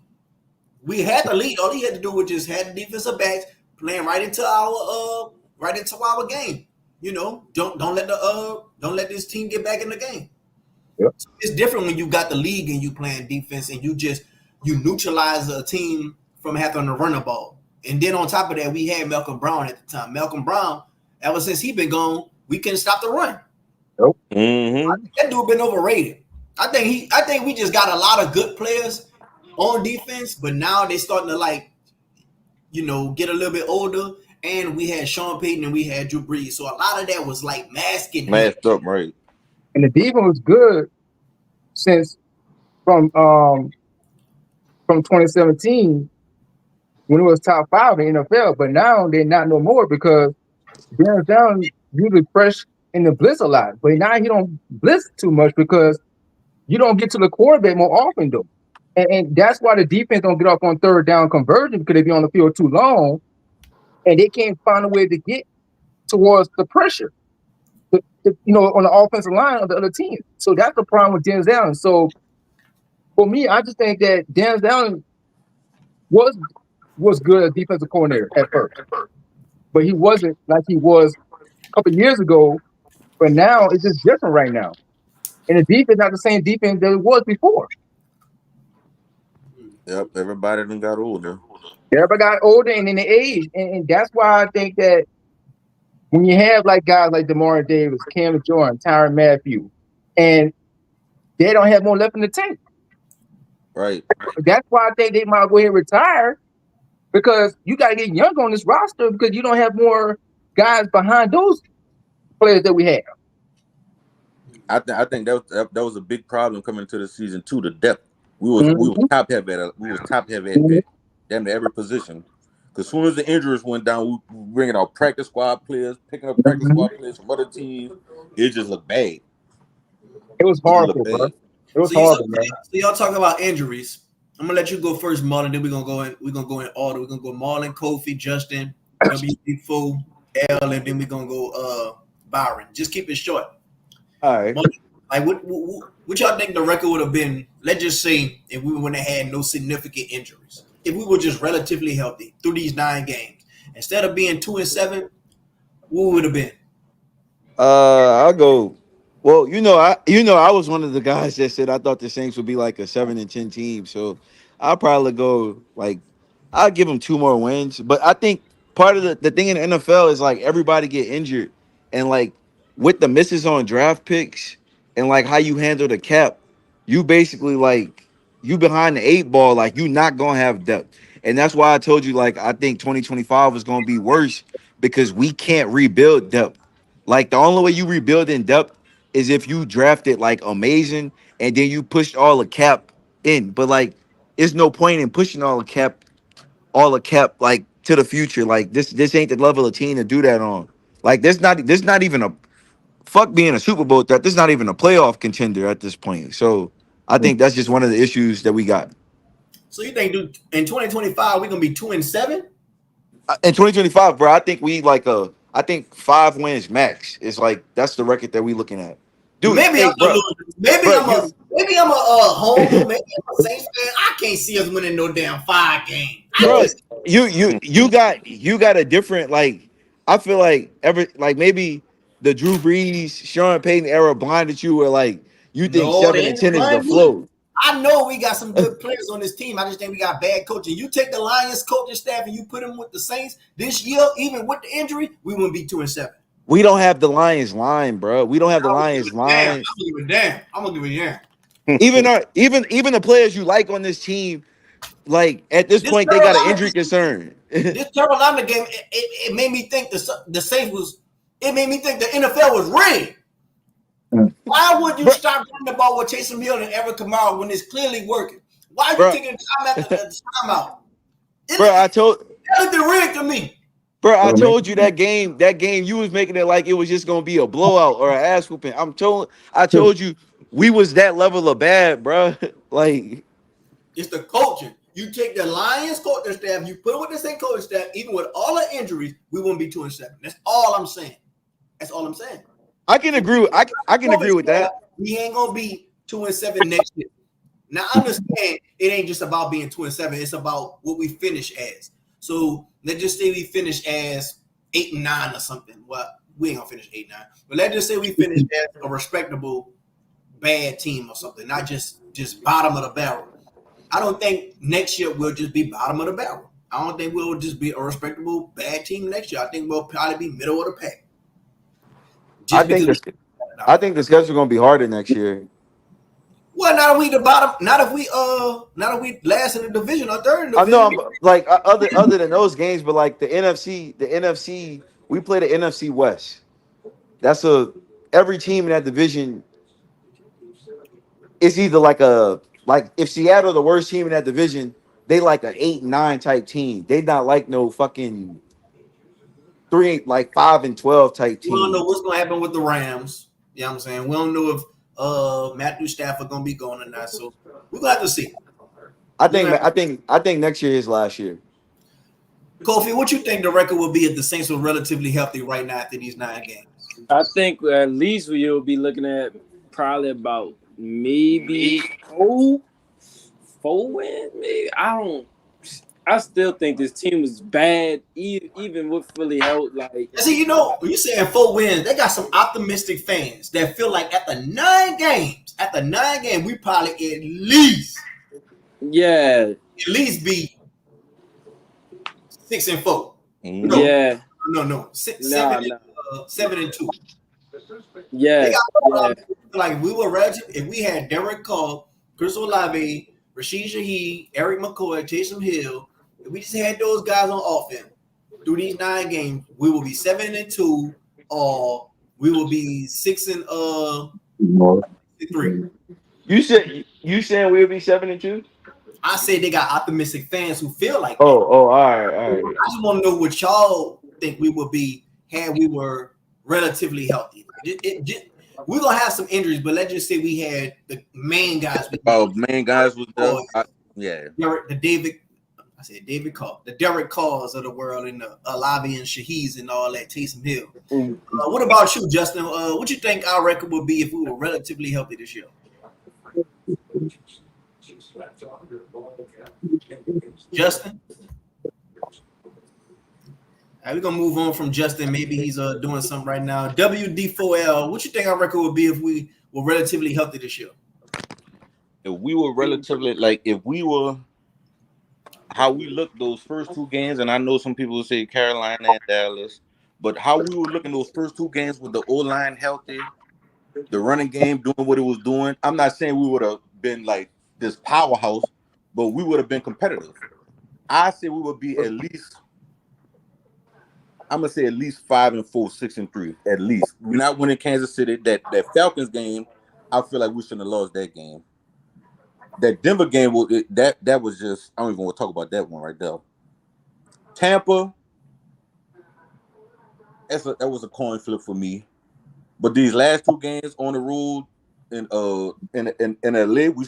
B: We had the lead. All he had to do was just have the defensive backs playing right into our game. Don't let this team get back in the game.
J: Yep.
B: So it's different when you got the league and you playing defense and you neutralize a team from having to run the ball. And then on top of that, we had Malcolm Brown at the time. Malcolm Brown, ever since he been gone, we couldn't stop the run.
J: Nope.
B: That dude been overrated. I think we just got a lot of good players on defense, but now they starting to get a little bit older. And we had Sean Payton and we had Drew Brees. So a lot of that was like masked
I: up, right?
J: And the defense was good since from 2017 when it was top five in the NFL, but now they're not no more because Dennis Allen usually fresh in the blitz a lot, but now he don't blitz too much because you don't get to the quarterback more often though. And that's why the defense don't get off on third down conversion because they be on the field too long and they can't find a way to get towards the pressure, on the offensive line of the other team. So that's the problem with Dennis Allen. So for me, I just think that Dennis Allen was was good as defensive coordinator at first, but he wasn't like he was a couple of years ago. But now it's just different right now, and the defense not the same defense that it was before.
I: Yep, everybody done got older.
J: Everybody got older and in the age, and that's why I think that when you have like guys like Demar Davis, Cam Jordan, Tyrann Matthew, and they don't have more left in the tank.
I: Right.
J: That's why I think they might go ahead and retire because you got to get young on this roster because you don't have more guys behind those players that we have.
I: I think that was a big problem coming into the season too. The depth. We was top heavy at
J: Mhm.
I: damn near every position. Because as soon as the injuries went down, we bringing out practice squad players, picking up practice
J: Mhm.
I: squad players from other teams. It just looked bad.
J: It was
I: It just looked
J: horrible, bro.
I: bad.
J: It was
B: So,
J: horrible, man.
B: y'all talk about injuries. I'm gonna let you go first, Marlon. Then we're gonna go in. We're gonna go in order. We're gonna go Marlon, Kofi, Justin, WC Fool, L, and then we're gonna go Byron. Just keep it short.
D: All right.
B: Like what y'all think the record would have been? Let's just say if we wouldn't have had no significant injuries, if we were just relatively healthy through these 9 games, instead of being 2-7, what would have been?
D: I'll go. Well, I was one of the guys that said I thought the Saints would be like a 7-10 team. So I'll probably go like I'll give them 2 more wins. But I think part of the thing in the NFL is like everybody get injured, and like with the misses on draft picks and like how you handle the cap, you basically like you behind the 8 ball. Like you not gonna have depth, and that's why I told you like I think 2025 is gonna be worse because we can't rebuild depth. Like the only way you rebuild in depth is if you drafted like amazing and then you pushed all the cap in. But like, it's no point in pushing all the cap like to the future. Like this ain't the level of team to do that on. Like this not even a fuck being a Super Bowl threat. This not even a playoff contender at this point. So I think that's just one of the issues that we got.
B: So you think, dude, in 2025 we're gonna be 2-7?
D: In 2025, bro, I think we like I think 5 wins max. It's like that's the record that we looking at. Dude,
B: Maybe I'm
D: hey,
B: a
D: bro,
B: loser. Maybe
D: bro,
B: I'm a
D: you
B: maybe I'm a homer. Maybe I'm a Saints fan. I can't see us winning no damn 5 games. I
D: bro,
B: just
D: you got a different like. I feel like maybe the Drew Brees, Sean Payton era blinded you, where like you think
B: no, they
D: seven and
B: ain't
D: ten is the
B: blind me.
D: flow.
B: I know we got some good players on this team. I just think we got bad coaching. You take the Lions coaching staff and you put them with the Saints this year, even with the injury, we wouldn't be 2-7.
D: We don't have the Lions line, bro. We don't have the
B: I don't give
D: Lions
B: a damn.
D: line.
B: I'm gonna give a damn. I'm gonna give a damn.
D: Even the players you like on this team, like at this
B: This
D: point, they got an
B: Carolina
D: injury concern.
B: this Carolina game, it made me think the Saints was. It made me think the NFL was rigged. Why would you
D: bro,
B: stop running the ball with Taysom Hill and Eric Kamara when it's clearly working? Why are you
D: bro,
B: taking time after the timeout?
D: bro, I told.
B: That looked rigged to me.
D: Bro, I
J: Oh, man.
D: told you that game you was making it like it was just gonna be a blowout or an ass whooping. I told you we was that level of bad, bro. Like
B: It's the coaching. You take the Lions coaching staff, you put it with the same coaching staff, even with all the injuries, we wouldn't be 2-7. That's all I'm saying. That's all I'm saying.
D: I can agree. I can agree with that.
B: We ain't gonna be 2-7 next year. Now I understand it ain't just about being 2-7, it's about what we finish as. So let's just say we finish as 8-9 or something. Well, we ain't gonna finish 8-9, but let's just say we finish as a respectable bad team or something, not just bottom of the barrel. I don't think next year we'll just be bottom of the barrel. I don't think we'll just be a respectable bad team next year. I think we'll probably be middle of the pack.
D: I
B: Just
D: think
B: because
D: this. I think the schedule gonna be harder next year.
B: well, not if we the bottom, not if we last in the division or third in the
D: I know I'm
B: division.
D: like other than those games, but like the NFC, we play the NFC West. That's a every team in that division is either like if Seattle the worst team in that division, They like an 8-9 type team. They not like no fucking 5-12 type
B: We don't know
D: team.
B: what's gonna happen with the Rams. You know what I'm saying? We don't know if Matthew Stafford gonna be going or not. So we're gonna have to see.
D: I think next year is last year.
B: Kofi, what you think the record will be if the Saints were relatively healthy right now after these 9 games?
G: I think at least we'll be looking at probably about maybe four wins. Maybe I still think this team is bad, even with fully held. Like,
B: See, you know, when you saying 4 wins, they got some optimistic fans that feel like after 9 games, we probably at least be 6-4. No,
G: yeah,
B: no, 7-2. They
G: yeah,
B: got like we were relative. If we had Derek Carr, Chris Olave, Rashid Shaheed, Eric McCoy, Taysom Hill, if we just had those guys on offense through these 9 games, we will be 7-2, or we will be 6-3.
D: You saying we'll be 7-2?
B: I say they got optimistic fans who feel like that.
D: All right.
B: I just want to know what y'all think we would be had we were relatively healthy. We're gonna have some injuries, but let's just say we had the main guys.
I: Main guys was there.
B: David Carr, the Derek Carrs of the world, and the Olave and Shaheeds and all that, Taysom Hill. What about you, Justin? What you think our record would be if we were relatively healthy this year? Justin? All right, we're gonna move on from Justin. Maybe he's doing something right now. WD4L, what you think our record would be if we were relatively healthy this year?
I: If we were how we looked those first 2 games, and I know some people will say Carolina and Dallas, but how we were looking those first 2 games with the O-line healthy, the running game doing what it was doing. I'm not saying we would have been like this powerhouse, but we would have been competitive. I say we would be at least, I'm gonna say at least 5-4, 6-3, at least. We're not winning Kansas City. That Falcons game, I feel like we shouldn't have lost that game. That Denver game, that was just, I don't even want to talk about that one right there. Tampa, that was a coin flip for me. But these last 2 games on the road in LA,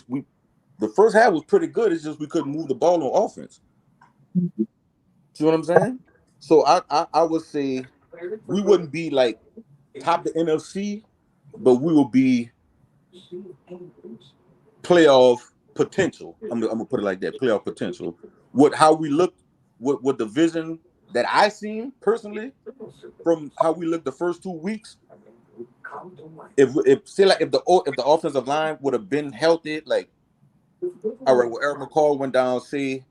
I: we the first half was pretty good. It's just we couldn't move the ball on offense. See what I'm saying? So I would say we wouldn't be like top the NFC, but we will be playoff potential. I'm gonna put it like that, playoff potential. How we look, what the vision that I seen personally from how we looked the first 2 weeks. If the offensive line would have been healthy, like, all right, well, Eric McCall went down. Say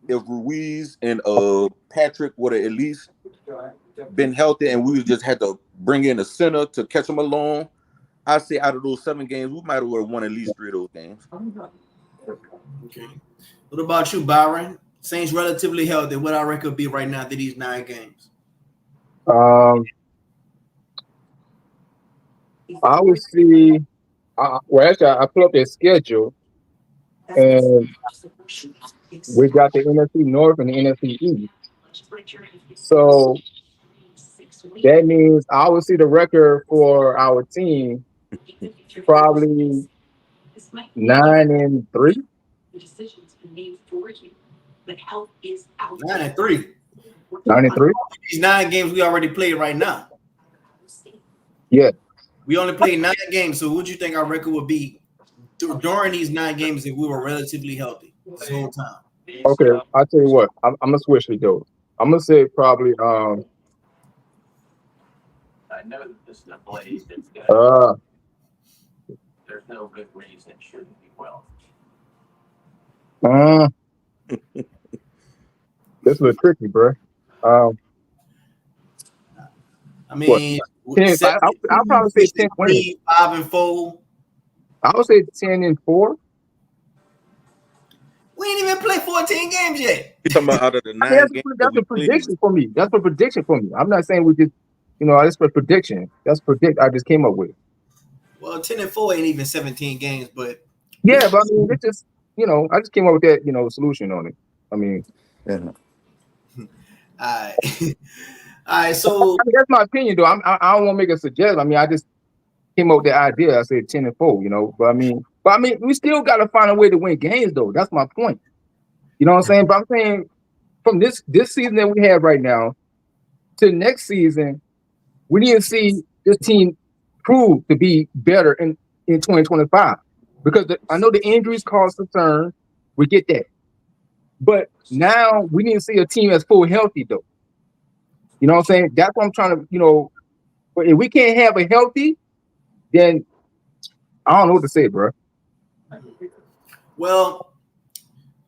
I: if Ruiz and Patrick would have at least been healthy, and we just had to bring in a center to catch them along, I say out of those 7 games, we might have won at least 3 of those games.
B: Okay. What about you, Byron? Saints relatively healthy. What our record be right now through these 9 games?
J: I would see. Well, actually, I put up their schedule, and we got the NFC North and the NFC East. So that means I would see the record for our team probably 9-3.
B: 9-3.
J: 9-3.
B: These 9 games we already played right now.
J: Yeah.
B: We only played 9 games. So what do you think our record would be during these 9 games if we were relatively healthy this whole time?
J: Okay, I'll tell you what. I'm gonna switch with those. I'm gonna say probably
K: there's no good reason it shouldn't be well.
J: That's a little tricky, bro.
B: I mean,
J: I'll probably say 10 wins.
B: 5-4.
J: I would say 10-4.
B: We ain't even played 14 games yet.
I: You talking about out of the 9 games?
J: That's a prediction for me. That's a prediction for me. I'm not saying we just, that's for prediction. That's predict I just came up with.
B: Well, 10-4 ain't even 17 games, but
J: yeah, but I mean, it's just, I just came up with that, solution on it. I mean,
D: Yeah.
B: All right. All right.
J: I
B: So
J: mean, that's my opinion, though. I don't want to make a suggestion. I mean, I just came up with the idea. I said 10-4, you know. But I mean, we still got to find a way to win games, though. That's my point. You know what I'm saying? But I'm saying from this season that we have right now to next season, we need to see this team prove to be better in 2025 because I know the injuries cause concern. We get that, but now we need to see a team that's full healthy, though. You know what I'm saying? That's what I'm trying to, you know. But if we can't have a healthy, then I don't know what to say, bro.
B: well,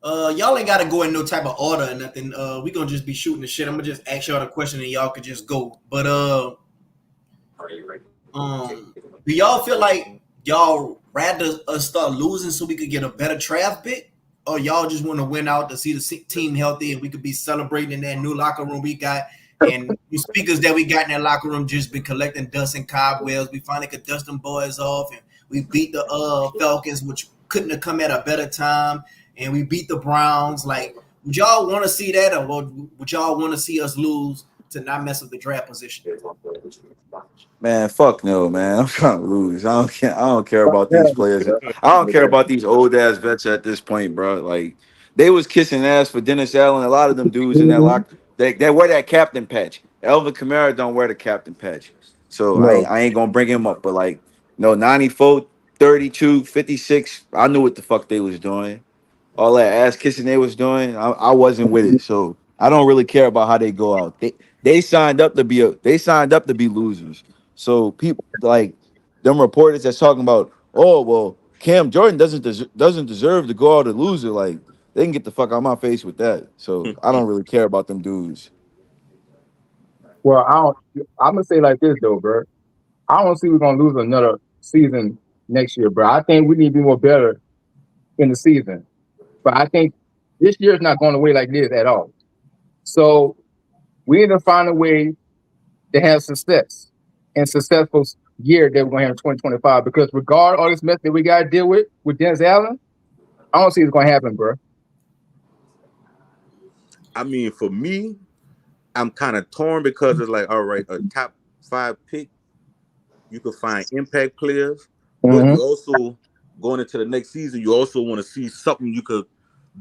B: y'all ain't gotta go in no type of order or nothing. We gonna just be shooting the shit. I'm gonna just ask y'all the question and y'all could just go. But do y'all feel like y'all rather us start losing so we could get a better draft pick, or y'all just want to win out to see the team healthy and we could be celebrating in that new locker room we got? And the speakers that we got in that locker room just been collecting dust and cobwebs. We finally could dust them boys off, and we beat the Falcons, which couldn't have come at a better time, and we beat the Browns. Like, would y'all want to see that, or would y'all want to see us lose to not mess up the draft position?
D: Man, fuck no, man. I'm trying to lose. I don't care. I don't care
J: Fuck
D: about these
J: that,
D: players.
J: bro.
D: I don't care about these old ass vets at this point, bro. Like they was kissing ass for Dennis Allen. A lot of them dudes in that
J: Mhm.
D: lock, they wear that captain patch. Elvin Kamara don't wear the captain patch. So
J: No.
D: I ain't gonna bring him up. But like, no, 94, 32, 56. I knew what the fuck they was doing. All that ass kissing they was doing, I wasn't with it. So I don't really care about how they go out. They signed up to they signed up to be losers. So people like them reporters that's talking about, oh well, Cam Jordan doesn't deserve to go out a loser. Like they can get the fuck out of my face with that. So I don't really care about them dudes.
J: Well, I don't. I'm gonna say like this though, bro. I don't see we're gonna lose another season next year, bro. I think we need to be more better in the season. But I think this year is not going away like this at all. So we need to find a way to have success and successful year that we're gonna have in 2025. Because regard all this mess that we gotta deal with Dennis Allen, I don't see it's gonna happen, bro.
I: I mean, for me, I'm kind of torn because it's like, all right, a top 5 pick, you could find impact players, but
J: Mm-hmm.
I: you also going into the next season, you also want to see something you could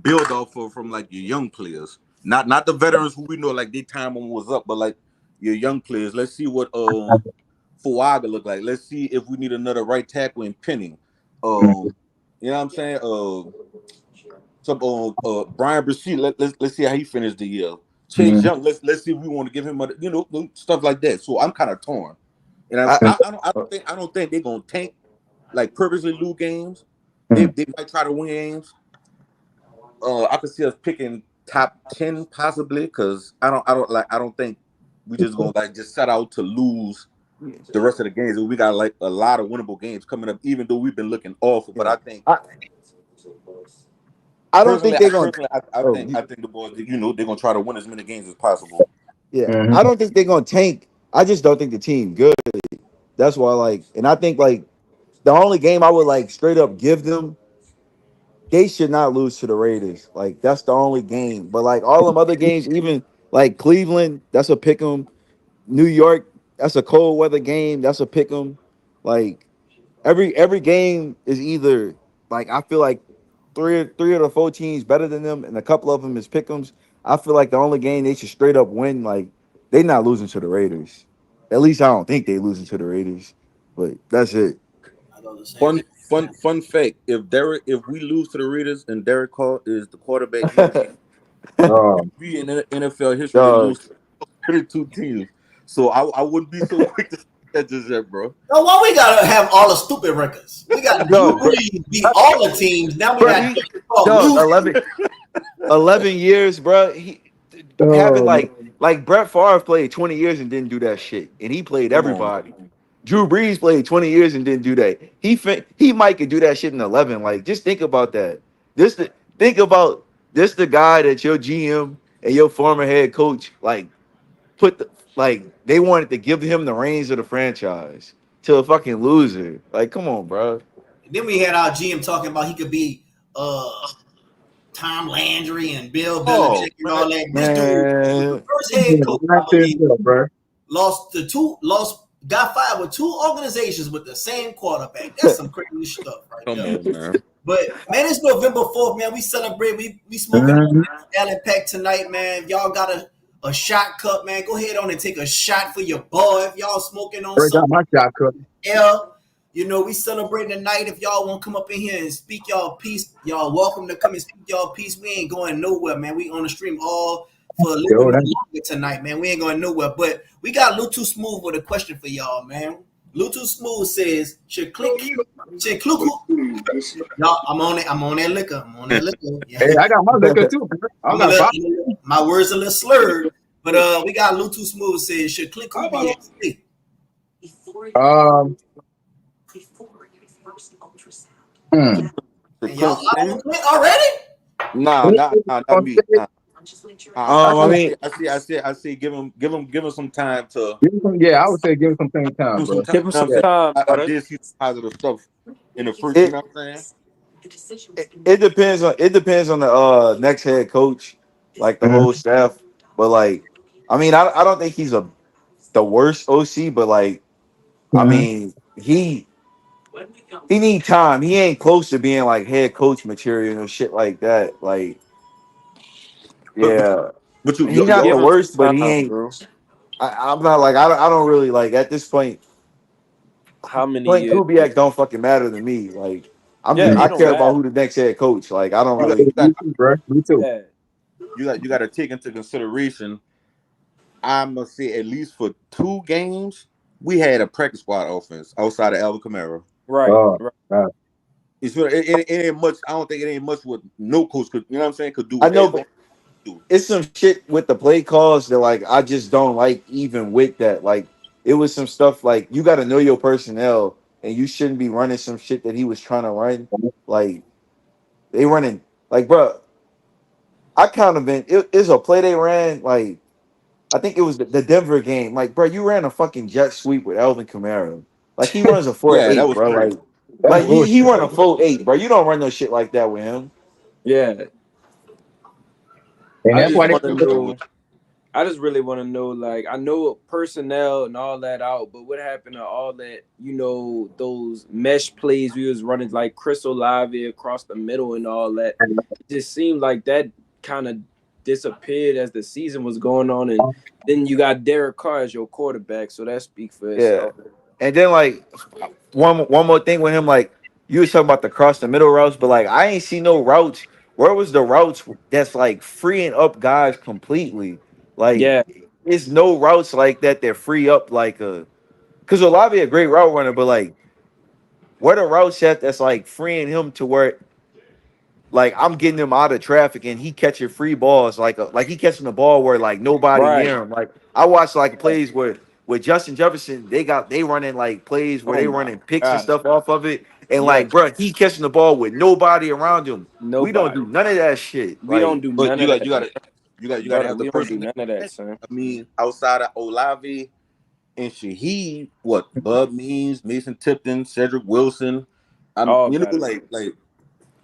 I: build off of from like your young players, not the veterans who we know like their time was up, but like your young players. Let's see what Fuaga look like. Let's see if we need another right tackle in Penning. You know what I'm saying? Some Brian Brissett. Let's see how he finished the year. Chase
J: Mm-hmm.
I: Young. Let's see if we want to give him a stuff like that. So I'm kind of torn, and
D: I
I: I don't think they're gonna tank like purposely lose games. They
J: Mm-hmm.
I: they might try to win games. I could see us picking top 10 possibly because I don't think we just gonna like just set out to lose the rest of the games. We got like a lot of winnable games coming up, even though we've been looking awful. But
D: yeah.
I: I think
D: I, I don't think
I: personally,
D: they're gonna. Oh,
I: I think the boys, they're gonna try to win as many games as possible.
D: yeah. I
J: Mm-hmm.
D: don't think they're gonna tank. I just don't think the team good. That's why like, and I think like the only game I would like straight up give them, they should not lose to the Raiders. Like that's the only game. But like all them other games, even like Cleveland, that's a pick 'em. New York, that's a cold weather game. That's a pick 'em. Like every game is either like I feel like three of the four teams better than them, and a couple of them is pick 'ems. I feel like the only game they should straight up win, like they not losing to the Raiders. At least I don't think they losing to the Raiders. But that's it.
B: I thought the same
I: Fun,
B: thing.
I: fun fact: if we lose to the Raiders and Derek Carr is the quarterback, he will
J: Oh,
I: be in the NFL history to
D: Dog.
I: lose to 32 teams. So I wouldn't be so quick to say that just yet, bro.
B: No, why we gotta have all the stupid records? We got Drew
D: Dog, bro,
B: Brees beat all the teams. Now we
D: bro,
B: got
D: he,
B: Derek Carr
D: dog,
B: lose.
D: 11 years, bro. He having
J: oh,
D: like Brett Favre played 20 years and didn't do that shit, and he played
I: Come on,
D: everybody. Drew Brees played 20 years and didn't do that. He might could do that shit in 11. Like, just think about that. Think about this the guy that your GM and your former head coach like put the like they wanted to give him the reins of the franchise to a fucking loser. Like, come on, bro.
B: And then we had our GM talking about he could be uh Tom Landry and Bill
C: Oh
B: Belichick and all that. This dude was the
D: Man,
B: first head coach, I
J: Not this,
B: believe,
J: bro.
B: got fired with 2 organizations with the same quarterback. That's some crazy stuff right
I: Come
B: there.
I: on, man.
B: But man, it's November 4th, man. We celebrate. We smoking
J: Mhm.
B: Allen Pack tonight, man. If y'all got a shot cup, man, go ahead on and take a shot for your boy. If y'all smoking on
J: Break out
B: something
J: my shot cup.
B: else, you know, we celebrating tonight. If y'all want to come up in here and speak y'all piece, y'all welcome to come and speak y'all piece. We ain't going nowhere, man. We on the stream all for a little
J: Yo,
B: bit
J: that,
B: longer tonight, man. We ain't going nowhere. But we got Lou Too Smooth with a question for y'all, man. Lou Too Smooth says, should y'all, I'm on it. I'm on that liquor. I'm on that liquor. Yeah.
J: hey, I got my liquor too, bro. I got 5.
B: My words a little slurred, but we got Lou Too Smooth says, should Clickle be at stake?
J: Um, hmm.
B: And y'all out on Click already?
I: Nah, not me. Nah.
D: I mean,
I: I see. Give him some time to
J: Yeah, I would say give him some same time,
I: do some
J: bro.
I: time.
G: Give him
I: You know what I'm
G: some
I: saying?
G: time,
I: I
G: brother.
I: did see some positive stuff in the first. You
D: it
I: know what I'm saying?
D: it depends on the next head coach, like the
J: Mhm.
D: whole staff. But like, I mean, I don't think he's the worst OC, but like, I
J: Mhm.
D: mean, he need time. He ain't close to being like head coach material and shit like that. Like,
I: But but,
D: yeah,
I: but
D: he's
I: you
D: not the
G: Give
I: also
G: him
D: worst, but
G: some
D: he
G: time,
D: ain't.
G: bro.
D: I'm not like I don't really like at this point.
G: How many
D: Clint
G: years?
D: Kubiak don't fucking matter to me. Like,
G: Yeah, he
D: I
G: don't
D: care about
G: matter.
D: who the next head coach. Like, I don't
I: you got
D: really.
I: you got
J: Me too, bro. Me too.
G: Yeah.
I: you got to take into consideration. I must say, at least for 2 games, we had a practice squad offense outside of Alvin Kamara.
G: Right.
J: Oh,
G: Right.
J: God.
I: It ain't much. I don't think it ain't much what no coach could. You know what I'm saying? Could do
D: I know,
I: as
D: but
I: on do.
D: it's some shit with the play calls that like I just don't like. Even with that, like, it was some stuff like you got to know your personnel, and you shouldn't be running some shit that he was trying to run. Like, they running like, bro. I kind of been. It's a play they ran like. I think it was the Denver game. Like, bro, you ran a fucking jet sweep with Alvin Kamara. Like, he runs a four
I: Yeah, that
D: eight,
I: was
D: bro.
I: crazy.
J: That's
D: Like he
J: bullshit,
D: run
J: bro.
D: a 4.8, bro. You don't run no shit like that with him.
G: Yeah.
J: And
G: I
I: I
J: that's
G: just
J: why
I: don't
J: they.
G: want to
I: know.
G: know. I just really want to know, like, I know personnel and all that out, but what happened to all that, those mesh plays we was running, like Chris Olave across the middle and all that? It just seemed like that kind of disappeared as the season was going on, and then you got Derek Carr as your quarterback, so that speaks for
D: Yeah.
G: itself.
D: And then like one more thing with him, like you was talking about the cross the middle routes, but like I ain't see no routes. Where was the routes that's like freeing up guys completely? Like,
G: Yeah,
D: it's no routes like that free up like a because Olave a great route runner, but like where the routes at that's like freeing him to where like I'm getting him out of traffic and he catching free balls like he catching the ball where like nobody
G: right.
D: near him. Like I watched like plays where with Justin Jefferson, they running like plays where
G: Oh
D: they
G: my
D: running picks and
G: God.
D: stuff off of it. And
G: Yes,
D: like, bro, he catching the ball with nobody around him. We don't
G: nobody.
D: do none of that shit.
G: We don't
D: Like,
G: do
I: But
G: none of that,
I: you got to
G: brother.
I: have the
G: We don't do
I: personnel.
G: none of that, son.
I: I mean, outside of Olave and Shaheed, what Bud Means, Mason Tipton, Cedric Wilson.
G: All
I: You know,
G: got it.
I: like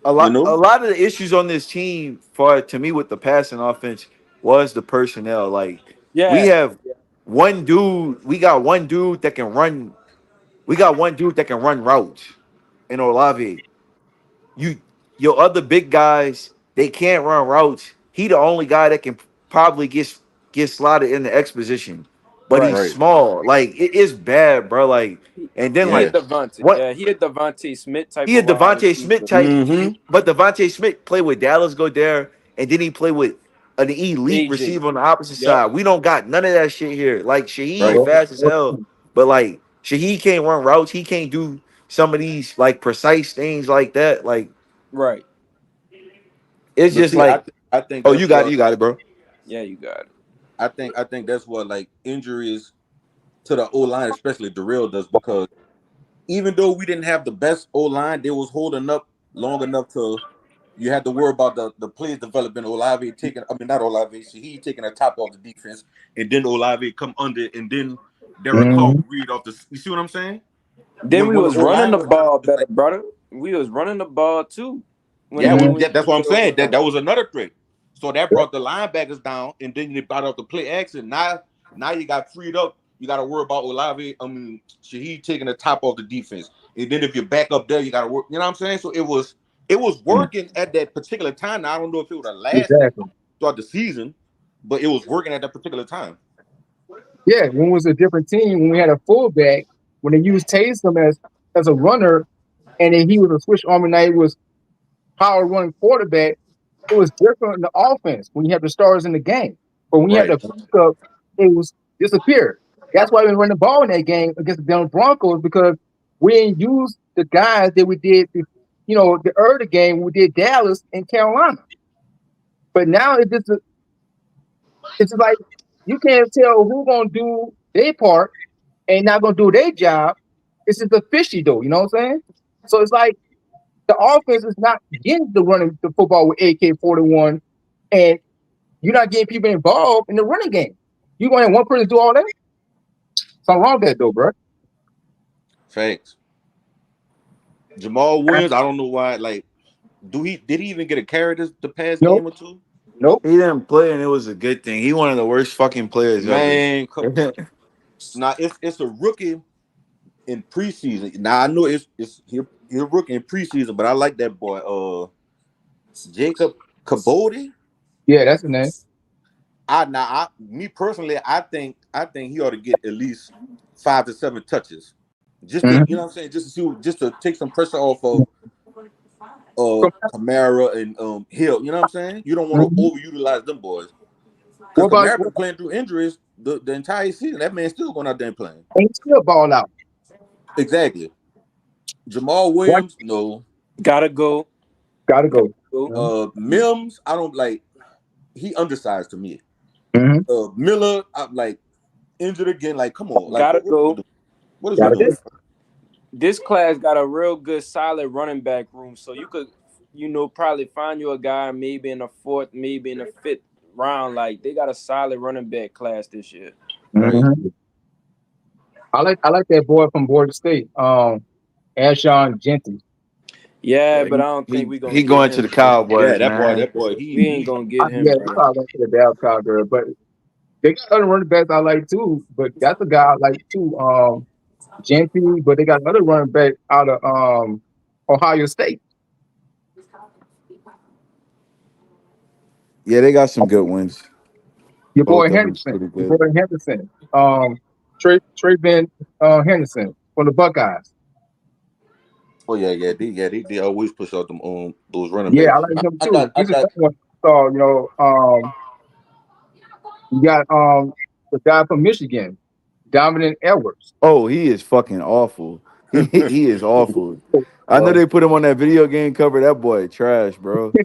D: a
I: you
D: lot
I: know,
D: a lot of the issues on this team for to me with the passing offense was the personnel. Like we
G: Yeah,
D: have we got one dude that can run. We got one dude that can run routes in Olave. You your other big guys, they can't run routes. He the only guy that can probably get slotted in the X position. But he's
G: right.
I: right?
D: small. Like it is bad, bro. Like and then
G: He a
I: Yeah.
D: like
G: Devontae.
D: what
G: Yeah, he a Devontae Smith type
D: he a
G: of wide
D: Devontae Smith
G: receiver.
D: type,
I: Mm-hmm.
D: but Devontae Smith played with Dallas Goddard, and then he played with an elite
G: AJ.
D: receiver on the opposite
G: Yep.
D: side. We don't got none of that shit here. Like Shaheed
I: Right.
D: fast as hell, but like Shaheed can't run routes. He can't do some of these like precise things like that. Like
G: Right.
D: it's
I: But
D: just
I: see,
D: like,
I: I think
D: oh,
I: that's what
D: you got it, bro.
G: Yeah, you got it.
I: I think that's what like injuries to the O line, especially Darrell, does because even though we didn't have the best O line, they was holding up long enough to you had to worry about the plays development. Olave taking, I mean not Olave, he taking the top off the defense, and then Olave come under, and then Derek Carr
J: Mhm.
I: would read off the. You see what I'm saying?
G: Then we
I: When the
G: was
I: O
G: running
I: line
G: the
I: was down,
G: ball
I: it's
G: better,
I: like
G: brother. We was running the ball too. when
I: Yeah,
G: they
I: well,
G: when
I: that's what I'm
G: they were
I: saying.
G: with them.
I: That was another threat. So that brought the linebackers down, and then they brought up the play action. Now you got freed up. You got to worry about Olave. Shaheed taking the top off the defense, and then if you're back up there, you got to work. You know what I'm saying? So it was working at that particular time. Now, I don't know if it would have lasted
J: Exactly.
I: throughout the season, but it was working at that particular time.
J: Yeah, when it was a different team, when we had a fullback, when they used Taysom as a runner, and then he was a switch arm and now he was power run quarterback, it was different in the offense when you had the stars in the game. But when you had
I: Right.
J: the backup, it was disappeared. That's why we run the ball in that game against the Denver Broncos because we didn't use the guys that we did, the early game we did Dallas and Carolina. But now it's like you can't tell who's gonna do their part and not gonna do their job. It's just a fishy though, you know what I'm saying? So it's like the offense is not getting the running the football with AK-41, and you're not getting people involved in the running game. You're gonna have one person do all that. Something wrong with that though, bro.
I: Facts. Jamal Williams, I don't know why. Like, did he even get a carry the past
J: Nope,
I: game or two?
J: nope.
D: He didn't play, and it was a good thing. He one of the worst fucking players ever.
I: Man, now it's a rookie in preseason. Now I know it's he a rookie in preseason, but I like that boy. Jacob Kabodi.
J: Yeah, that's the name.
I: Me personally, I think he ought to get at least 5 to 7 touches, just to
J: Mm-hmm.
I: what I'm saying, just to take some pressure off of Kamara and Hill. You know what I'm saying? You don't want to
J: Mm-hmm.
I: overutilize them boys
J: What
I: because
J: about
I: Kamara been playing through injuries the entire season. That man's still going out there and playing.
J: and still ball out?
I: Exactly. Jamal
J: One
I: Williams, no.
G: Gotta go.
J: gotta
G: Gotta
J: go.
G: go.
I: Mims, I don't like. He undersized to me.
J: Mm-hmm.
I: Miller, I'm like injured again. Like, come on, like
G: Gotta
I: what we
G: go.
I: doing? What is we
J: Gotta
I: doing?
J: go.
G: This class got a real good solid running back room. So you could, probably find you a guy maybe in the fourth, maybe in the fifth round. Like they got a solid running back class this year.
I: Right.
J: Mm-hmm. I like that boy from Board State, Ashon Genty.
G: Yeah,
D: Yeah,
G: but I don't think
D: he
G: we gonna
D: he
G: get
D: going to the
G: him, bro.
I: Yeah,
D: Cowboys, man.
I: that boy,
G: We ain't
I: he
G: gonna get
J: Yeah,
G: him,
J: he
G: bro.
J: probably went to the Babcock girl, but they got other running backs I like too. But that's a guy I like too, Genty. But they got another running back out of Ohio State.
D: Yeah, they got some good ones.
J: Your boy
D: Both of them
J: Henderson.
D: pretty
J: Your
D: good.
J: boy Henderson. Trey Ben Henderson from the Buckeyes.
I: oh they always push out them those running
J: Yeah, I
I: backs.
J: like him
I: I
J: too.
I: got I
J: He's
I: got
J: another one. So you got the guy from Michigan, Dominic Edwards.
D: Oh, he is fucking awful. He is awful. I know
J: Um,
D: they put him on that video game cover. That boy trash, bro.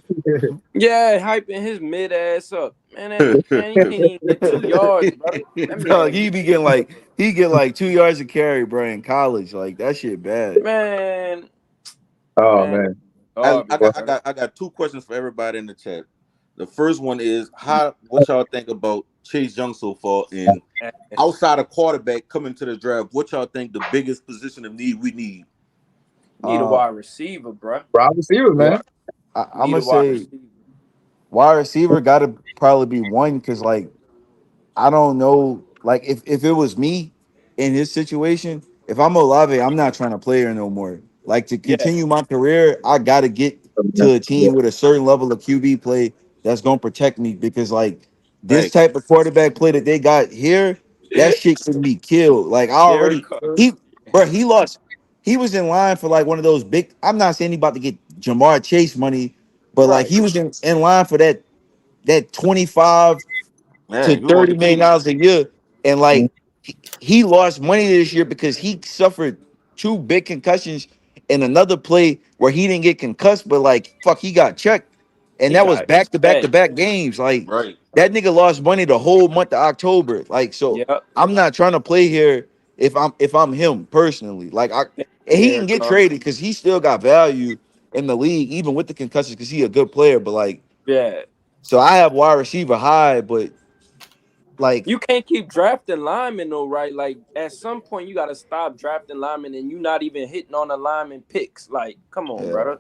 G: Yeah, hyping his mid ass up. Man, he can't even get 2 yards, bro. That
D: Dog,
G: man,
D: he get like 2 yards of carry, bro, in college. Like that shit bad.
G: man,
J: oh
G: man,
J: man,
I: I
G: garbage,
I: got I
G: bro.
I: got I got 2 questions for everybody in the chat. The first one is what y'all think about Chase Young so far, and outside of quarterback coming to the draft, what y'all think the biggest position of need we need?
G: Need a
D: Uh,
G: wide receiver, bro.
J: wide receiver,
D: yeah,
J: man.
D: I'm
G: Need
D: gonna
G: a wide
D: say
G: receiver.
D: wide receiver got to probably be one because like I don't know. Like if it was me in his situation, if I'm Olave, I'm not trying to play here no more. Like to
G: Yeah,
D: continue my career, I gotta get to a team with a certain level of QB play that's gonna protect me because like this
I: Thanks.
D: type of quarterback play that they got here, that shit can be killed. Like I
G: Derek
D: already
G: Carr.
D: he lost. He was in line for like one of those big. I'm not saying he about to get Jamar Chase money, but like
G: Right.
D: he was in line for that 25
I: Yeah,
D: to
I: you gonna
D: 30
I: get
D: million
I: paid.
D: dollars a year, and like he lost money this year because he suffered 2 big concussions in another play where he didn't get concussed, but like fuck, he got checked, and
G: He
D: that was
G: got
D: back to back to
G: checked.
D: back games. Like
I: Right.
D: that nigga lost money the whole month of October. Like so,
G: Yep.
D: I'm not trying to play here if I'm him personally. Like and he can
G: Derek
D: get
G: Carr.
D: traded because he still got value in the league even with the concussions because he a good player. But like
G: Yeah.
D: so, I have wide receiver high, but like.
G: You can't keep drafting linemen though, right? Like at some point you gotta stop drafting linemen and you not even hitting on the lineman picks. Like, come on,
D: Yeah.
G: brother.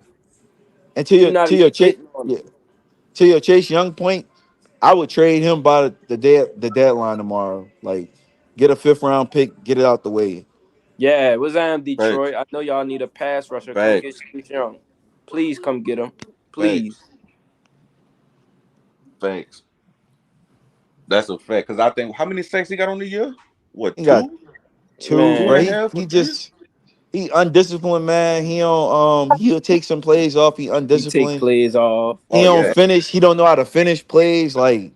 D: And
G: You're not even hitting on them.
D: To your Chase Young point, I would trade him by the deadline tomorrow. Like, get a fifth round pick, get it out the way.
G: Yeah, what's that,
I: Facts,
G: Detroit? I know y'all need a pass rusher. Come get
I: facts,
G: Chase Young. Please come get him. Please.
I: facts, facts. That's a fact. Because I think how many sacks he got on the year? What,
D: He got
I: two?
D: two,
I: Two and
D: bro.
I: a
G: Man,
I: half or
D: He
I: three?
D: just he undisciplined, man. He don't he'll take some plays off. He
G: he take
D: undisciplined.
G: plays off.
D: He
I: Oh
D: don't
I: yeah.
D: finish. He don't know how to finish plays. Like,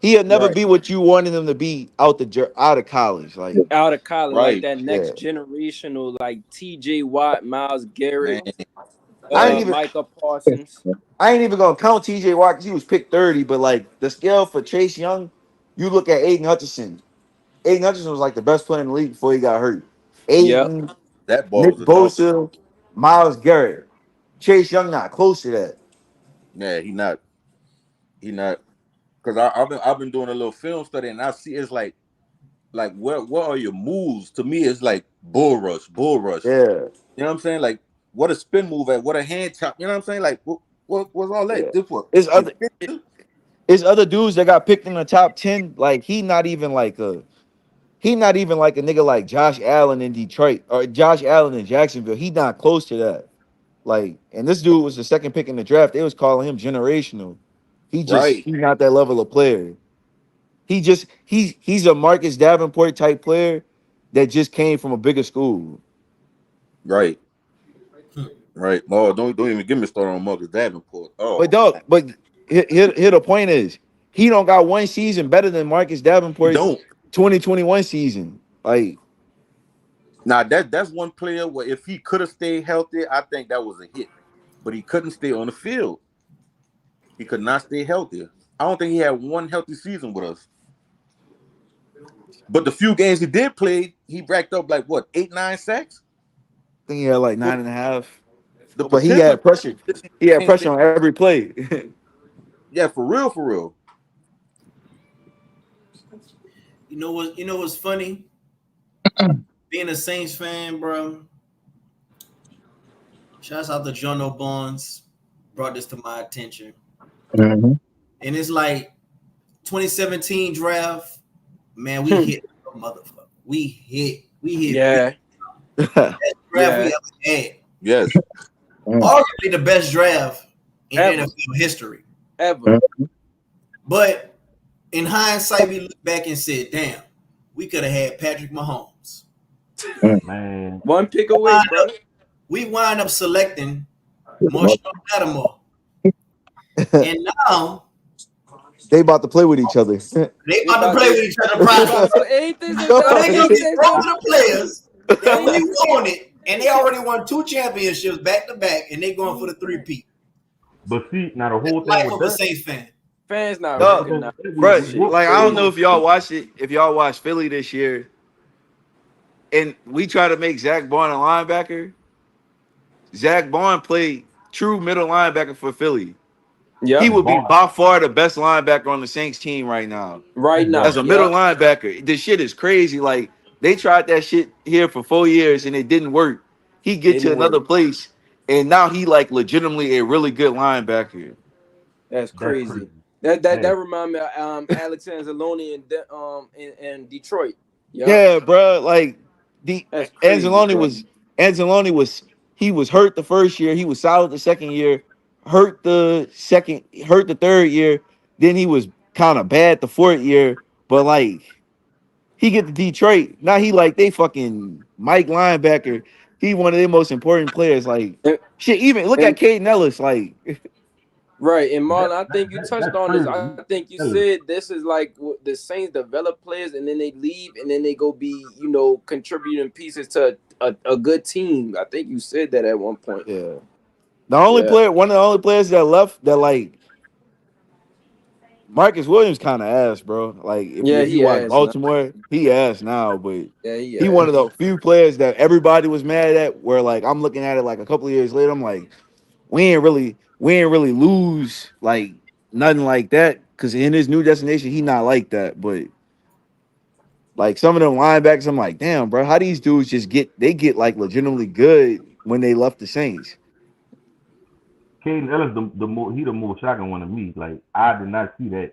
D: he'll never
G: Right.
D: be what you wanted him to be out of college. Like,
G: Out of college, like
I: Right.
G: that
D: yeah.
G: next generational, like T.J. Watt, Miles Garrett,
I: Man.
D: I ain't
I: Man.
D: even
G: Micah Parsons.
D: I ain't even gonna count TJ Watt 'cause he was picked 30, but like the scale for Chase Young, you look at Aiden Hutchinson. Aiden Hutchinson was like the best player in the league before he got hurt.
G: Yep.
D: Aiden,
I: That ball
D: Nick
I: was a dog.
D: Bosa, Miles Garrett. Chase Young not close to that.
I: Yeah, he not. He not. Because I've been doing a little film study and I see it's like what are your moves? To me, it's like bull rush, bull rush.
D: Yeah,
I: You know what I'm saying? Like what a spin move at, what a hand chop. You know what I'm saying? Like what was all
D: yeah.
I: that? This what
D: It's
I: you
D: other it's other dudes that got picked in the top 10. Like he not even like a nigga like Josh Allen in Detroit or Josh Allen in Jacksonville. He not close to that. Like, and this dude was the second pick in the draft. They was calling him generational.
I: right,
D: He's not that level of player. He's a Marcus Davenport type player that just came from a bigger school.
I: right, right. Oh, don't even get me started on Marcus Davenport.
D: But
I: Oh
D: dog,
I: man,
D: but here the point is, he don't got one season better than Marcus
I: he
D: Davenport
I: don't.
D: 2021 season. Like,
I: Now that's one player where if he could have stayed healthy, I think that was a hit. But he couldn't stay on the field. He could not stay healthy. I don't think he had one healthy season with us. But the few games he did play, he racked up like what 8, 9 sacks.
D: I think he had like
I: So
D: 9.5.
I: the
D: But he
I: potential
D: had pressure.
I: is he
D: He had
I: can't
D: pressure
I: stay.
D: on every play.
I: Yeah, for real, for real.
B: You know what's funny? Being a Saints fan, bro. Shouts out to John O'Bonds. Brought this to my attention.
J: Mm-hmm.
B: And it's like 2017 draft. Man, we
G: Hmm.
B: hit a motherfucker. We hit big
G: Yeah.
B: draft we
G: Yeah.
B: ever had.
I: Yes,
B: Arguably the best draft in
G: Ever.
B: NFL history.
G: Ever.
B: But in hindsight, we look back and said, damn, we could have had Patrick Mahomes.
K: Man,
G: One pick away,
B: Wind
G: brother.
B: up- We wind up selecting Marshawn Latimore. And now
D: They about to play with each other.
B: they
G: They
B: about to
G: about
B: play
G: to
B: with each other
G: they about to
B: privately.
G: play. Ain't this
B: So they're
G: exactly
B: gonna
G: what
B: get
G: they
B: both of
G: do?
B: the players that
G: Ain't
B: really
G: this
B: wanted, and they already won 2 championships back to back, and they going for the 3-peat.
K: but see, now the
B: That's
K: whole thing
B: life
K: with
B: of a
K: that,
B: Saints fan.
G: fans not
K: the whole
D: Dog,
K: thing
G: recognizing
K: with that,
D: bro,
G: this
K: we
G: shit?
K: booked
D: like I don't know
G: Crazy.
D: if y'all watched it, if y'all watched Philly this year, and we try to make Zach Bond a linebacker. Zach Bond played true middle linebacker for Philly. He
G: Yep.
K: and
D: would be
K: Bond,
D: by far the best linebacker on the Saints team right now.
G: Right
K: and
D: As
G: now.
D: a
K: Bond.
D: middle
G: Yep.
D: linebacker, this shit is crazy. Like, they tried that shit here for 4 years and it didn't work. He get to
G: Didn't
D: another
G: work.
D: place and now he like legitimately a really good linebacker.
G: That's
K: That's
G: crazy.
K: crazy.
G: That
K: Hey,
G: remind me of Alex Anzalone in Detroit. Yep.
D: Yeah, bro. Like, the
G: That's crazy,
D: Anzalone
G: bro.
D: was Anzalone was he was hurt the first year. He was solid the second year. Hurt the third year. Then he was kind of bad the fourth year. But like, he get to Detroit. Now he like they fucking Mike linebacker. He one of their most important players. Like,
G: And,
D: shit, even look at
G: and
D: Caden Ellis. Like,
G: right, and
K: that,
G: Marlon, I think you touched
K: that's
G: on this. I
K: crazy.
G: think you
K: Ellis.
G: said this is like the Saints develop players and then they leave and then they go be, contributing pieces to a good team. I think you said that at one point.
D: yeah.
G: Yeah.
D: One of the only players that left that like Marcus Williams kind of ass, bro. Like,
G: Yeah,
D: if you
G: he
D: watch
G: has now.
D: Baltimore, he ass now, but
G: Yeah, he
D: he one of
G: has.
D: the few players that everybody was mad at. Where like I'm looking at it like a couple of years later, I'm like, we ain't really lose like nothing like that because in his new destination, he not like that. But like some of them linebackers, I'm like, damn, bro, how these dudes just get like legitimately good when they left the Saints.
K: Caden Ellis the more shocking one to me. Like I did not see that.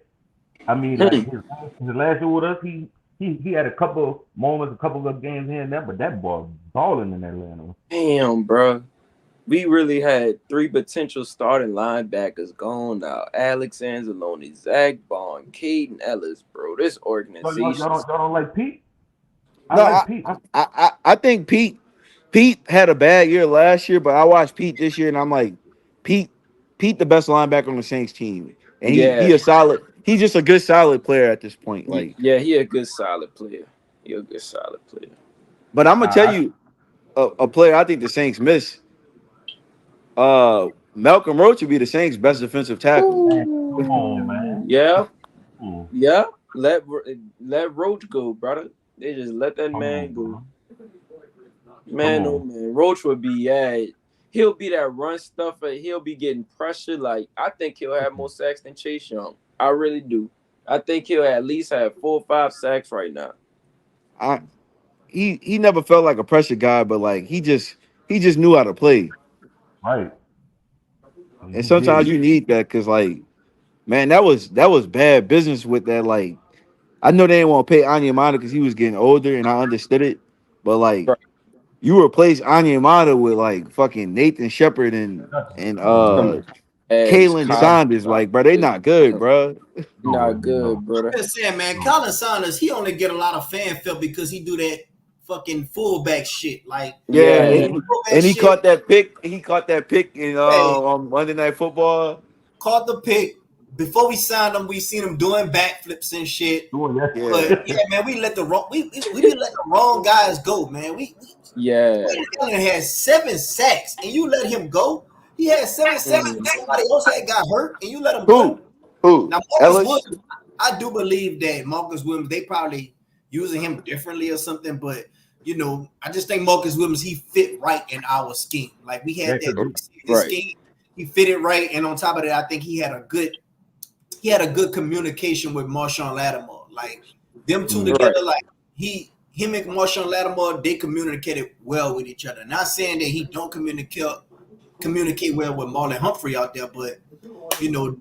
K: I mean, like
G: Hmm.
K: his last year with us, he had a couple of moments, a couple of games here and there, but that boy balling in Atlanta.
G: Damn, bro. We really had three potential starting linebackers gone now. Alex Anzalone, Zach Bond, Caden Ellis, bro. This
K: So y'all,
G: organization.
K: y'all don't like Pete? I
D: No,
K: like Pete.
D: I think Pete had a bad year last year, but I watched Pete this year and I'm like, Pete Pete the best linebacker on the Saints team, and
G: Yeah,
D: he a solid. He's just a good solid player at this point. Like,
G: yeah, he a good solid player. He a good solid player.
D: but I'm gonna tell
K: I
D: you a player I think the Saints miss. Malcolm Roach would be the Saints' best defensive tackle.
K: man, come on, man.
G: Yeah,
K: Come
G: yeah. Let Roach go, brother. They just let that man
K: on,
G: go.
K: bro. Come
G: Man, oh
K: on.
G: man, Roach would be yeah. He'll be that run stuffer. He'll be getting pressure. Like I think he'll have more sacks than Chase Young. I really do. I think he'll at least have 4 or 5 sacks right now.
D: I he never felt like a pressure guy, but like he just knew how to play.
K: Right.
D: And
K: He
D: sometimes
K: did.
D: you need that because like, man, that was bad business with that. Like, I know they didn't want to pay Onyemata because he was getting older, and I understood it. But like,
G: Right.
D: you replace Onyemata with like fucking Nathan Shepard and
G: Some ass
D: Kalen
G: cop.
D: Saunders, like, bro, they not good, bro.
G: Not
K: No.
G: good, brother.
B: I'm just saying, man,
K: No.
B: Colin Saunders, he only get a lot of fan feel because he do that fucking fullback shit. Like
D: Yeah,
B: he do
G: Yeah,
B: that fullback
D: and he
B: shit.
D: caught that pick. He caught that pick in
B: Hey,
D: on Monday Night Football.
B: caught the pick. Before we signed him, we seen him doing backflips and shit.
K: Doing
D: Yeah,
B: But yeah, man, we let the wrong we be letting the wrong guys go, man.
G: yeah.
B: Quentin Allen had 7 sacks and you let him go. He had 7 sacks when
G: Mm.
B: somebody else had got hurt and you let him go.
D: who who
B: Now Marcus
D: Ellis?
B: Williams, I do believe that Marcus Williams, they probably using him differently or something, but I just think Marcus Williams, he fit right in our scheme. Like we had
K: yeah,
B: that safety
G: Right.
B: scheme, he fit it right, and on top of that, I think he had a good communication with Marshawn Latimore. Like them two
G: Right.
B: together, like him and Marshawn Latimore, they communicated well with each other. Not saying that he don't communicate well with Marlon Humphrey out there, but you know,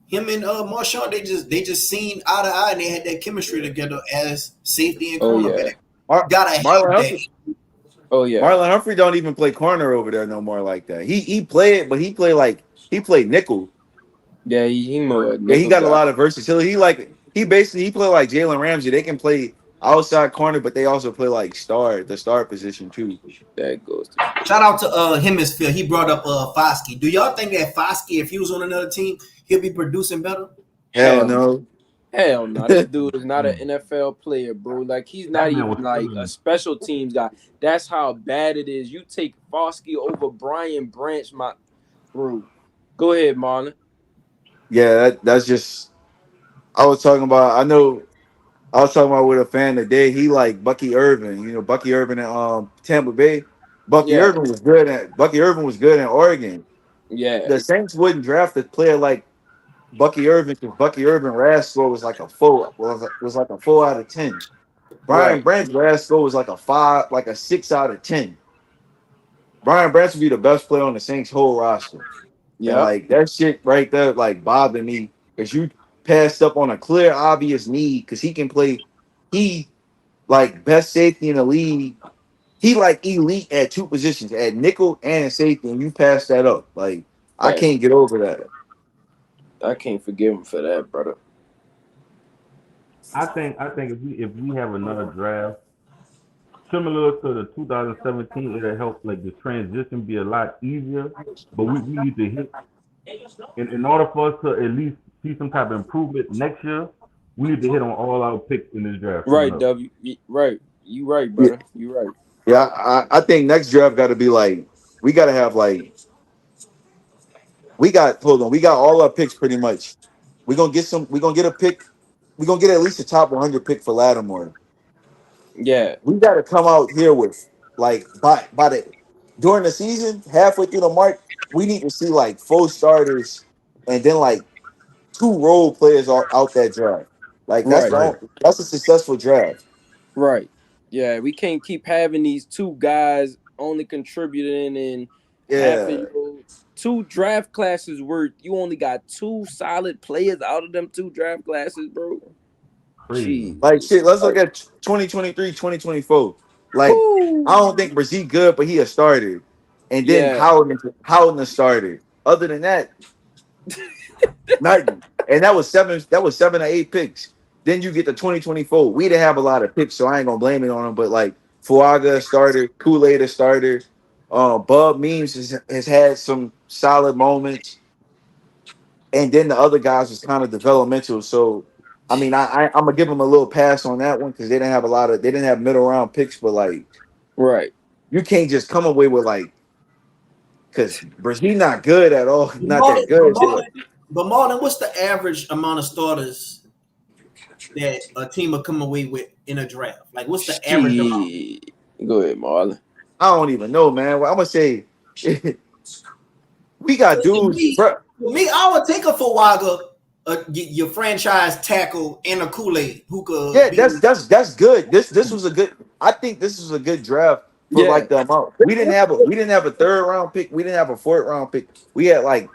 B: him and Marshawn, they just seen eye to eye and they had that chemistry together as safety and
G: Oh yeah.
B: cornerback. Gotta have
D: Marlon
B: that.
D: Humphrey.
G: Oh yeah.
D: Marlon Humphrey don't even play corner over there no more like that. He played, but he played nickel.
G: Yeah, he more a
D: Yeah, he
G: nickel
D: got a
G: guy.
D: lot of versatility. He play like Jalen Ramsey. They can play outside corner, but they also play like the star position too.
G: That goes to show.
B: Shout out to Hemisphere. He brought up Foskey. Do y'all think that Foskey, if he was on another team, he'll be producing better?
D: Hell
G: Hell,
D: no.
G: hell no. This dude is not an NFL player, bro. Like he's not
K: that man
G: even
K: was
G: like a
K: killing.
G: special teams guy. That's how bad it is. You take Foskey over Brian Branch, my bro. Go ahead, Marlon.
D: Yeah, that's just. I was talking about. I was talking about with a fan today. He like Bucky Irvin. Bucky Irvin at Tampa Bay.
G: Yeah,
D: Bucky Irvin was good in Oregon.
G: yeah,
D: The Saints wouldn't draft a player like Bucky Irvin because Bucky Irvin RAS score was like a 4, was like a 4 out of 10. Brian
G: right.
D: Branch RAS score was like a 5, like a 6 out of 10. Brian Branch would be the best player on the Saints whole roster. And
G: Yep.
D: like that shit right there, like bothered me because you passed up on a clear, obvious need because he can play. He like best safety in the league. He like elite at 2 positions, at nickel and safety, and you pass that up. Like I
G: Facts.
D: can't get over that.
G: I can't forgive him for that, brother.
K: I think if we have another draft similar to the 2017, it'll help like the transition be a lot easier. But we need to hit in order for us to at least see some type of improvement next year. We need to hit on all our picks in this draft coming
G: Right,
K: up.
G: Right. You right,
D: Yeah,
G: brother. You right.
D: yeah. I think next draft got to be like we got to have like we got hold on. We got all our picks pretty much. We're gonna get some. We're gonna get a pick. We're gonna get at least a top 100 pick for Latimore.
G: Yeah.
D: We got to come out here with like by the during the season, halfway through the mark, we need to see like 4 starters and then like 2 role players out that draft. Like
G: Right.
K: Right.
D: that's a successful draft.
G: Right. Yeah, we can't keep having these two guys only contributing in half of
D: Yeah,
G: your two draft classes worth. You only got two solid players out of them two draft classes, bro.
K: Crazy.
D: Like
G: Jesus.
D: shit, let's look at 2023, 2024. Like, I
G: Whoo.
D: don't think Brazil good, but he a starter. And then
G: Yeah.
D: Howden a starter. Other than that, nothing. And that was 7 or 8 picks. Then you get the 2024. We didn't have a lot of picks, so I ain't gonna blame it on him. But like Fuaga a starter, Kool-Aid a starter. Bub Memes has had some solid moments. And then the other guys was kind of developmental. So I mean, I'm gonna give them a little pass on that one because they didn't have middle round picks, but like
G: Right.
D: you can't just come away with like because he not good at all, not
B: Marlon,
D: that good. So like,
B: but Marlon, what's the average amount of starters that a team will come away with in a draft? Like, what's the average amount?
G: Shit. Go ahead, Marlon.
D: I don't even know, man. Well, I'm gonna say we got
B: To
D: dudes,
B: me,
D: bro.
B: I would take a Fuaga, your franchise tackle, and a Kool-Aid who could
D: Yeah,
B: be.
D: that's good. This was a good. I think this was a good draft for
G: Yeah.
D: like the amount. We didn't have a third round pick. We didn't have a fourth round pick. We had like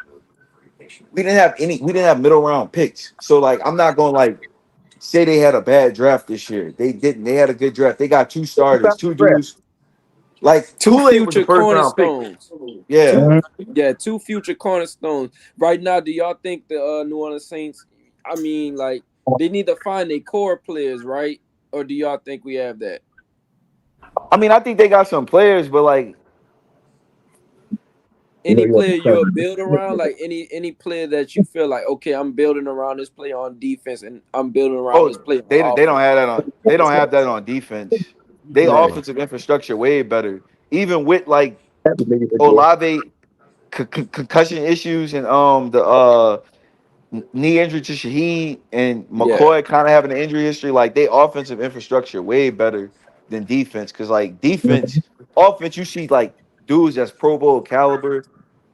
D: we didn't have middle round picks. So like I'm not gonna like say they had a bad draft this year. They didn't. They had a good draft. They got two starters, two dudes. Like
G: Two
D: Kool-Aid was a
G: future
D: first round pick.
G: cornerstones.
D: Yeah.
G: Two,
J: Mhm.
G: yeah, two future cornerstones. Right now, do y'all think the New Orleans Saints? I mean, like they need to find their core players, right? Or do y'all think we have that?
D: I mean, I think they got some players, but like
J: You know,
G: Any player
J: yeah.
G: you'll build around, like any player that you feel like, okay, I'm building around this player on defense, and I'm building around
D: oh,
G: this player
D: they
G: on
D: don't
G: offense.
D: have that on they don't have that on defense. They
G: Right.
D: offensive infrastructure way better. Even with like
J: Happy niggas are good.
D: Olave concussion issues and the knee injury to Shaheed and
G: Yeah.
D: McCoy kind of having an injury history, like they offensive infrastructure way better than defense. Cause like offense, you see like dudes that's Pro Bowl caliber,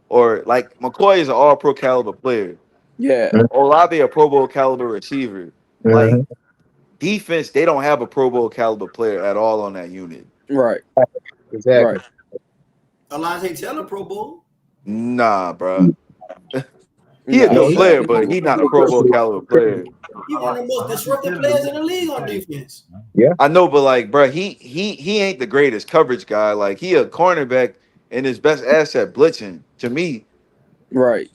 D: or like McCoy is an all pro caliber player.
G: Yeah.
D: Olave a Pro Bowl caliber receiver. Like
J: Mhm.
D: defense, they don't have a Pro Bowl caliber player at all on that unit.
G: Right.
J: Exactly.
G: Right.
B: Alontae Taylor, Pro Bowl.
D: Nah, bro. He a
G: Nah,
J: No,
D: good
G: he
J: he,
G: not.
D: player,
G: He
D: but
G: not.
D: he not a Pro Bowl caliber player.
B: He one of the most disruptive players in the league on defense.
J: yeah.
D: I know, but like, bro, he ain't the greatest coverage guy. Like, he a cornerback, and his best asset blitzing. To me,
G: Right.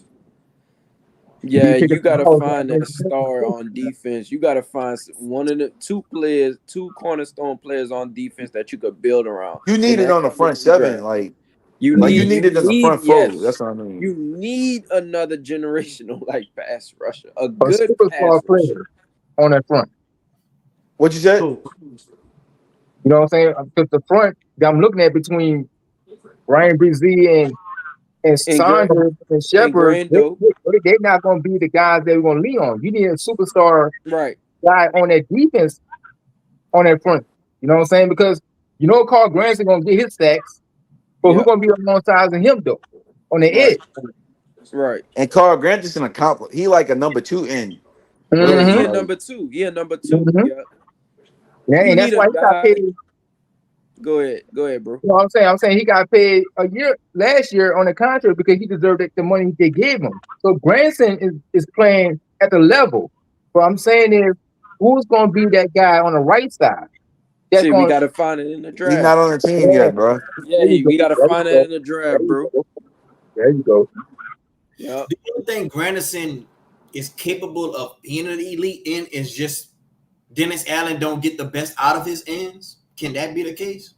J: Do
G: Yeah,
J: you take
G: you
J: it
G: gotta
J: to
G: find that star
J: the
G: on defense. You gotta find one of the two players, two cornerstone players on defense that you could build around,
D: you need
G: and
D: it
G: that
D: on the
G: comes in
D: front
G: the
D: seven.
G: draft.
D: You need it in the front four.
G: Yes,
D: That's what I mean.
G: you need another generational like pass rusher, a
J: a
G: good
J: superstar
G: pass rusher.
J: player on that front?
D: What you said?
K: So
J: You know what I'm saying? Because the front that I'm looking at between Ryan Brzee and
G: And Grand
J: Saunders and
G: and
J: Shepard,
G: Grando,
J: they're not going to be the guys that we're going to lean on. You need a superstar
G: right?
J: guy on that defense on that front. You know what I'm saying? Because you know Carl Granson going to get his sacks, but who's
G: Yeah,
J: going to be alongside of him though on the
G: right,
J: edge?
G: right.
D: And Carl Grant is an accomplice. He like a number two end.
G: Yeah,
D: Really,
J: Mm-hmm.
G: he a
D: like
G: number two. He a number two.
J: Mm-hmm.
G: Yeah,
J: Yeah,
G: you
J: and that's
G: need a
J: why he got
G: guy.
J: paid. You
G: Go ahead, bro.
J: know what I'm saying? I'm saying he got paid a year last year on the contract because he deserved the money they gave him. So Granson is playing at the level. What I'm saying is, who's going to be that guy on the right side? That's
G: See, we
J: going
G: gotta find it in the
D: he's not
G: draft.
D: on the team
J: to.
D: yet, bro.
G: Yeah,
J: There you go.
G: we gotta
J: There you
G: find that
J: go.
G: in the
J: There
G: draft,
J: you
G: bro.
J: go. There you go.
G: Yeah.
B: Do you think Granderson is capable of being an elite end? Is just Dennis Allen don't get the best out of his ends? Can that be the case?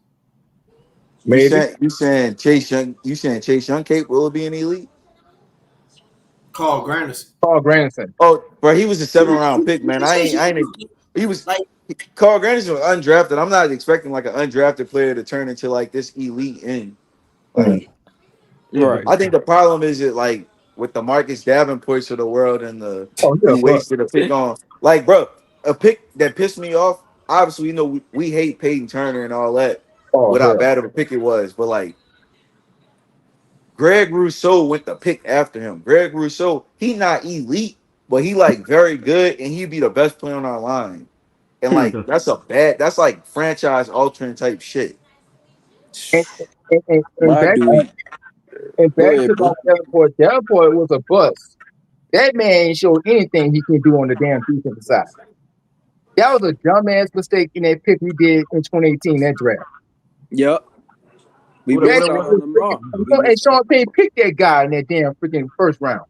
J: Maybe.
D: You saying Chase Young? You saying Chase Young capable of being elite?
B: Carl Granderson.
J: Paul Granson.
D: Oh, bro, he was a 7 round pick, man. I ain't. He was
B: Like,
D: Carl Granderson was undrafted. I'm not expecting like an undrafted player to turn into like this elite end.
J: Mm.
D: Like,
K: yeah, but
G: Right.
D: I think the problem is that like with the Marcus Davenports of the world and the
J: Oh, yeah,
D: we
J: but
D: wasted a pick on like, bro, a pick that pissed me off. Obviously, you know we hate Peyton Turner and all that.
J: oh
D: What how
J: hell.
D: bad of a pick it was, but like Greg Rousseau went the pick after him. Greg Rousseau, he not elite, but he like very good, and he'd be the best player on our line. And
G: Hmm.
D: like that's like franchise altering type shit.
J: And
G: Why
J: back
G: do we?
J: And
G: Go
J: back
G: ahead,
J: to
G: bro.
J: about Davenport. Davenport was a bust. That man ain't showed anything he can do on the damn defensive side. That was a dumbass mistake in that pick we did in 2018, that draft.
G: Yep. We
K: What
G: missed
J: That
G: out
K: what
G: on
J: was
G: Lamar.
J: freaking,
G: We
J: and
G: missed out.
J: Sean Payne picked that guy in that damn freaking first round.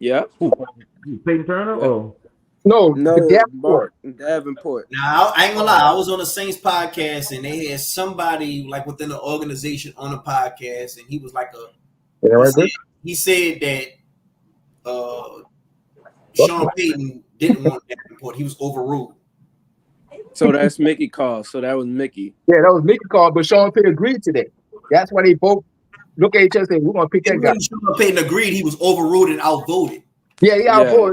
G: Yep.
K: who? Peyton Turner
G: Yep.
K: or
J: No, the
G: No,
J: Davenport.
G: Davenport.
B: Now I ain't gonna lie,
K: oh,
B: I was on the Saints podcast and they had somebody like within the organization on the podcast, and he was like
J: Yeah,
B: he
J: right,
B: said
J: Chris?
B: he said that Sean Payton didn't want Davenport. He was overruled.
G: So that's Mickey call. So that was Mickey.
J: Yeah, that was Mickey call, but Sean Payton agreed to that. That's why they both look at each other and say, we're going to pick
B: It
J: that guy.
B: wasn't Sean Payton agreed, he was overruled and outvoted.
J: Yeah,
G: Yeah.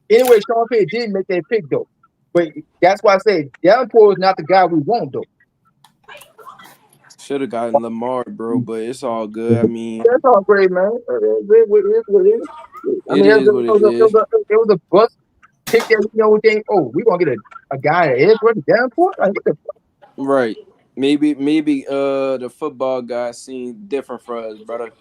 J: anyway, Sean Payton did make that pick, though. But that's why I say Davenport is not the guy we want, though.
G: Should have gotten Lamar, bro, but it's all good. I mean,
J: That's all great, man. What it is. I
G: it
J: mean,
G: is what it is.
J: it was a bust pick that, we think, oh, we're going to get a guy that is running Davenport? Like, what the fuck?
G: Right. Maybe the football guy seen different for us, brother.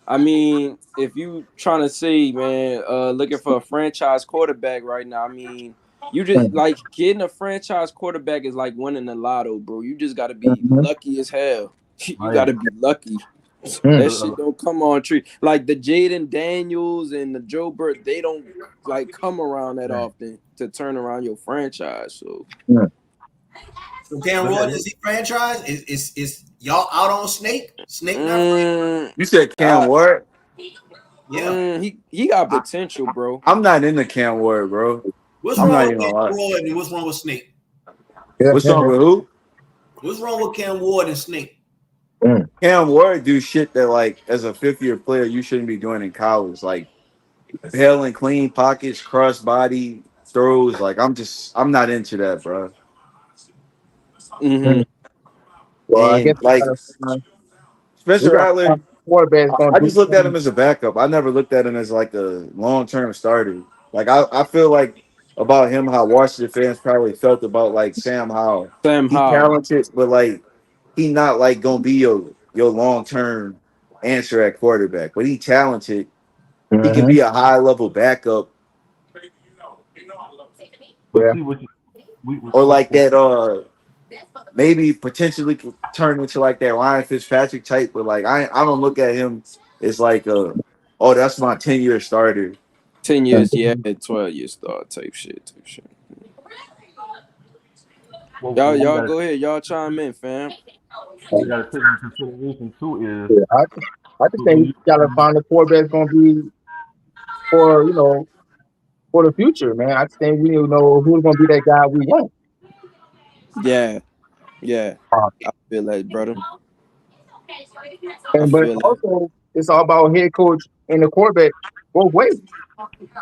G: I mean, if you trying to say, man, looking for a franchise quarterback right now, I mean, you just like getting a franchise quarterback is like winning the lotto, bro. You just gotta be lucky as hell. You
K: right.
G: gotta be lucky.
J: Mm.
G: That shit don't come on tree. Like the Jaden Daniels and the Joe Burt, they don't like come around that often to turn around your franchise. So
B: So Cam
K: But
B: Ward, is he franchise? Is y'all out on Snake? Snake not franchise?
D: You said Cam
G: I,
D: Ward?
B: Yeah.
G: he got
D: I,
G: potential, bro.
D: I'm not into Cam Ward, bro.
B: What's
D: I'm
B: wrong
D: not
B: with
D: even
B: Cam
D: gonna lie.
B: Ward and what's wrong with Snake?
J: Yeah,
D: What's wrong with who?
B: What's wrong with Cam Ward and Snake?
D: Cam Ward do shit that, like, as a fifth-year player, you shouldn't be doing in college. Like, hailing clean pockets, cross body throws. Like, I'm not into that, bro.
G: Mm-hmm.
J: Well, I guess
D: And, like,
J: we
D: Spencer
J: got
D: Rattler,
J: quarterbacks going
D: I
J: to do
D: just looked at him
J: something.
D: as a backup. I never looked at him as, like, a long-term starter. Like, I feel like about him how Washington fans probably felt about, like, Sam Howell.
G: Sam
D: He
G: Howell.
D: talented, but, like, he not, like, gonna be your long-term answer at quarterback. But he talented. He can
J: Mm-hmm.
D: be a high-level backup,
K: but
J: Yeah.
K: see what you
D: or like that maybe potentially could turn into like that Ryan Fitzpatrick type, but like I don't look at him as like oh, that's my 10-year starter.
G: 10 years, yeah, 12 years start type shit.
K: what we
G: Y'all
K: got
G: go ahead. Y'all chime in, fam.
K: we got to take into consideration too is
J: Yeah, I just think we got to find a quarterback that's going to be for, for the future, man. I just think we need to know who's going to be that guy we want.
G: Yeah. I feel that, brother. I
J: But
G: feel that.
J: also, it's all about head coach and the quarterback both ways.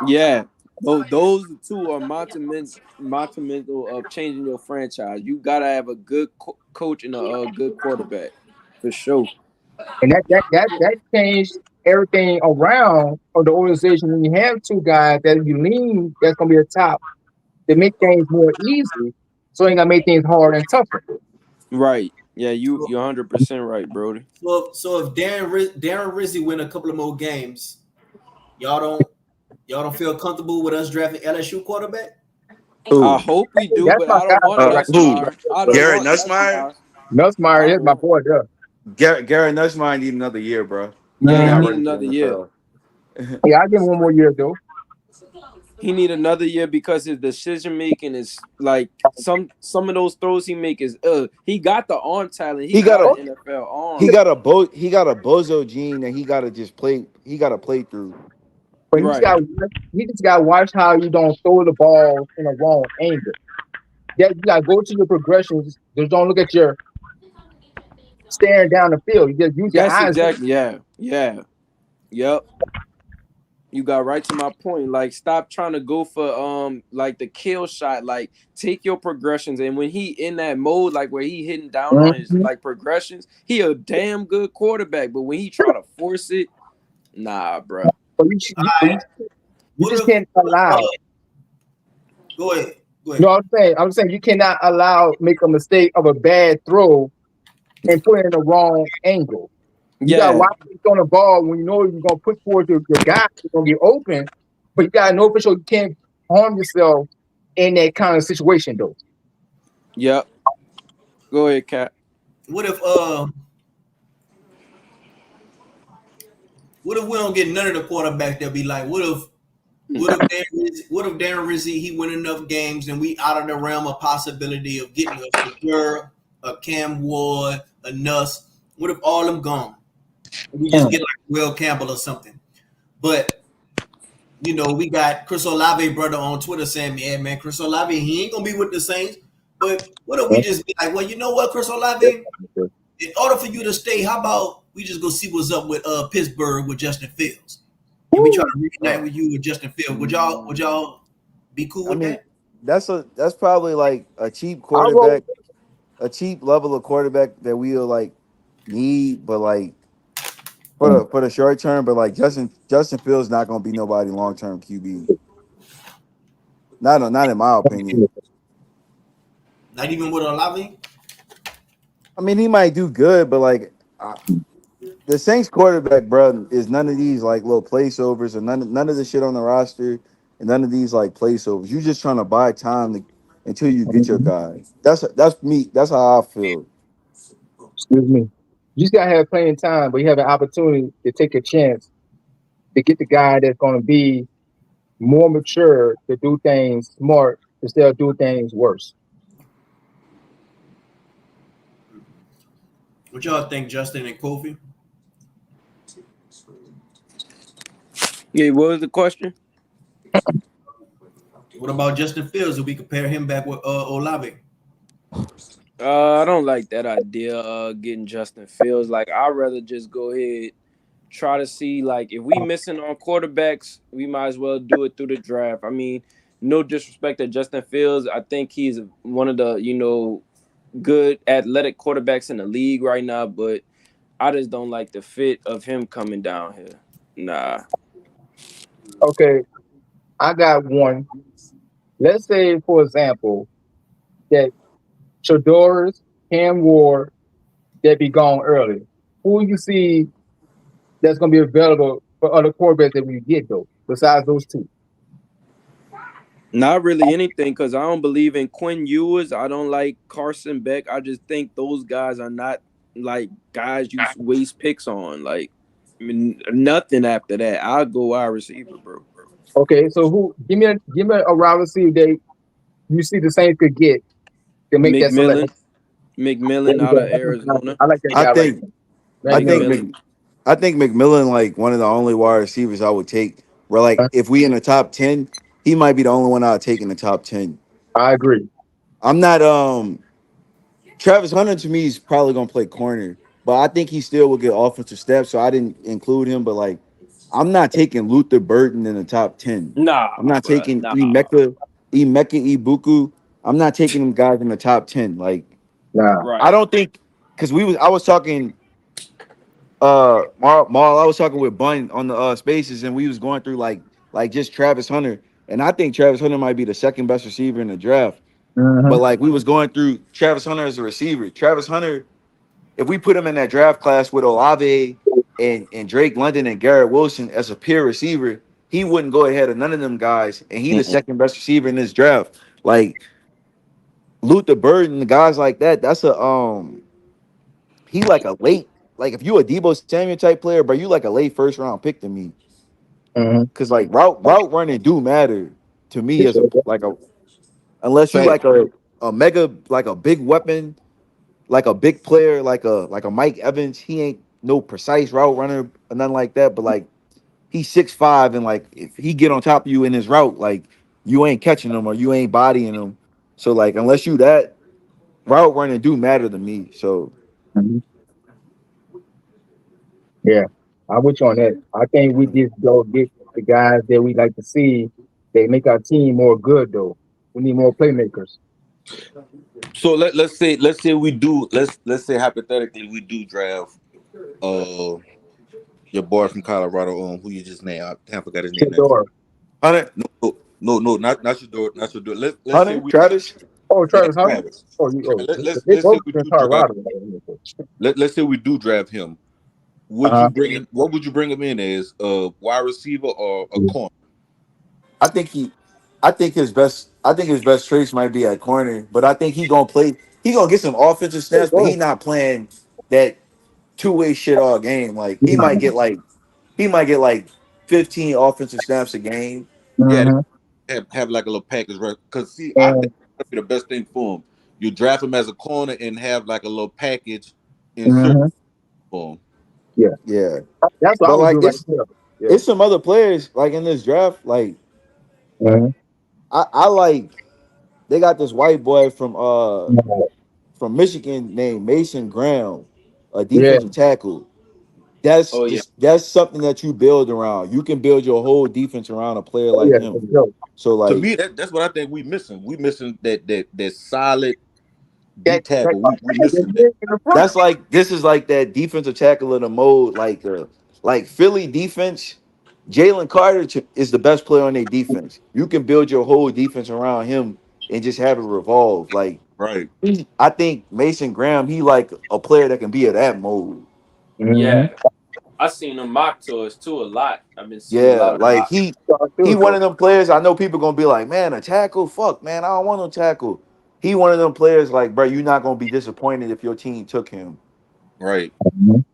G: Yeah. Those two are monumental of changing your franchise. You gotta have a good coach and a good quarterback, for sure.
J: And that changed everything around of the organization when you have two guys that you lean that's going to be the top to make things more easy. So it ain't going to make things hard and tougher.
G: Right. Yeah, you're 100% right, Brody.
B: So if Darren Rizzy win a couple of more games, y'all don't feel comfortable with us drafting LSU quarterback?
D: Who?
G: I hope we do,
J: That's
G: but
J: my
G: I
J: guy.
G: don't want
D: Who?
G: Nussmeyer. I don't
D: Garrett
G: want
D: Nussmeier?
G: Nussmeyer. I
J: Nussmeyer is
G: don't
J: my
G: want.
J: boy there.
D: Garrett Nussmeier need another year, bro.
G: Yeah,
D: He's
G: he
D: not
J: Mhm.
G: need
D: ready for
G: another year.
D: the
J: Yeah, I'll give him one more year, though.
G: He need another year because his decision making is like some of those throws he make is he got the arm talent. He
D: He got
G: got
D: a
G: an NFL
D: he
G: arm.
D: got a bozo gene that he gotta just play. He gotta play through.
J: But
G: Right.
J: he just got to watch how you don't throw the ball in the wrong angle. Yeah, you got to go to your progressions. Just don't look at your staring down the field. You just use your
G: That's
J: eyes.
G: exactly Yep. You got right to my point. Like, stop trying to go for like the kill shot. Like, take your progressions. And when he in that mode, like where he hitting down on his
J: Mhm.
G: like progressions, he a damn good quarterback. But when he try to force it, nah, bruh.
J: But
B: All right.
J: you
B: What
J: just
B: if
J: can't allow.
B: go ahead.
J: No, I'm saying you cannot allow make a mistake of a bad throw and put it in the wrong angle. You got to
G: Yeah,
J: watch who's on the ball when you know you're going to put forward your guy. You're going to get open, but you got to know for sure you can't harm yourself in that kind of situation, though.
G: yep. Go ahead, Cap.
B: What if we don't get none of the quarterbacks that be like, what if Darren Rizzy he win enough games and we out of the realm of possibility of getting a Shadur, a Cam Ward, a Nuss? What if all them gone? We just get like Will Campbell or something. But we got Chris Olave brother on Twitter saying, "Yeah, man, Chris Olave, he ain't gonna be with the Saints." But what if we just be like, well, you know what, Chris Olave? In order for you to stay, how about we just go see what's up with Pittsburgh with Justin Fields, and we try to reunite with you with Justin Fields. Would y'all be cool
D: I
B: with
D: mean,
B: that?
D: that's probably like a cheap
J: I'll roll.
D: quarterback, a cheap level of quarterback that we'll like need, but like for the short term, but like Justin Fields not gonna be nobody long term QB. Not in my opinion.
B: Not even with Olave.
D: I mean, he might do good, but like the Saints quarterback, bro, is none of these like little placeovers or none of the shit on the roster and none of these like placeovers. You just trying to buy time until you get your guy. That's me. That's how I feel.
J: Excuse me. You just got to have playing time, but you have an opportunity to take a chance to get the guy that's going to be more mature to do things smart instead of do things worse.
B: What y'all think, Justin and Kofi?
G: Yeah, what was the question?
B: What about Justin Fields? If we compare him back with Olave?
G: I don't like that idea. Getting Justin Fields. Like, I'd rather just go ahead try to see like if we missing on quarterbacks, we might as well do it through the draft. I mean, no disrespect to Justin Fields. I think he's one of the good athletic quarterbacks in the league right now, but I just don't like the fit of him coming down here. Nah.
J: Okay, I got one. Let's say, for example, that Shador's Cam Ward that be gone early. Who you see that's going to be available for other quarterbacks that we get though, besides those two?
G: Not really anything because I don't believe in Quinn Ewers. I don't like Carson Beck. I just think those guys are not like guys you waste picks on. Like, I mean, nothing after that. I'll go wide receiver, bro.
J: Okay, so who? Give me a wide receiver that you see the Saints could get to make that selection.
G: McMillan. McMillan out of Arizona.
J: I like that
D: I
J: guy right
D: think
J: there.
D: I
J: Randy
D: think
J: Miller.
G: McMillan.
D: Mc, I think McMillan like one of the only wide receivers I would take. Where like if we in the top 10, he might be the only one I'd take in the top 10.
J: I agree.
D: I'm not Travis Hunter to me is probably gonna play corner, but I think he still will get offensive steps. So I didn't include him. But like, I'm not taking Luther Burton in the top 10. I'm
G: Nah,
D: not
G: bro.
D: taking
G: Nah.
D: Emeka Ibuku. I'm not taking them guys in the top 10. Like,
J: Nah.
D: I
G: Right.
D: don't think because I was talking Marl, I was talking with Bun on the spaces and we was going through like just Travis Hunter. And I think Travis Hunter might be the second best receiver in the draft. But
J: Mm-hmm.
D: like we was going through Travis Hunter as a receiver. Travis Hunter, if we put him in that draft class with Olave and Drake London and Garrett Wilson as a peer receiver, he wouldn't go ahead of none of them guys. And he the
G: Mm-mm.
D: second best receiver in this draft. Like Luther Burden, the guys like that, that's a he like a late, like if you a Debo Samuel type player, but you like a late first round pick to me.
J: Mm-hmm.
D: Cause like route running do matter to me as a like a unless you
I: Saint,
D: like a mega like a big weapon like a big player, like a Mike Evans. He ain't no precise route runner or nothing like that. But like he's 6'5", and like if he get on top of you in his route, like you ain't catching him or you ain't bodying him. So like unless you that route running do matter to me. So
J: Mm-hmm. Yeah, I'm with you on that. I think we just go get the guys that we like to see. They make our team more good though. We need more playmakers.
I: so let's say we do let's say hypothetically we do draft uh your boy from Colorado who you just named. I forgot his name.
J: Shador.
D: Hunter,
I: No, not your door. Let's say
D: Hunter,
I: we
D: Travis.
J: Oh,
I: yeah
J: Travis Hunter.
I: Travis.
J: Oh, you.
I: Yeah,
J: Oh,
I: let's
J: they
I: let's say
J: both
I: we
J: in
I: do draft
J: Colorado.
I: let's say we do draft him. Would you bring him? What would you bring him in as a wide receiver or a corner?
D: I think he, I think his best traits might be at corner, but I think he gonna play. He gonna get some offensive snaps, but he not playing that two-way shit all game. Like he might get like 15 offensive snaps a game.
I: Yeah,
J: Mm-hmm.
I: have like a little package, right? Because see, I think
J: And
I: that'd be the best thing for him. You draft him as a corner and have like a little package insert
J: hmm
I: for him.
J: yeah,
D: Yeah,
J: that's what I
D: but
J: would
D: like
J: do right there. Yeah.
D: it's some other players like in this draft. Like
J: Mm-hmm.
D: I like they got this white boy from Michigan named Mason Graham, a
J: Yeah,
D: defensive tackle. That's
G: Oh yeah.
D: just that's something that you build around. You can build your whole defense around a player
J: oh
D: like
J: yeah, for
D: him.
J: sure.
D: So
I: To
D: like
I: me, that's what I think we missing. We missing that solid D
J: That
I: tackle. We
J: in
I: missing that.
J: the front.
D: that's like this is like that defensive tackle in the mode like Philly defense. Jalen Carter is the best player on their defense. You can build your whole defense around him and just have it revolve. Like
I: Right.
D: I think Mason Graham, he like a player that can be of that mode.
J: Mm-hmm.
G: Yeah. I seen him mock to us too a lot. I've been seeing a
D: Yeah,
G: lot of
D: like
G: mock.
D: he
J: Too,
D: one of
J: though.
D: them players. I know people gonna be like, man, a tackle, fuck, man, I don't want no tackle. He one of them players like, bro, you're not gonna be disappointed if your team took him.
I: Right.
J: Mhm.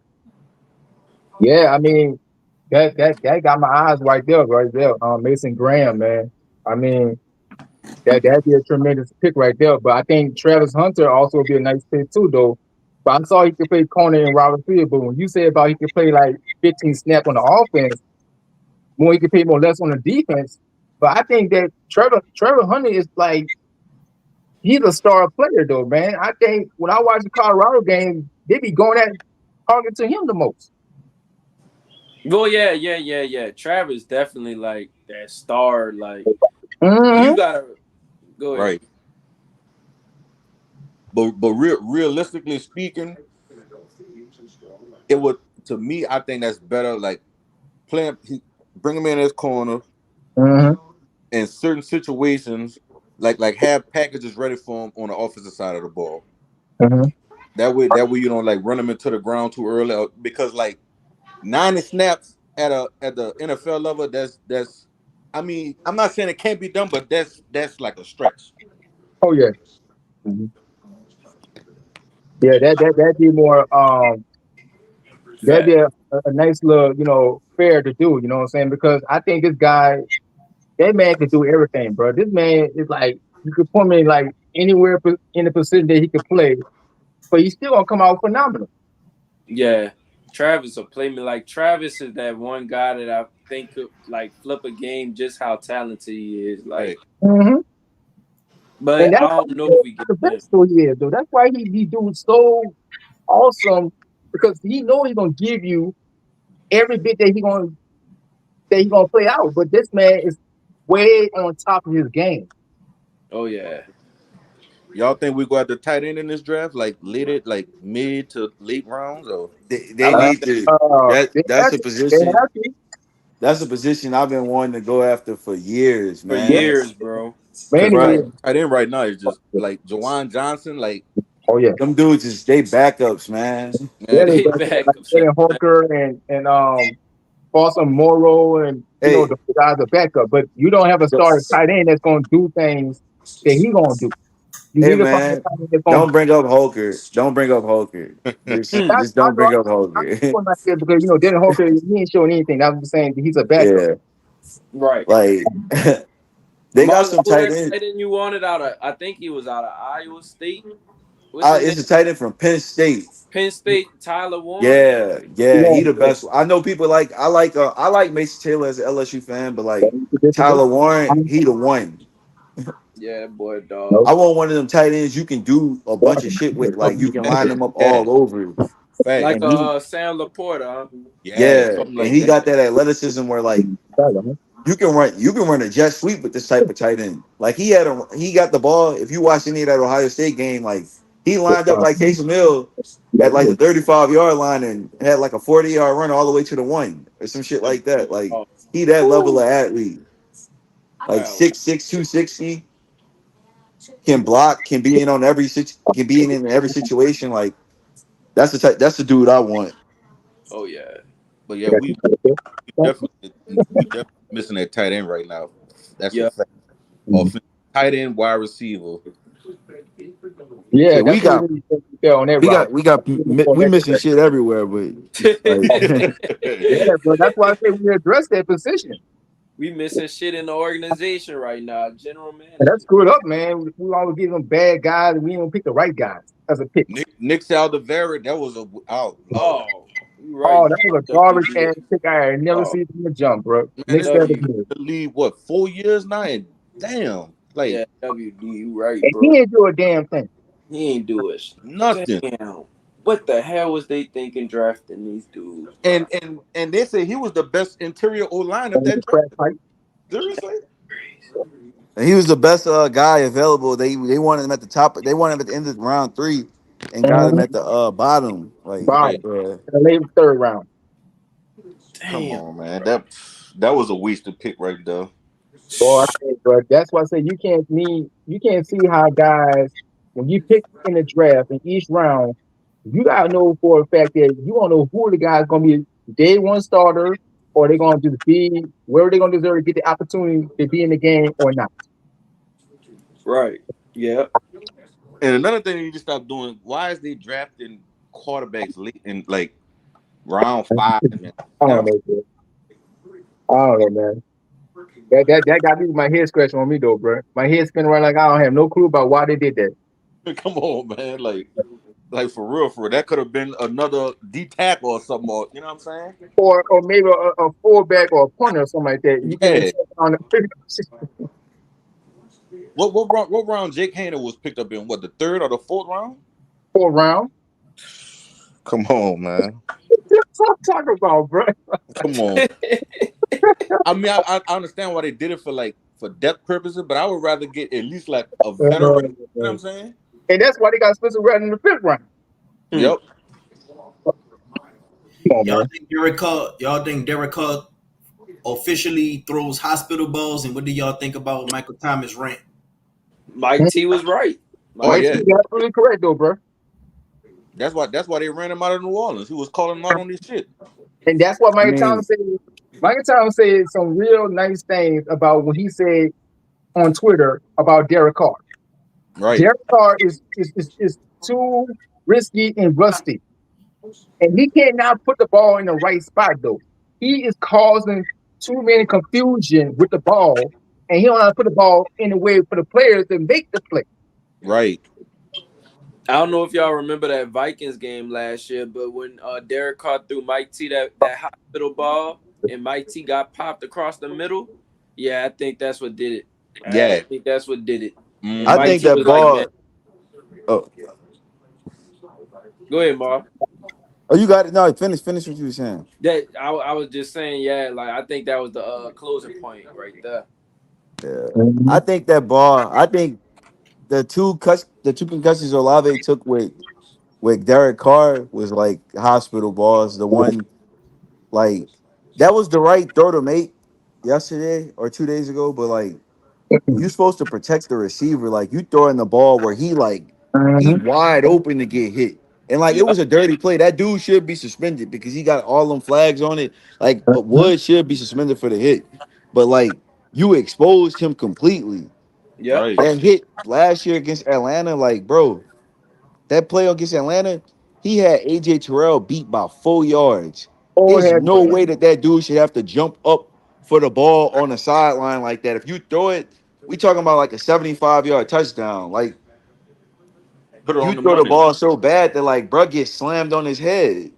J: Yeah, I mean that got my eyes right there. Mason Graham, man. I mean that'd be a tremendous pick right there. But I think Travis Hunter also would be a nice pick too, though. But I saw he could play corner and wide receiver. But when you say about he could play like 15 snap on the offense, more he could play more or less on the defense. But I think that Trevor Hunter is like he's a star player though, man. I think when I watch the Colorado game, they be going at target to him the most.
G: Well, yeah. Travis definitely like that star. Like you
J: Mm-hmm.
G: gotta go ahead.
I: Right. But realistically speaking, it would to me. I think that's better. Like playing, bring him in as corner
J: Mm-hmm.
I: in certain situations. Like have packages ready for him on the offensive side of the ball.
J: Mm-hmm.
I: That way you don't like run him into the ground too early because like 90 snaps at the NFL level. That's. I mean, I'm not saying it can't be done, but that's like a stretch.
J: Oh yeah. Mhm. Yeah, that'd be more that'd be
G: Fact.
J: a nice little, fair to do, you know what I'm saying? Because I think this guy, that man could do everything, bro. This man is like you could put him in like anywhere in the position that he could play, but he's still gonna come out phenomenal.
G: Yeah. Travis will play me like Travis is that one guy that I think could like flip a game just how talented he is. Like,
I: Right.
J: Mm-hmm. And
G: but
J: that's
G: I
J: why
G: don't know
J: he's
G: if we get
J: the
G: there.
J: best though he is, though. That's why he do so awesome because he know he's gonna give you every bit that he gonna play out. But this man is way on top of his game.
G: Oh yeah.
I: Y'all think we go at the tight end in this draft, like like mid to late rounds, or
G: I
D: They
J: Uh,
G: like
D: need
G: that
D: to
J: they
D: that's
J: have
D: a
J: to, they
D: position.
J: have to,
D: That's a position I've been wanting to go after for years,
G: for
J: yeah,
D: man.
G: years, bro.
I: because
J: many
D: Bro,
J: years.
I: tight end right now is just like Jawan Johnson, like
J: Oh yeah,
D: them dudes is they backups, man.
J: yeah,
I: man,
J: they
G: They
J: back like
G: backups.
J: Jalen Hooker and Boston Morrow and
D: Hey,
J: the guys are backup. But you don't have a starting tight end that's gonna do things that he gonna do. You
D: hey
J: need to find a
D: man,
J: tight end that's gonna
D: don't bring up Holker. Don't bring up Holker.
G: Hmm.
J: not
D: Just don't
J: not
D: bring up
J: not
D: Holker.
J: one like that because Jalen Hooker he ain't showing anything. I'm just saying he's a backup.
D: Yeah.
G: Right.
D: Like they got
G: Marlon,
D: some
G: who
D: tight
G: that
D: ends.
G: tight end you wanted out of? I think he was out of Iowa State. What's his name?
D: It's a tight end from Penn State.
G: Penn State. Tyler Warren.
D: Yeah, yeah, he
J: Yeah,
D: the best. I know people like I like Mason Taylor as an LSU fan, but like Tyler Warren, he the one.
G: Yeah, that boy,
J: No,
G: dog.
D: I want one of them tight ends you can do a bunch of shit with. Like you can line them up
I: yeah,
D: all over.
G: Like
I: facts,
D: And he
G: Sam Laporta, huh?
I: yeah,
D: yeah,
I: something
D: and
I: like
D: he
I: that.
D: got that athleticism where like you can run a jet sweep with this type of tight end. Like he got the ball. If you watch any of that Ohio State game, like he lined up like Taysom Hill at like the 35-yard line and had like a 40-yard run all the way to the one or some shit like that. Like
G: Oh,
D: he that level
G: woo.
D: of athlete. Like
G: Wow.
D: 6'6", 260, can block, can be in every situation. Like that's the dude I want.
G: Oh yeah.
I: But yeah, we definitely missing that tight end right now. That's a
G: Yeah.
I: fact. Tight end, wide receiver.
J: Yeah,
D: Shit,
J: that's what we need to focus on that route.
D: we missing shit everywhere, but like
J: Yeah, bro. That's why I say we address that position.
G: We missing shit in the organization right now. General
J: And that's
G: manager.
J: screwed up, man. We always give them bad guys, and we don't pick the right guys as a pick.
I: Nick Saldivera, that was a oh Lord.
G: Oh, you
J: Oh,
G: right.
J: that was a garbage
G: WD.
J: ass pick. I had never
G: Oh,
J: seen from the jump, bro.
I: Man,
J: Nick
I: this nigga
J: Saban,
G: W.
I: been in the league, what, 4 years now? And damn, like
G: Yeah, WD. You right,
J: and he
G: bro.
J: didn't do a damn thing.
G: He ain't do it.
I: nothing.
G: Damn. What the hell was they thinking drafting these dudes, bro?
I: And they say he was the best interior O line of
J: And
I: that
J: the
I: draft.
J: crack pipe.
I: Seriously?
D: and he was the best guy available. They wanted him at the top. They wanted him at the end of round 3, and got him
J: Mm-hmm.
D: at the bottom. Like,
J: Bottom.
I: Right.
J: In the late third round.
I: Come
G: Damn.
I: on, man. That was a wasted pick right there.
J: Boy, I tell you, bro, that's why I say you can't see how guys when you pick in the draft in each round, you gotta know for a fact that you don't know who the guy's gonna be day one starter or they're gonna just be where they're gonna deserve to get the opportunity to be in the game or not.
G: Right. Yeah.
I: And another thing you need to stop doing, why is they drafting quarterbacks late in like round 5 and
J: I don't
I: down?
J: know, bro. I don't know, man. That got me with my head scratching on me though, bro. My head spinning around like I don't have no clue about why they did that.
I: Come on, man. Like for real, for real. That could have been another D tackle or something, or, you know what I'm saying?
J: Or maybe a fullback or a punter or something like that. You get
I: Yeah.
J: it on the
I: What round Jake Hayner was picked up in? What, the third or the fourth round?
J: fourth round.
I: Come on, man.
J: That's what I'm talking about, bro.
I: Come on. I mean, I understand why they did it for depth purposes, but I would rather get at least like a veteran. You know what I'm saying?
J: And that's why they got Spencer Rattler in the fifth round.
G: Hmm.
I: Yep.
J: Come on, man.
B: Y'all think Derek Carr officially throws hospital balls? And what do y'all think about Michael Thomas rant?
G: Mike T was right.
I: Oh
J: Mike,
I: yeah.
J: you're absolutely correct, though, bro.
I: That's why they ran him out of New Orleans. He was calling him out on this shit.
J: And that's what
D: I
J: Michael
D: mean,
J: Thomas said. Michael Thomas said some real nice things about what he said on Twitter about Derek Carr.
I: Right.
J: Derek Carr is too risky and rusty. And he cannot put the ball in the right spot, though. He is causing too many confusion with the ball, and he don't know how to put the ball in the way for the players to make the play.
I: Right.
G: I don't know if y'all remember that Vikings game last year, but when Derek Carr threw Mike T that hospital ball and Mike T got popped across the middle, yeah, I think that's what did it. I
I: Yeah.
G: think that's what did it. And
D: I
G: Mike
I: Mm-hmm.
D: think
G: T
D: that
G: was like, man,
D: ball. Oh,
G: go ahead, Marv.
D: oh, you got it. No, finish what you were saying.
G: That I was just saying, yeah, like I think that was the closing point right there.
D: Yeah, I
J: Mhm.
D: think that ball. I think the two concussions Olave took with Derek Carr was like hospital balls. The one like that was the right throw to make yesterday or 2 days ago, but like you supposed to protect the receiver. Like you throwing the ball where he
J: Mhm.
D: wide open to get hit. And like it
G: Yeah,
D: was a dirty play. That dude should be suspended because he got all them flags on it. Like
J: Mhm.
D: Wood should be suspended for the hit. But like you exposed him completely.
G: yep,
I: Right.
D: That hit last year against Atlanta, like bro, that play against Atlanta, he had AJ Terrell beat by 4 yards. There's
J: Forehead.
D: no way that dude should have to jump up for the ball on the sideline like that. If you throw it, we talking about like a 75-yard touchdown. Like
I: Put it
D: you
I: on the
D: throw the
I: money.
D: ball so bad that like bro gets slammed on his head.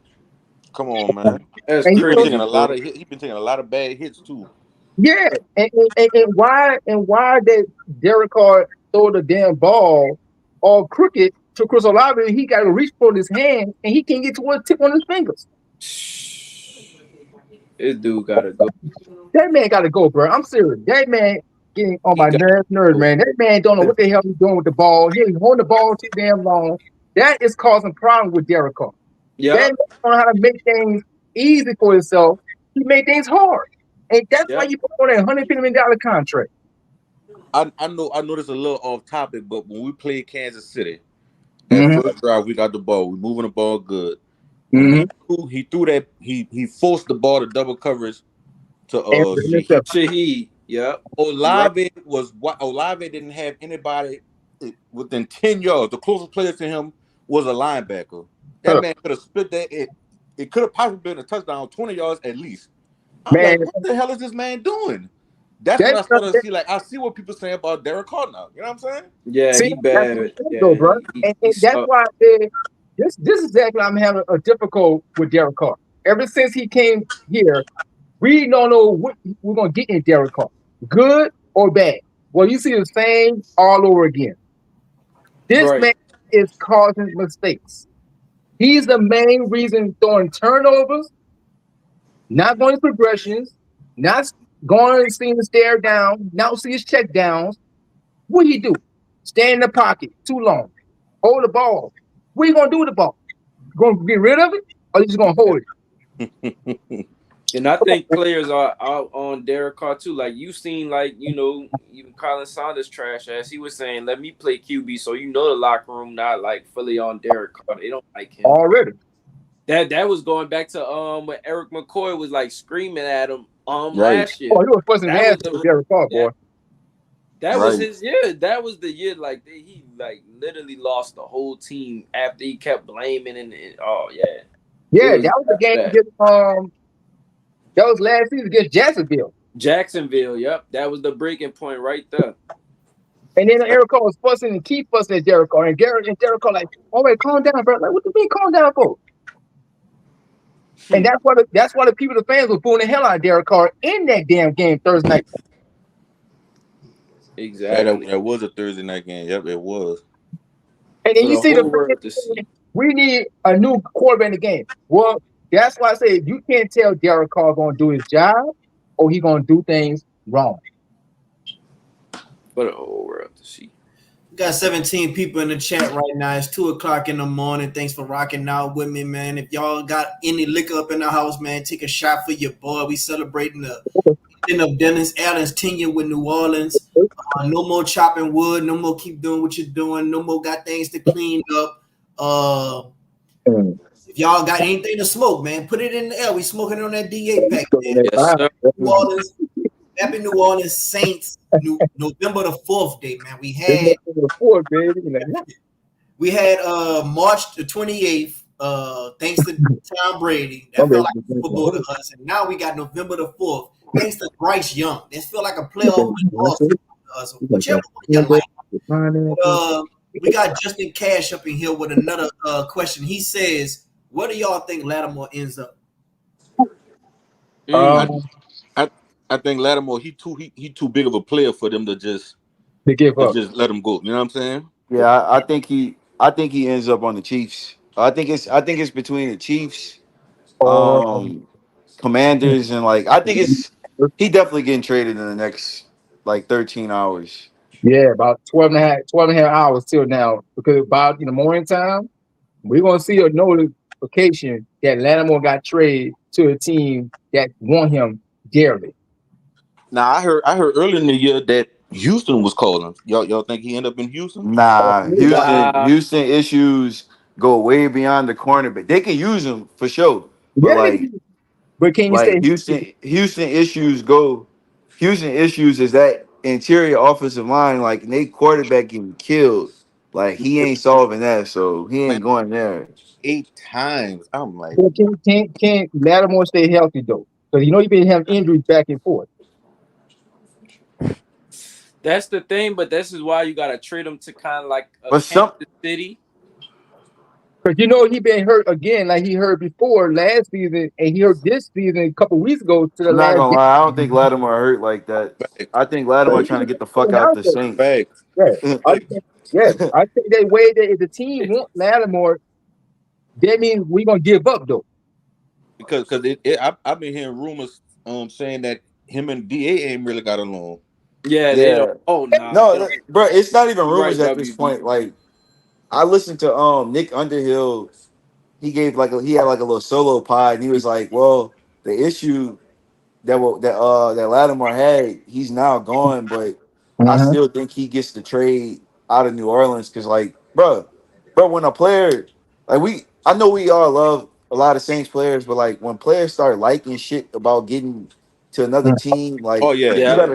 I: Come on, man.
G: that's
J: And
I: He been
J: you
I: taking
G: crazy,
I: a
G: bro.
I: lot of he been taking a lot of bad hits too.
J: yeah, and why did Derek Carr throw the damn ball all crooked to Chris Olave? He got to reach for his hand and he can't get to a tip on his fingers.
G: This dude gotta go.
J: That man got to go, bro. I'm serious. That man getting on
G: He
J: my
G: got
J: nerves,
G: to
J: man. That man don't know what the hell he's doing with the ball. He's holding the ball too damn long. That is causing problems with Derek Carr. That
G: Yep,
J: man don't know how to make things easy for himself. He made things hard. And that's why
G: yep.
J: you put on that $150 million contract.
I: I know this is a little off topic, but when we played Kansas City, that
J: Mhm.
I: first drive we got the ball, we moving the ball good.
J: Mm-hmm.
I: He forced the ball to double coverage to
J: And for
I: Shaheed.
J: interception.
G: Shaheed. Yep. You right.
I: Olave didn't have anybody within 10 yards. The closest player to him was a linebacker. That
J: Huh.
I: man could have split that. It could have possibly been a touchdown, 20 yards at least. I'm
J: Man,
I: like, what the hell is this man doing? That's when
J: that,
I: I started to see, like, I see what people say about Derek Carr now. You know what I'm saying?
G: Yeah,
J: see,
G: he
J: that's what
G: bad.
J: I'm saying, though,
G: Yeah,
J: bro.
G: he
J: And that's
G: sucked.
J: why I said this is exactly why I'm having a difficult with Derek Carr. Ever since he came here, we don't know what we're gonna get in Derek Carr, good or bad. Well, you see the same all over again. This
G: Right.
J: man is causing mistakes. He's the main reason throwing turnovers, not going to progressions, not going and seeing the stare down, not see his check downs. What he do? Stand in the pocket too long, hold the ball. What are you gonna do with the ball? You gonna get rid of it, or you just gonna hold it?
G: And I think players are out on Derek Carr too. Like you seen, like even Colin Saunders trash ass. He was saying, "Let me play QB," so the locker room not like fully on Derek Carr. They don't like him.
J: Already.
G: That was going back to when Eric McCoy was like screaming at him
I: Right.
G: last
J: Oh,
G: year.
J: he was fussing his
G: That was
J: ass with
G: the
J: Derek Carr,
G: that
J: boy.
G: that was
I: Right.
G: his year. That was the year like he like literally lost the whole team after he kept blaming and oh yeah. It
J: Yeah,
G: was
J: that was the
G: after
J: game
G: that.
J: against that was last season against Jacksonville.
G: Jacksonville, yep. That was the breaking point right there.
J: And then Eric Carr was fussing and keep fussing at Derek Carr. And Derek Carr like, all right, calm down, bro. Like, what do you mean calm down for? And
G: Hmm.
J: that's why the people, the fans were booing the hell out of Derek Carr in that damn game Thursday night.
I: Yeah,
G: Exactly.
I: that was a Thursday night game. Yep, it was.
J: And then
G: For
J: you
G: the
J: see the
G: whole
J: fans
G: world to see.
J: saying, we need a new quarterback in the game. Well, that's why I say you can't tell Derek Carr gonna do his job or he gonna do things wrong.
G: For the whole world to see.
B: We got 17 people in the chat right now. It's 2 o'clock in the morning. Thanks for rocking out with me, man. If y'all got any liquor up in the house, man, take a shot for your boy. We celebrating the end of Dennis Allen's tenure with New Orleans. No more chopping wood. No more keep doing what you're doing. No more got things to clean up. If y'all got anything to smoke, man, put it in the air. We smoking on that D8 pack, man.
G: Yes, sir.
B: New Orleans, happy New Orleans Saints, November the 4th day, man. We had March the 28th, thanks to Tom Brady. That felt like a Super Bowl to us. And now we got November the 4th, thanks to Bryce Young. That felt like a playoff win also to us. Whichever one you like. We got Justin Cash up in here with another question. He says, where do y'all think Latimore ends up?
I: I,
J: Um,
I: I I think Latimore, he too big of a player for them to just
J: to give up.
I: let him go. You know what I'm saying?
D: Yeah, I think he ends up on the Chiefs. I think it's between the Chiefs,
J: Um,
D: Commanders, and like I think it's he definitely getting traded in the next like 13 hours.
J: yeah, about 12 and a half hours till now. Because about in the morning time, we're gonna see a notification that Latimore got traded to a team that want him dearly.
I: Now I heard earlier in the year that Houston was calling. Y'all think he end up in Houston?
D: Nah,
G: Nah.
D: Houston issues go way beyond the corner, but they can use him for sure. But
J: Yeah, but can you say
D: Houston issues is that interior offensive line, like Nate quarterback getting killed. Like he ain't solving that, so he
I: Man,
D: ain't going there.
I: 8 times. I'm like,
J: but can Latimore stay healthy though? Because you been having injuries back and forth.
G: That's the thing, but this is why you gotta trade him to kind of like a
D: But some
G: Kansas City.
J: Because he been hurt again, like he hurt before last season, and he hurt this season a couple weeks ago to the
D: I'm not
J: last
D: gonna lie, I don't think
J: game.
D: Lattimore hurt like that.
I: facts,
D: I think Lattimore trying to get the fuck out the Saints.
I: facts,
J: Yeah, I
I: facts.
J: think, yeah, I think that way that if the team want Lattimore, that means we're gonna give up though.
I: Because I've been hearing rumors saying that him and Da ain't really got along.
G: Yeah, they don't.
D: Yeah.
G: Oh nah, they
D: No,
G: don't.
D: bro, it's not even
G: You right,
D: rumors at this
G: WB.
D: point. Like I listened to Nick Underhill. He had like a little solo pod, and he was like, "Well, the issue that Lattimore had, he's now gone, but I
J: Uh-huh.
D: still think he gets the trade out of New Orleans because, like, bro, when a player like I know we all love a lot of Saints players, but like when players start liking shit about getting to another team, like
I: Oh yeah,
D: you
G: Yeah.
I: yeah.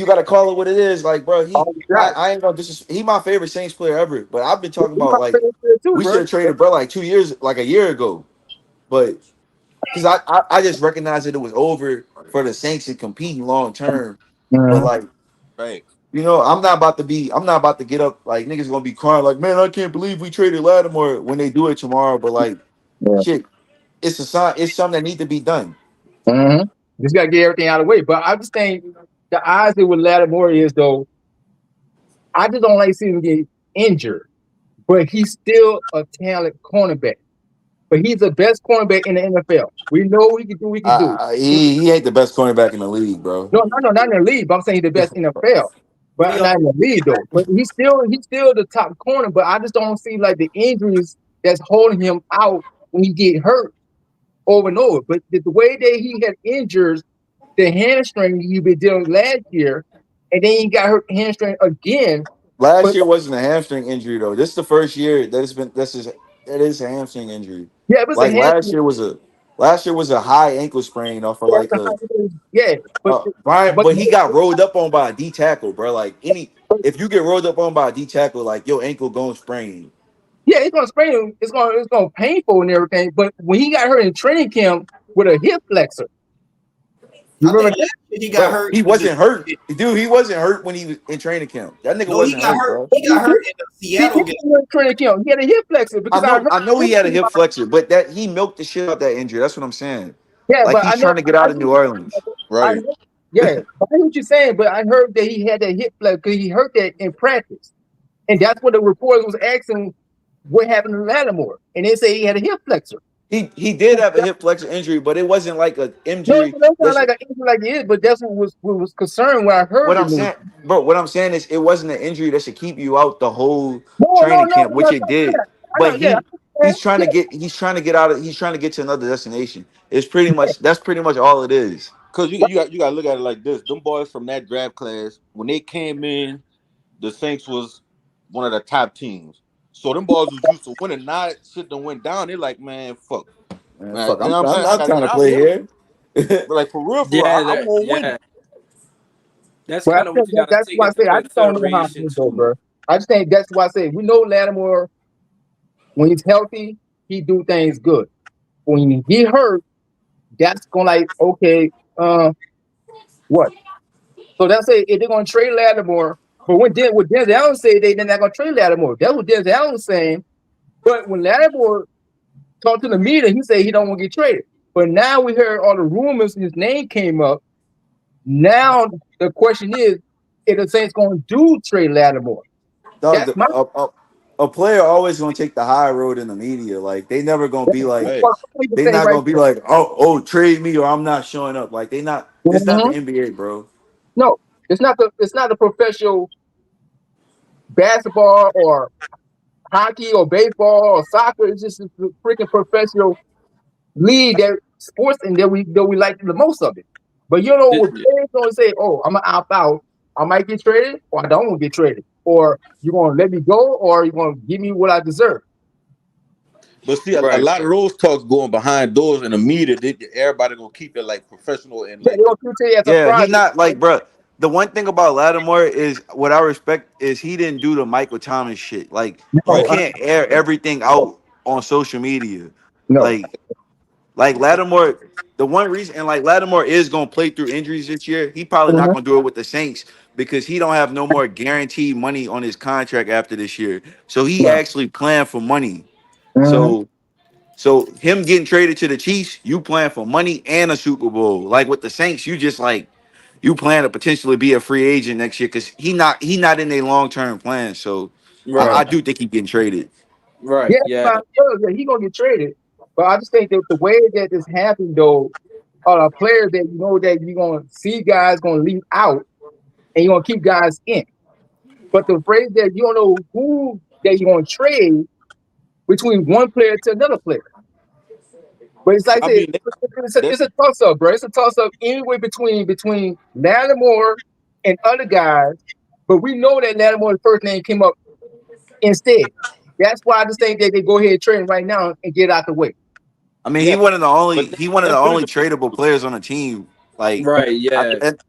D: gotta call it what it is. Like, bro,
J: Oh, right.
D: I ain't gonna he my favorite Saints player ever. But I've been talking
J: He's my
D: about like
J: favorite player too,
D: we
J: bro.
D: should have traded bro like 2 years, like a year ago. But because I just recognized that it was over for the Saints to compete long term. But
J: Mhm.
D: like,
I: Right.
D: I'm not about to get up like niggas gonna be crying like, man, I can't believe we traded Latimore when they do it tomorrow. But like,
J: Yeah.
D: shit, it's a sign. It's something that need to be done.
J: Mm-hmm. Just gotta get everything out of the way. But I just think the odds with Latimore is though, I just don't like seeing him get injured. But he's still a talented cornerback. But he's the best cornerback in the NFL. We know what he can do. We can do.
D: He ain't the best cornerback in the league, bro.
J: No, not in the league. But I'm saying he's the best in the NFL.
B: What do
J: But
B: y'all
J: not in the league though. But he's still the top corner. But I just don't see like the injuries that's holding him out when he get hurt over and over. But the way that he had injured the hamstring he been dealing with last year, and then he got hurt hamstring again.
D: Last
J: But
D: year wasn't a hamstring injury though. This is the first year that it's been. That is a hamstring injury.
J: yeah, it was a
D: Like
J: hamstring.
D: last year was a high ankle sprain off of
J: Yeah,
D: like a
J: yeah, but
D: Brian,
J: but
D: but he got rolled up on by a D tackle, bro. Like if you get rolled up on by a D tackle, like your ankle going sprain.
J: yeah, it's gonna sprain him. It's gonna painful and everything. But when he got hurt in training camp with a hip flexor, you
B: I think
J: remember that?
B: last year he got
D: Bro,
B: hurt.
D: he wasn't hurt. Dude, he wasn't hurt when he was in training camp. That nigga
B: No, he
D: wasn't
B: got
D: hurt,
B: hurt.
D: bro.
B: He got hurt in the
J: He
B: Seattle
J: did
B: game.
J: in training camp. He had a hip flexor because I heard.
D: I know he had a hip flexor, but that he milked the shit out that injury. That's what I'm saying.
J: Yeah,
D: Like
J: but I
D: he's
J: know.
D: trying to get out of New Orleans.
J: I
I: Right.
J: know, yeah, I know what you're saying, but I heard that he had that hip flexor because he hurt that in practice, and that's what the reporters was asking what happened to Latimore, and they say he had a hip flexor.
D: He did have a hip flexor injury, but it wasn't like an
J: No,
D: injury.
J: that's not
D: That's
J: like an injury like it is, but that's what was concerned when I heard
D: what
J: the
D: I'm
J: news.
D: saying, bro. What I'm saying is, it wasn't an injury that should keep you out the whole
J: No, no,
D: training
J: no,
D: camp,
J: I'm
D: which
J: not
D: it
J: talking about
D: did.
J: that. I
D: But
J: know, yeah, yeah,
D: he's trying to get out of, he's trying to get to another destination. It's pretty much that's pretty much all it is.
I: Cause you got to look at it like this. Them boys from that draft class, when they came in, the Saints was one of the top teams. So them boys was used to winning. Now that shit done went down. They're like, man, fuck,
D: Man,
I: man.
D: fuck,
I: You know what I'm
D: I'm
I: saying? I
D: not
I: gotta
D: trying
I: get
D: to
I: out of
D: play
I: here.
D: here.
I: But like for real,
G: Yeah,
I: I want to
G: yeah.
I: win.
G: That's
J: Well, I
G: kind of
J: think
G: what you got to
J: that's
G: take
J: why I
G: into
J: say I just don't know how
G: consideration
J: to go,
G: too.
J: bro. I just think that's why I say we know Lattimore when he's healthy, he do things good. When he hurt, that's gonna like okay, what? So that's say if they're gonna trade Lattimore, but what Denzel Allen said they're not gonna trade Lattimore. That's what Denzel Allen was saying. But when Lattimore talked to the media, he said he don't want to get traded. But now we heard all the rumors, his name came up. Now the question is, if the Saints gonna do trade Lattimore?
D: Dog,
J: That's my
D: a player always gonna take the high road in the media. Like they never gonna be like
J: what
I: Facts.
J: I'm
D: they
J: saying
D: not
J: right
D: gonna be like trade me or I'm not showing up. Like they not.
J: there.
D: This not the
J: Mhm.
D: NBA, bro.
J: No, it's not the professional basketball or hockey or baseball or soccer. It's just a freaking professional league that sports and that we like the most of it. But you know
G: Th-
J: what players gonna say, oh, I'm gonna opt out. I might get traded or I don't want to get traded. Or you're gonna let me go or you're gonna give me what I deserve.
I: But see, a
G: Right.
I: lot of those talks going behind doors in the media. Everybody gonna keep it like professional and
J: Yeah,
I: like
J: they're gonna treat it as a
D: Yeah, he
J: project.
D: not like, bro. The one thing about Lattimore is what I respect is he didn't do the Michael Thomas shit. Like you
J: No,
I: right.
D: can't air everything out on social media.
J: no.
D: Like Lattimore, the one reason and like Lattimore is gonna play through injuries this year. He probably not
J: Mhm,
D: gonna do it with the Saints because he don't have no more guaranteed money on his contract after this year. So he
J: no.
D: actually planned for money.
J: Mhm,
D: So him getting traded to the Chiefs, you plan for money and a Super Bowl. Like with the Saints, you just like you plan to potentially be a free agent next year because he not in a long term plan. So I
G: Right.
D: do think he getting traded.
G: Right.
J: Yeah,
G: Yeah.
J: but yeah, he gonna get traded. But I just think that the way that this happened though, players that you know that you're gonna see guys gonna leave out and you're gonna keep guys in. But the phrase that you don't know who that you're gonna trade between one player to another player. But it's like I
I: I
J: said,
I: mean,
J: it's a toss up, bro. It's a toss up anyway between Latimore and other guys. But we know that Latimore's first name came up instead. That's why I just think that they go ahead and trade him right now and get out the way.
D: I mean,
I: Yeah, but
D: he one of the
I: that
D: only
I: really
D: tradable players on the team. Like,
G: Right,
D: I,
G: yeah.
D: and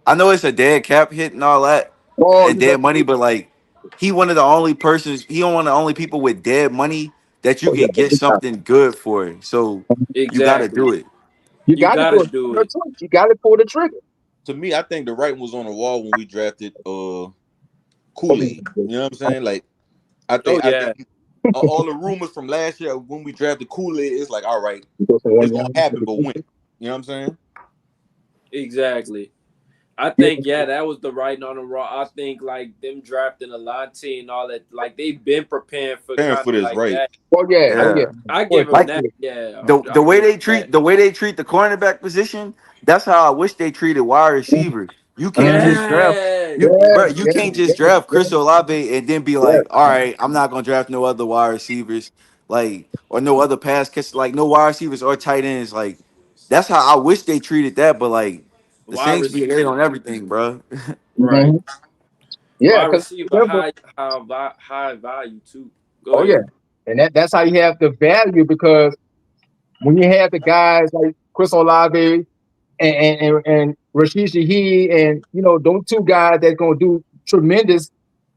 D: I know it's a dead cap hit and all that,
J: Oh,
D: and
J: you better.
D: dead money, but like, he one of the only persons. He one of the only people with dead money that you
J: Oh,
D: can get
J: yeah.
D: something good for. So you got to
G: Exactly.
D: do it.
J: You
G: You
J: got to
G: gotta
J: do it.
G: do it.
J: You got to pull the trigger.
I: to me, I think the writing was on the wall when we drafted
J: Oh,
I: Kool-Aid. You know what I'm saying? Like
G: Oh
I: I
G: yeah.
I: think all the rumors from last year when we drafted Kool-Aid, it's like, all right,
J: you go from one
I: it's gonna
J: round to
I: happen,
J: the
I: but
J: next.
I: when? You know what I'm saying?
G: Exactly. I
J: Yeah.
G: think that was the writing on the wall. I think like them drafting Alante and all that, like they've been preparing for
I: Preparing
G: kind
I: for
G: of
I: this,
G: like
I: right?
G: that.
J: Oh yeah. Oh yeah.
D: Yeah.
G: I
J: Boy,
G: give him
D: Like
G: that.
J: trust
G: Yeah,
D: the
G: I'll
D: way
G: give him
D: they
G: that.
D: treat the cornerback position, that's how I wish they treated wide receiver. You can't
J: me.
D: just draft
G: Yeah.
D: you
J: Yes,
D: bro, you
J: yes,
D: can't just
J: yes,
D: draft
J: yes,
D: Chris Olave and then be
J: yes.
D: like, all right, I'm not gonna draft no other wide receivers, like or no other pass catch, like no wide receivers or tight ends. Like that's how I wish they treated that, but like the
G: Wide
D: Saints be late
G: receiver.
D: on everything, bro.
G: Right.
J: Mm-hmm. Yeah,
G: Wide
J: because
G: receiver
J: remember,
G: high value too. Go
J: oh yeah,
G: ahead.
J: and that's how you have the value because when you have the guys like Chris Olave and Rashid Shaheed and those two guys that's gonna do tremendous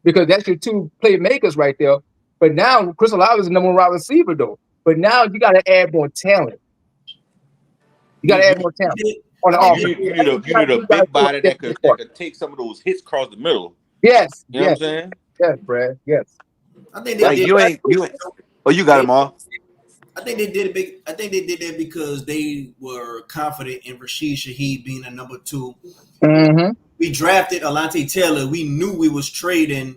J: because that's your two playmakers right there. But now Chris Olave is the number one wide receiver though. But now you got to add more talent. You got to
I: You
J: add more talent
B: did.
J: on
B: I
J: the
B: think
I: you
B: they
J: offense.
I: need
B: did.
I: you
B: I
I: need
B: think
I: a you need a
J: You got to
I: big
J: do
I: body
J: it
I: that could take some of those hits across the middle.
J: Yes,
I: You know what I'm
J: yes,
I: saying?
J: yes, Brad. Yes.
B: I think they
J: That's
D: Like
B: did.
J: exactly.
D: you ain't oh you got
B: They
D: them all.
B: I think they did it big. I think they did that because they were confident in Rashid Shaheed being a number two.
J: Mm-hmm.
B: We drafted Alante Taylor. We knew we was trading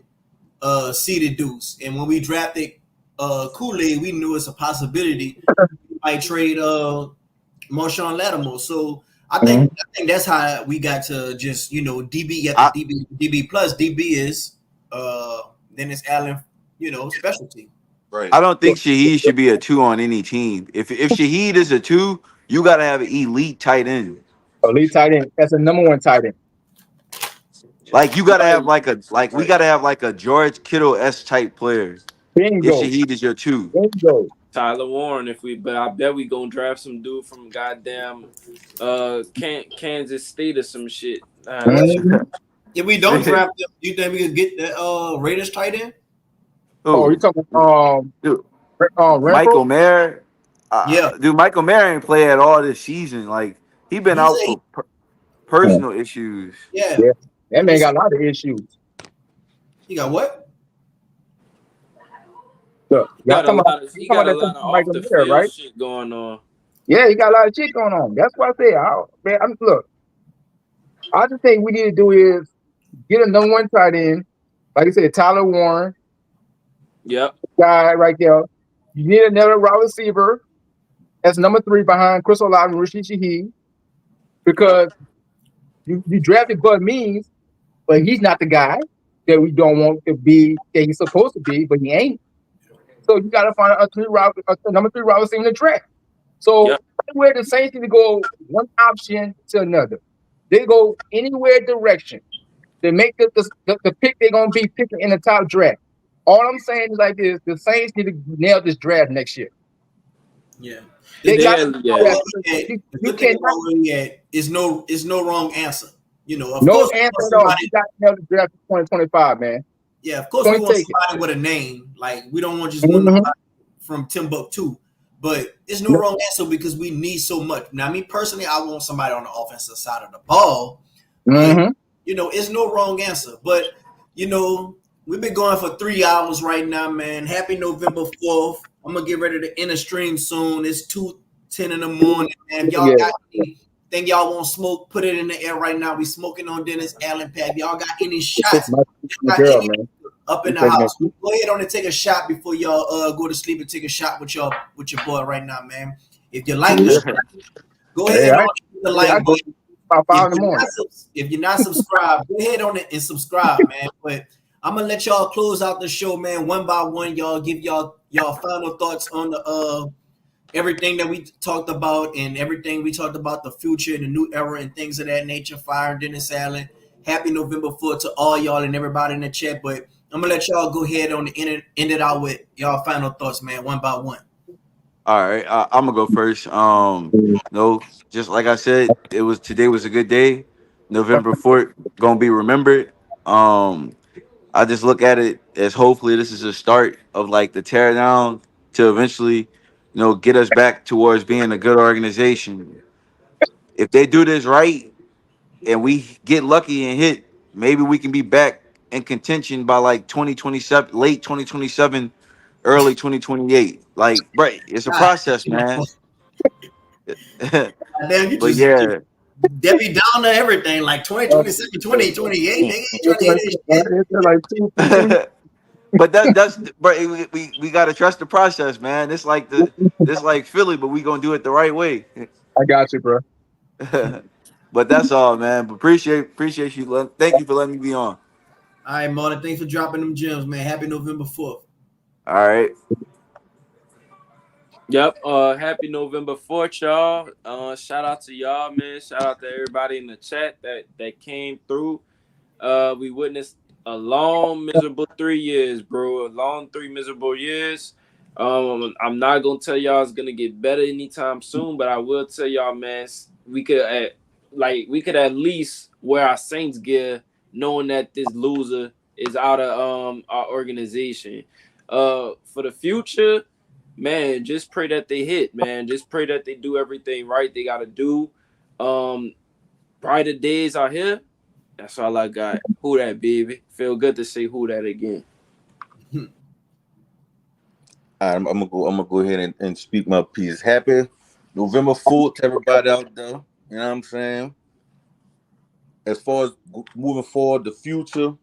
B: seeded Deuce, and when we drafted Kool-Aid, we knew it's a possibility we might trade Marshawn Latimore. So
J: Mm-hmm.
B: I think that's how we got to just DB at the
D: I
B: DB plus DB is Dennis Allen, specialty.
I: Right.
D: I don't think Shaheed should be a two on any team. If Shaheed is a two, you gotta have an elite tight end.
J: Elite tight end. That's a number one tight end.
D: Like you gotta have
G: Right.
D: we
I: Right.
D: gotta have like a George Kittle S type player. If
J: Bingo.
D: Shaheed is your two,
J: Bingo.
G: Tyler Warren, but I bet we gonna draft some dude from goddamn Kansas State or some shit. That's
J: Mm-hmm.
B: If we don't
D: dude,
B: draft them, do you think we could get the Raiders tight end?
J: Oh, you talking Renfro?
D: Michael Mayer,
B: Yeah,
D: dude, Michael Mayer ain't play at all this season. Like he been
B: he
D: out
B: said,
D: for personal issues.
B: yeah,
J: Yeah. That
B: he
J: man
B: said
J: got a lot of issues.
B: he got what?
J: Look,
G: he
J: y'all
G: got
J: talking
G: a
J: about that
G: lot of off
J: Michael
G: the
J: Mayer,
G: field
J: right?
G: shit going on.
J: Yeah, he got a lot of shit going on. That's what I say. Man, look, I just think we need to do is get a number one tight end, like I said, Tyler Warren,
G: Yep.
J: guy right there. You need another wide receiver as number three behind Chris Olave and Rashid Shaheed
G: Yep.
J: because you drafted Bud Means, but he's not the guy that we don't want to be that he's supposed to be, but he ain't. So you got to find a number three wide receiver in the draft. So
G: Yep.
J: anywhere the Saints need to go one option to another. They go anywhere direction. They make the pick they're gonna be picking in the top draft. All I'm saying is like this: the Saints need to nail this draft next year.
B: Yeah. The
J: They
B: good
J: got
B: thing
G: Yeah,
B: about
G: yeah.
B: where we at, the
J: you
B: good thing
J: cannot
B: about where we at is no wrong answer. Of
J: no
B: course we
J: answer
B: want
J: at all.
B: somebody.
J: You got to nail the draft for 2025, man.
B: Yeah, of course we
J: Point
B: want
J: taken.
B: somebody with a name. Like we don't want just one
J: Mm-hmm.
B: nobody from Timbuktu. But there's no
J: No,
B: wrong answer because we need so much. Now, me personally, I want somebody on the offensive side of the ball. But
J: mm-hmm.
B: it's no wrong answer. But we've been going for 3 hours right now, man. Happy November 4th. I'm gonna get ready to end a stream soon. It's 2:10 in the morning, man. If y'all
J: Yeah.
B: got anything y'all want smoke, put it in the air right now. We smoking on Dennis Allen Pack. Y'all got any
J: It's
B: shots?
J: my
B: Y'all got
J: girl,
B: any
J: man.
B: up in
J: It's
B: the
J: taking that.
B: house? Go ahead on and take a shot before y'all go to sleep and take a shot with your boy right now, man. If you like the
J: Yeah.
B: show, go
J: Hey,
B: ahead on and hit the
J: I
B: like
J: go
B: button.
J: about
B: If
J: 5 in the
B: you're
J: morning.
B: if you're not subscribed, go ahead on it and subscribe, man. But I'm gonna let y'all close out the show, man, one by one. Y'all give y'all final thoughts on the everything that we talked about and everything we talked about the future and the new era and things of that nature. Fire Dennis Allen. Happy November 4th to all y'all and everybody in the chat. But I'm gonna let y'all go ahead on the end it out with y'all final thoughts, man, one by one.
D: All right, I'm gonna go first. No, just like I said, today was a good day. November 4th gonna be remembered. I just look at it as hopefully this is a start of like the teardown to eventually, get us back towards being a good organization. If they do this right and we get lucky and hit, maybe we can be back in contention by like 2027, late 2027, early 2028. Like, right, it's a
B: God,
D: process, man.
B: damn, you
D: But
B: just
D: yeah.
B: Debbie Downer everything like 2027, 2028. Nigga, you trying
J: It's
B: to hear
J: like,
B: this shit?
J: it's like two.
D: But but we gotta trust the process, man. It's like Philly, but we gonna do it the right way.
J: I got you, bro.
D: But that's all, man. But appreciate you. Thank you for letting me be on.
B: All right, Marlon, thanks for dropping them gems, man. Happy November 4th.
D: All right.
G: Yep. Happy November 4th, y'all. Shout out to y'all, man. Shout out to everybody in the chat that came through. We witnessed a long, miserable 3 years, bro. A long 3 miserable years. I'm not gonna tell y'all it's gonna get better anytime soon, but I will tell y'all, man, we could at least wear our Saints gear, knowing that this loser is out of our organization. For the future, man, just pray that they hit, man. Just pray that they do everything right they gotta do. Brighter days are here. That's all I got. Who that, baby? Feel good to say who that again.
I: All right, I'm gonna go ahead and speak my piece. Happy November 4th to everybody out there. You know what I'm saying? As far as moving forward, the future,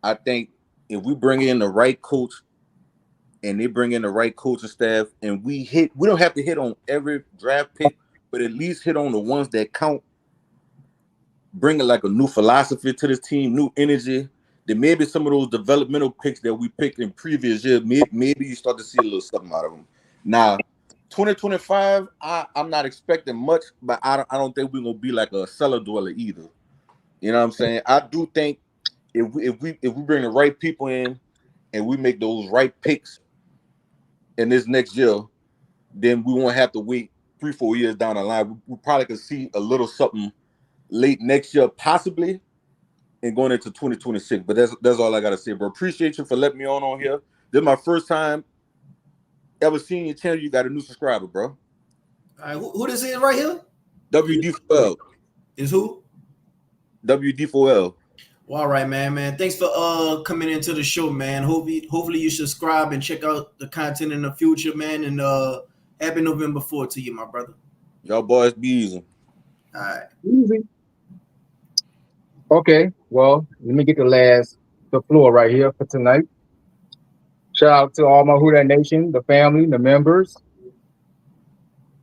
I: I think if we bring in the right coach and they bring in the right coaching staff and we don't have to hit on every draft pick, but at least hit on the ones that count, bringing like a new philosophy to this team, new energy. Then maybe some of those developmental picks that we picked in previous years, maybe you start to see a little something out of them. Now, 2025, I'm not expecting much, but I don't think we're gonna be like a cellar dweller either. You know what I'm saying? I do think if we bring the right people in and we make those right picks in this next year, then we won't have to wait 3-4 years down the line. We probably could see a little something late next year, possibly, and going into 2026. But that's all I gotta say, bro. Appreciate you for letting me on here. This is my first time ever seeing your channel. You got a new subscriber, bro.
B: All right, who this is right here?
I: WD4L.
B: Is who?
I: WD4L.
B: Well, all right, man. Thanks for coming into the show, man. Hopefully you subscribe and check out the content in the future, man. And happy November 4th to you, my brother.
I: Y'all boys be easy.
B: All right.
J: Easy. Okay, well, let me get the floor right here for tonight. Shout out to all my Who Dat Nation, the family, the members.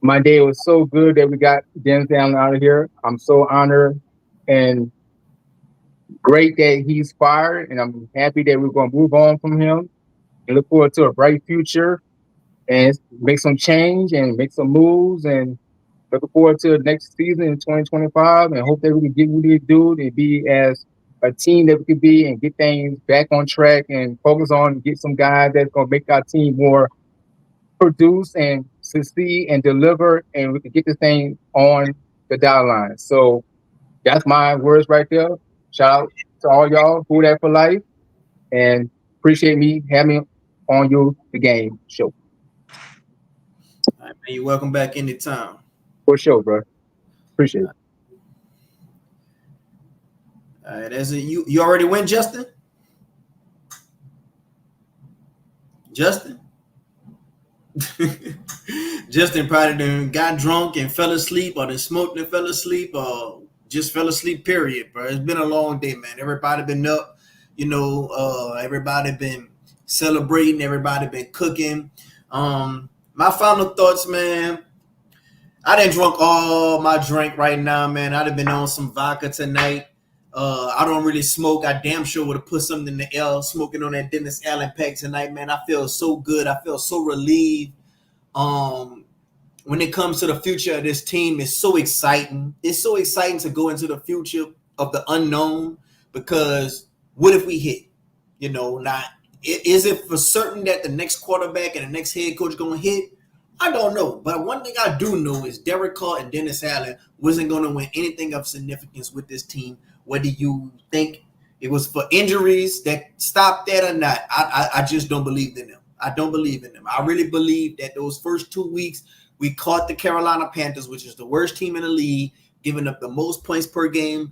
J: My day was so good that we got Denzel out of here. I'm so honored and great that he's fired, and I'm happy that we're going to move on from him and look forward to a bright future and make some change and make some moves and looking forward to the next season in 2025 and hope that we can get what we do to be as a team that we could be and get things back on track and focus on get some guys that's going to make our team more produce and succeed and deliver, and we can get this thing on the dollar line. So that's my words right there. Shout out to all y'all who that for life, and appreciate me having on the game show.
B: All right, man. You're welcome back anytime.
J: For sure, bro. Appreciate it.
B: All right, that's it. You already went, Justin? Justin? Justin probably done got drunk and fell asleep, or then smoked and fell asleep, or just fell asleep, period, bro. It's been a long day, man. Everybody been up, everybody been celebrating, everybody been cooking. My final thoughts, man. I didn't drunk all my drink right now, man. I'd have been on some vodka tonight. I don't really smoke. I damn sure would have put something in the L, smoking on that Dennis Allen pack tonight, man. I feel so good. I feel so relieved. When it comes to the future of this team, it's so exciting. It's so exciting to go into the future of the unknown, because what if we hit? Is it for certain that the next quarterback and the next head coach going to hit? I don't know, but one thing I do know is Derek Carr and Dennis Allen wasn't going to win anything of significance with this team. Whether you think it was for injuries that stopped that or not, I just don't believe in them. I don't believe in them. I really believe that those first 2 weeks we caught the Carolina Panthers, which is the worst team in the league, giving up the most points per game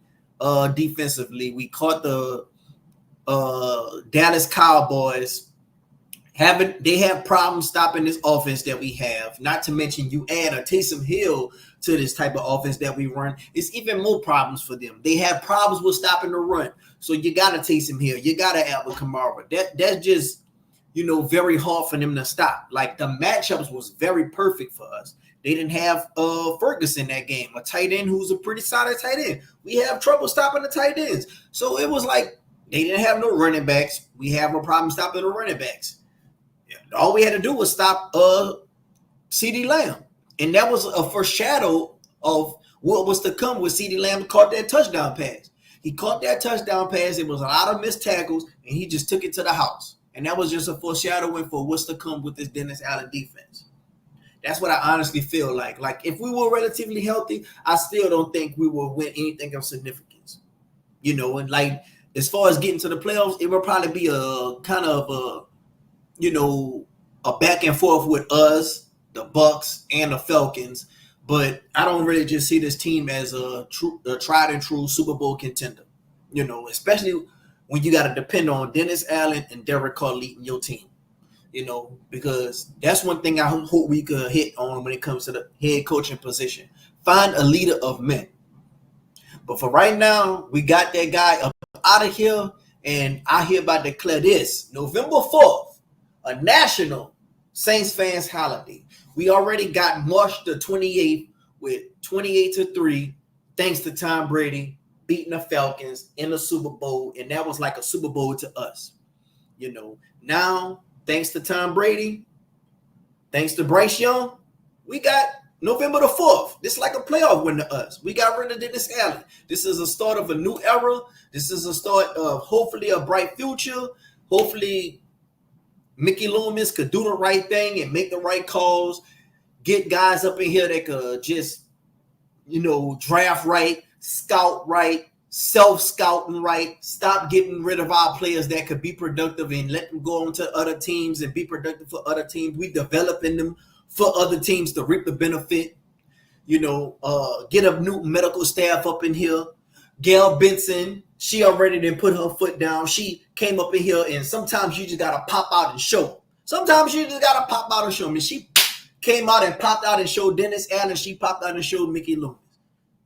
B: defensively. We caught the Dallas Cowboys. They have problems stopping this offense that we have. Not to mention, you add a Taysom Hill to this type of offense that we run, it's even more problems for them. They have problems with stopping the run. So you got to Taysom Hill. You got to Alvin Kamara. That's just, very hard for them to stop. Like, the matchups was very perfect for us. They didn't have Ferguson that game, a tight end who's a pretty solid tight end. We have trouble stopping the tight ends. So it was like they didn't have no running backs. We have no problem stopping the running backs. All we had to do was stop CeeDee Lamb. And that was a foreshadow of what was to come when CeeDee Lamb caught that touchdown pass. He caught that touchdown pass. It was a lot of missed tackles, and he just took it to the house. And that was just a foreshadowing for what's to come with this Dennis Allen defense. That's what I honestly feel like. Like, if we were relatively healthy, I still don't think we will win anything of significance. And like, as far as getting to the playoffs, it will probably be a kind of a back and forth with us, the Bucks, and the Falcons. But I don't really just see this team as a tried and true Super Bowl contender. Especially when you got to depend on Dennis Allen and Derek Carr leading your team. Because that's one thing I hope we could hit on when it comes to the head coaching position. Find a leader of men. But for right now, we got that guy up out of here, and I hereby declare this, November 4th, a national Saints fans holiday. We already got March the 28th with 28-3, thanks to Tom Brady beating the Falcons in the Super Bowl, and that was like a Super Bowl to us. Now, thanks to Tom Brady, thanks to Bryce Young, we got November the 4th. This is like a playoff win to us. We got rid of Dennis Allen. This is a start of a new era. This is a start of hopefully a bright future. Hopefully Mickey Loomis could do the right thing and make the right calls, get guys up in here that could just, draft right, scout right, self-scouting right, stop getting rid of our players that could be productive and let them go on to other teams and be productive for other teams. We developing them for other teams to reap the benefit, get a new medical staff up in here. Gail Benson, she already didn't put her foot down. She came up in here, and sometimes you just got to pop out and show. Sometimes you just got to pop out and show. I mean, she came out and popped out and showed Dennis Allen. She popped out and showed Mickey Loomis.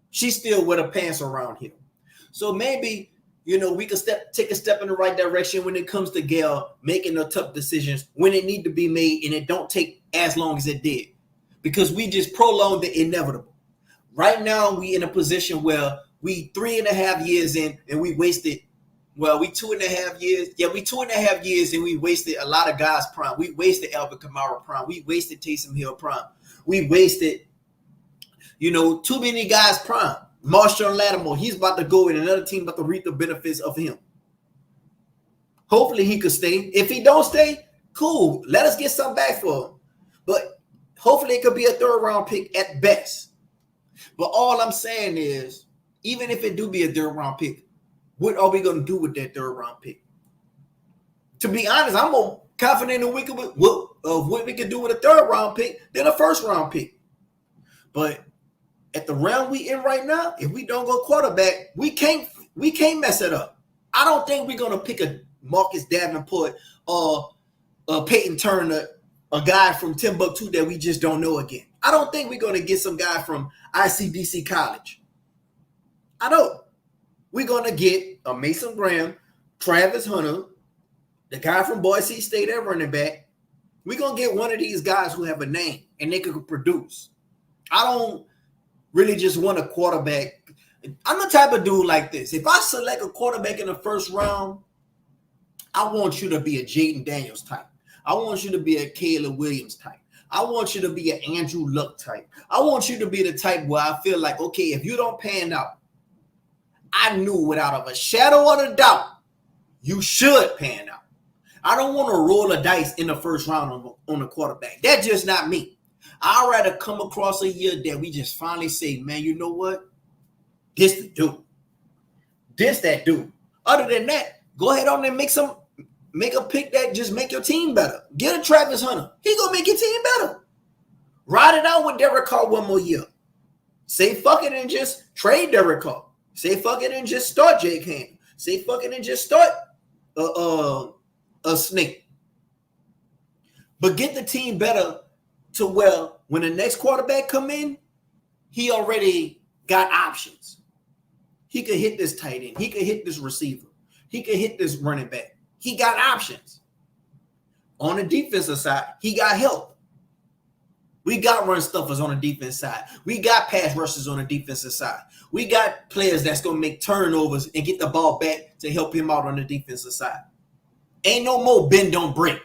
B: She still wear the pants around here. So maybe, we could take a step in the right direction when it comes to Gail making the tough decisions when it need to be made, and it don't take as long as it did, because we just prolonged the inevitable. Right now, we in a position where we 3.5 years in, and we wasted, we 2.5 years. Yeah, we 2.5 years, and we wasted a lot of guys' prime. We wasted Alvin Kamara prime. We wasted Taysom Hill prime. We wasted, too many guys' prime. Marshall Latimore, he's about to go, and another team about to reap the benefits of him. Hopefully he could stay. If he don't stay, cool. Let us get something back for him. But hopefully it could be a 3rd-round pick at best. But all I'm saying is, even if it do be a 3rd-round pick, what are we going to do with that 3rd-round pick? To be honest, I'm more confident in what we can do with a 3rd-round pick than a 1st-round pick. But at the round we in right now, if we don't go quarterback, we can't mess it up. I don't think we're going to pick a Marcus Davenport or Peyton Turner, a guy from Timbuktu that we just don't know again. I don't think we're going to get some guy from ICDC College. I don't. We're going to get a Mason Graham, Travis Hunter, the guy from Boise State at running back. We're going to get one of these guys who have a name and they could produce. I don't really just want a quarterback. I'm the type of dude like this. If I select a quarterback in the 1st round, I want you to be a Jaden Daniels type. I want you to be a Caleb Williams type. I want you to be an Andrew Luck type. I want you to be the type where I feel like, okay, if you don't pan out, I knew without a shadow of a doubt, you should pan out. I don't want to roll a dice in the 1st round on a quarterback. That's just not me. I'd rather come across a year that we just finally say, man, you know what? This the dude. This that dude. Other than that, go ahead on and make a pick that just make your team better. Get a Travis Hunter. He gonna make your team better. Ride it out with Derek Carr one more year. Say fuck it and just trade Derek Carr. Say fuck it and just start Jake Ham. Say fuck it and just start a Snake. But get the team better to where when the next quarterback come in, he already got options. He could hit this tight end. He could hit this receiver. He could hit this running back. He got options. On the defensive side, he got help. We got run stuffers on the defense side. We got pass rushers on the defensive side. We got players that's going to make turnovers and get the ball back to help him out on the defensive side. Ain't no more bend, don't break.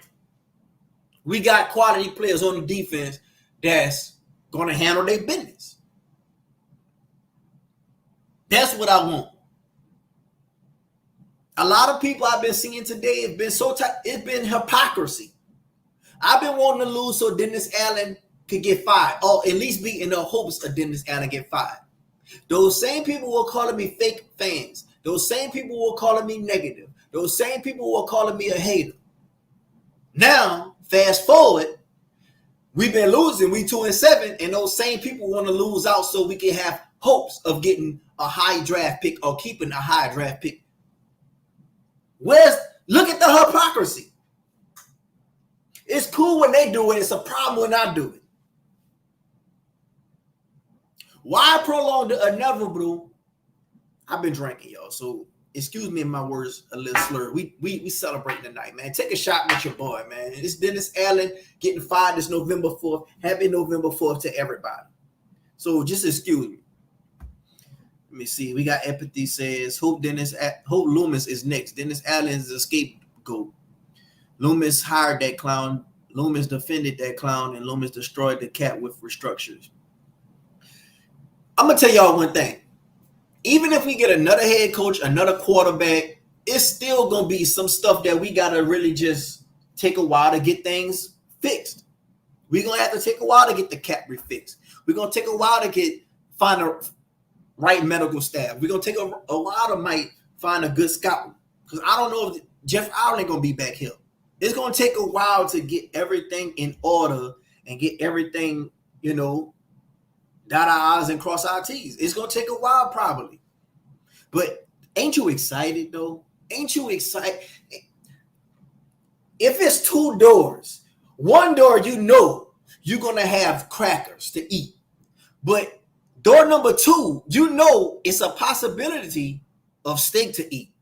B: We got quality players on the defense that's going to handle their business. That's what I want. A lot of people I've been seeing today have been it's been hypocrisy. I've been wanting to lose so Dennis Allen could get fired, or at least be in the hopes of Dennis Allen get fired. Those same people were calling me fake fans. Those same people were calling me negative. Those same people were calling me a hater. Now, fast forward, we've been losing. We 2-7, and those same people want to lose out so we can have hopes of getting a high draft pick or keeping a high draft pick. Look at the hypocrisy. It's cool when they do it. It's a problem when I do it. Why prolong the inevitable? I've been drinking, y'all, so excuse me if my words a little slurred. We celebrating tonight, man. Take a shot with your boy, man. It's Dennis Allen getting fired this November 4th. Happy November 4th to everybody. So just excuse me. Let me see. We got empathy says, hope Loomis is next. Dennis Allen is a scapegoat. Loomis hired that clown. Loomis defended that clown, and Loomis destroyed the cat with restructures. I'm going to tell y'all one thing. Even if we get another head coach, another quarterback, it's still going to be some stuff that we got to really just take a while to get things fixed. We're going to have to take a while to get the cap refixed. We're going to take a while to find a right medical staff. We're going to take a while to might find a good scout. Because I don't know if Jeff Allen ain't going to be back here. It's going to take a while to get everything in order and get everything, dot our I's and cross our T's. It's going to take a while probably. But ain't you excited, though? Ain't you excited? If it's two doors, one door you're going to have crackers to eat. But door number 2, it's a possibility of steak to eat.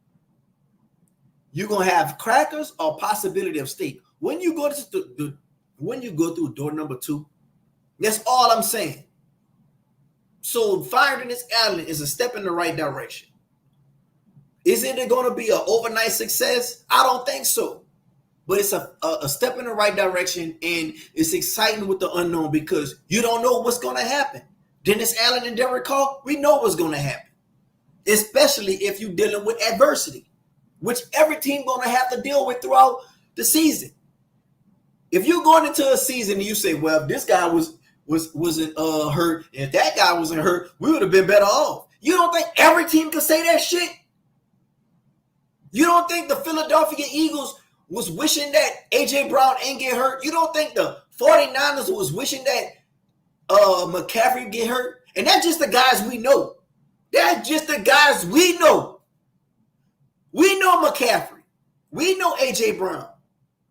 B: You're going to have crackers or possibility of steak. When you go through door number 2, that's all I'm saying. So firing this Allen is a step in the right direction. Is it going to be an overnight success? I don't think so. But it's a step in the right direction, and it's exciting with the unknown because you don't know what's going to happen. Dennis Allen and Derek Carr, we know what's going to happen, especially if you're dealing with adversity, which every team going to have to deal with throughout the season. If you're going into a season and you say, well, if this guy wasn't hurt, and if that guy wasn't hurt, we would have been better off. You don't think every team could say that shit? You don't think the Philadelphia Eagles was wishing that A.J. Brown ain't get hurt? You don't think the 49ers was wishing that McCaffrey get hurt? And that's just the guys we know. That's just the guys we know. We know McCaffrey. We know A.J. Brown.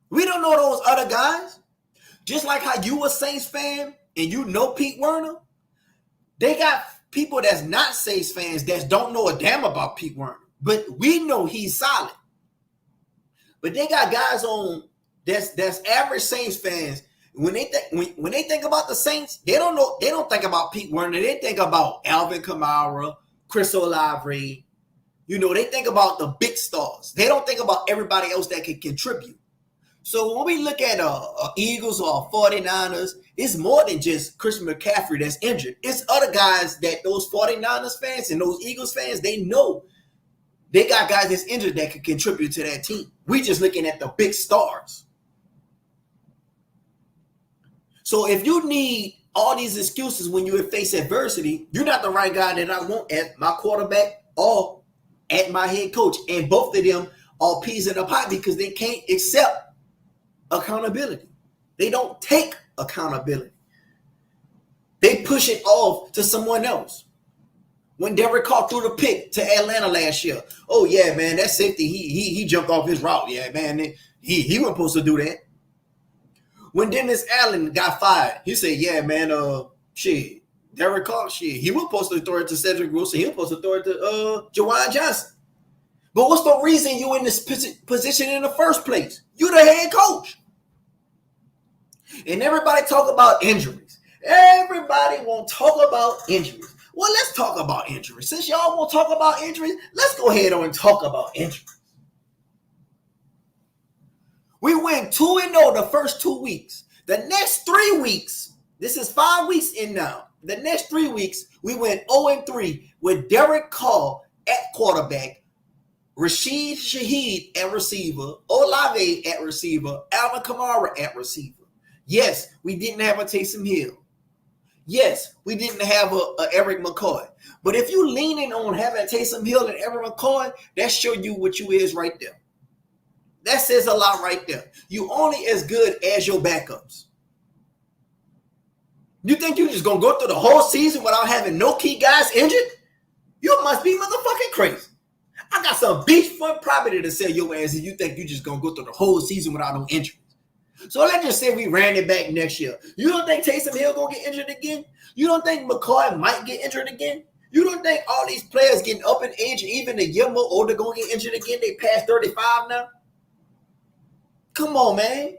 B: We don't know those other guys. Just like how you a Saints fan and you know Pete Werner, they got people that's not Saints fans that don't know a damn about Pete Werner. But we know he's solid. But they got guys on that's average Saints fans. When they think about the Saints, they don't think about Pete Werner. They think about Alvin Kamara, Chris Olave. They think about the big stars. They don't think about everybody else that can contribute. So when we look at Eagles or 49ers, it's more than just Christian McCaffrey that's injured. It's other guys that those 49ers fans and those Eagles fans, they know they got guys that's injured that can contribute to that team. We just looking at the big stars. So if you need all these excuses when you face adversity, you're not the right guy that I want at my quarterback or at my head coach. And both of them are peas in a pot because they can't accept accountability. They don't take accountability. They push it off to someone else. When Derek Carr threw the pick to Atlanta last year, oh yeah, man, that safety, he jumped off his route. Yeah, man, he wasn't supposed to do that. When Dennis Allen got fired, he said, yeah, man, Derek Carr, he was supposed to throw it to Cedric Wilson. He was supposed to throw it to Jawan Johnson. But what's the reason you in this position in the first place? You're the head coach. And everybody talk about injuries. Everybody won't talk about injuries. Well, let's talk about injuries. Since y'all won't talk about injuries, let's go ahead and talk about injuries. We went 2-0 the first 2 weeks. The next 3 weeks, this is 5 weeks in now. The next 3 weeks, we went 0-3 with Derek Carr at quarterback, Rashid Shaheed at receiver, Olave at receiver, Alvin Kamara at receiver. Yes, we didn't have a Taysom Hill. Yes, we didn't have a Eric McCoy. But if you leaning on having Taysom Hill and Eric McCoy, that show you what you is right there. That says a lot right there. You only as good as your backups. You think you just going to go through the whole season without having no key guys injured? You must be motherfucking crazy. I got some beachfront property to sell your ass if you think you just going to go through the whole season without no injuries. So let's just say we ran it back next year. You don't think Taysom Hill going to get injured again? You don't think McCoy might get injured again? You don't think all these players getting up in age, even a year more older, going to get injured again? They past 35 now? Come on, man.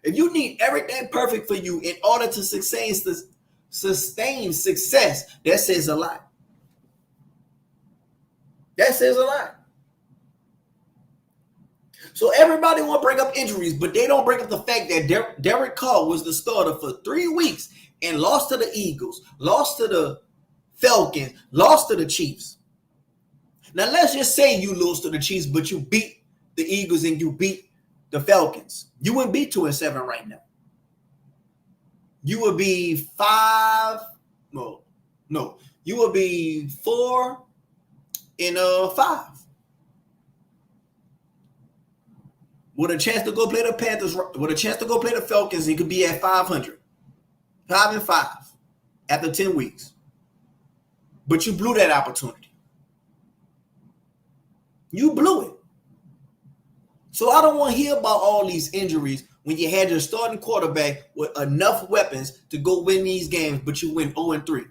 B: If you need everything perfect for you in order to sustain success, that says a lot. That says a lot. So everybody want to bring up injuries, but they don't bring up the fact that Derek Carr was the starter for 3 weeks and lost to the Eagles, lost to the Falcons, lost to the Chiefs. Now, let's just say you lose to the Chiefs, but you beat the Eagles and you beat the Falcons. You wouldn't be 2-7 right now. You would be 5. No. You would be 4-5. With a chance to go play the Panthers, with a chance to go play the Falcons, he could be at 500. 5-5 after 10 weeks. But you blew that opportunity. You blew it. So I don't want to hear about all these injuries when you had your starting quarterback with enough weapons to go win these games, but you win 0-3.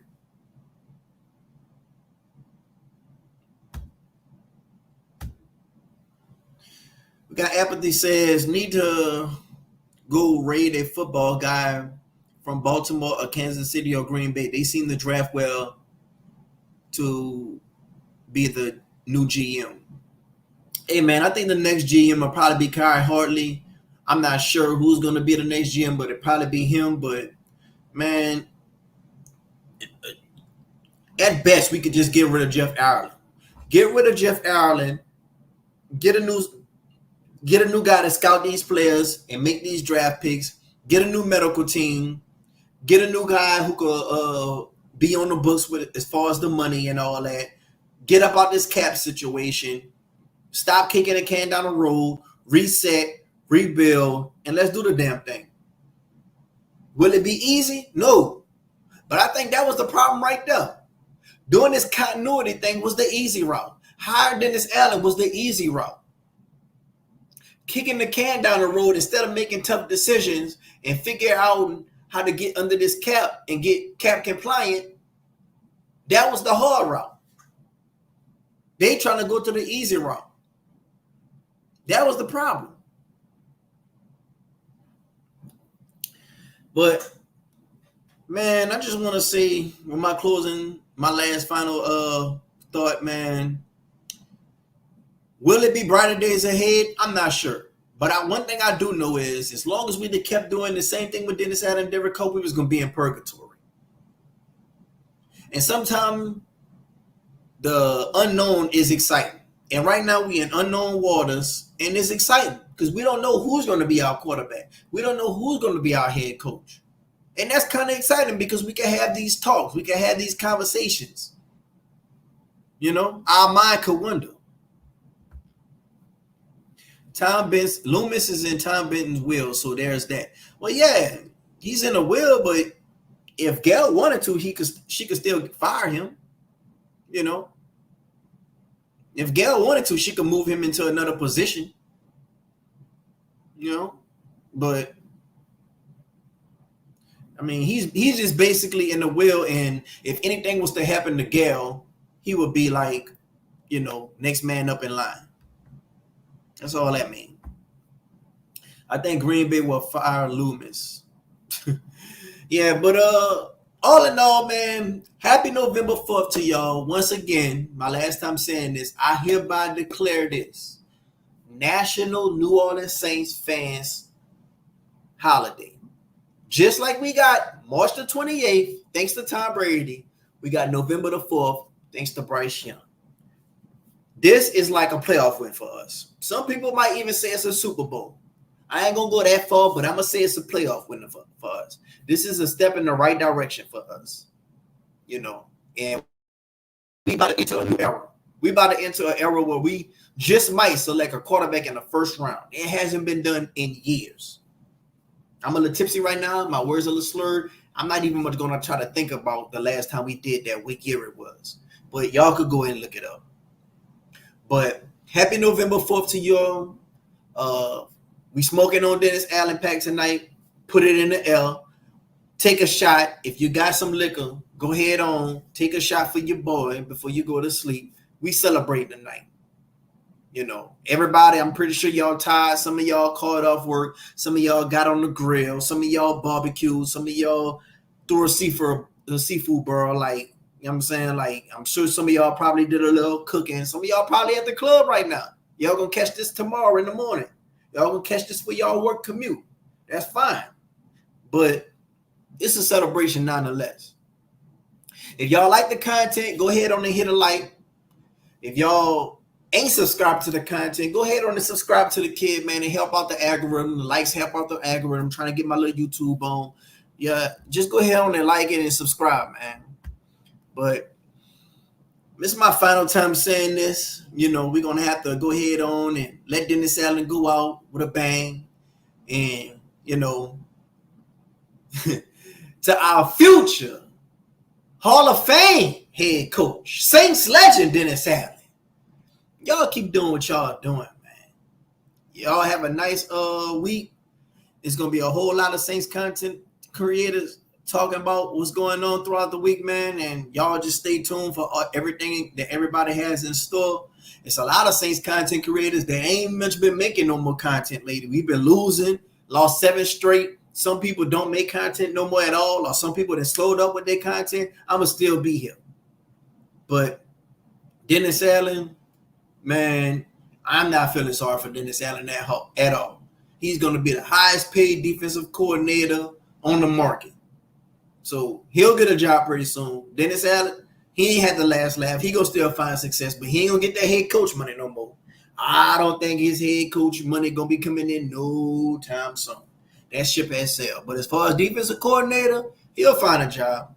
B: We got Apathy says, need to go raid a football guy from Baltimore or Kansas City or Green Bay. They seem to draft well to be the new GM. Hey, man, I think the next GM will probably be Kyle Hartley. I'm not sure who's going to be the next GM, but it'll probably be him. But, man, at best, we could just get rid of Jeff Ireland. Get rid of Jeff Ireland. Get a new guy to scout these players and make these draft picks. Get a new medical team. Get a new guy who could be on the books with as far as the money and all that. Get up out this cap situation. Stop kicking the can down the road. Reset, rebuild, and let's do the damn thing. Will it be easy? No. But I think that was the problem right there. Doing this continuity thing was the easy route. Hiring Dennis Allen was the easy route. Kicking the can down the road instead of making tough decisions and figure out how to get under this cap and get cap compliant, that was the hard route. They trying to go to the easy route. That was the problem. But, man, I just want to say with my last final thought, man, will it be brighter days ahead? I'm not sure. But one thing I do know is as long as we kept doing the same thing with Dennis Allen and Derek Carr, we was going to be in purgatory. And sometimes the unknown is exciting. And right now we in unknown waters, and it's exciting because we don't know who's going to be our quarterback. We don't know who's going to be our head coach. And that's kind of exciting because we can have these talks. We can have these conversations. You know, our mind could wonder. Loomis is in Tom Benton's will, so there's that. Well, yeah, he's in a will, but if Gail wanted to, she could still fire him. You know, if Gail wanted to, she could move him into another position. You know, but I mean, he's just basically in the will, and if anything was to happen to Gail, he would be like, you know, next man up in line. That's all that means. I think Green Bay will fire Loomis. Yeah, but all in all, man, happy November 4th to y'all. Once again, my last time saying this, I hereby declare this National New Orleans Saints fans holiday. Just like we got March the 28th, thanks to Tom Brady, we got November the 4th, thanks to Bryce Young. This is like a playoff win for us. Some people might even say it's a Super Bowl. I ain't going to go that far, but I'm going to say it's a playoff win for us. This is a step in the right direction for us, you know, and we about to enter a new era. We about to enter an era where we just might select a quarterback in the first round. It hasn't been done in years. I'm a little tipsy right now. My words are a little slurred. I'm not even going to try to think about the last time we did that, what year it was. But y'all could go ahead and look it up. But happy November 4th to y'all. We smoking on Dennis Allen pack tonight. Put it in the L. Take a shot. If you got some liquor, go ahead on. Take a shot for your boy before you go to sleep. We celebrate tonight. You know, everybody, I'm pretty sure y'all tired. Some of y'all called off work. Some of y'all got on the grill. Some of y'all barbecued. Some of y'all threw a seafood burrow. Like, you know what I'm saying? Like, I'm sure some of y'all probably did a little cooking. Some of y'all probably at the club right now. Y'all gonna catch this tomorrow in the morning. Y'all gonna catch this for y'all work commute. That's fine. But it's a celebration nonetheless. If y'all like the content, go ahead on and hit a like. If y'all ain't subscribed to the content, go ahead on and subscribe to the kid, man, and help out the algorithm. The likes help out the algorithm. I'm trying to get my little YouTube on. Yeah, just go ahead on and like it and subscribe, man. But this is my final time saying this. You know, we're going to have to go ahead on and let Dennis Allen go out with a bang. And, you know, to our future Hall of Fame head coach, Saints legend Dennis Allen. Y'all keep doing what y'all doing, man. Y'all have a nice week. It's going to be a whole lot of Saints content creators talking about what's going on throughout the week, man. And y'all just stay tuned for everything that everybody has in store. It's a lot of Saints content creators that ain't much been making no more content lately. We've been losing, lost 7 straight. Some people don't make content no more at all, or some people that slowed up with their content. I'm going to still be here. But Dennis Allen, man, I'm not feeling sorry for Dennis Allen at all. He's going to be the highest paid defensive coordinator on the market. So he'll get a job pretty soon. Dennis Allen, he ain't had the last laugh. He gonna still find success, but he ain't gonna get that head coach money no more. I don't think his head coach money gonna be coming in no time soon. That ship has sailed. But as far as defensive coordinator, he'll find a job.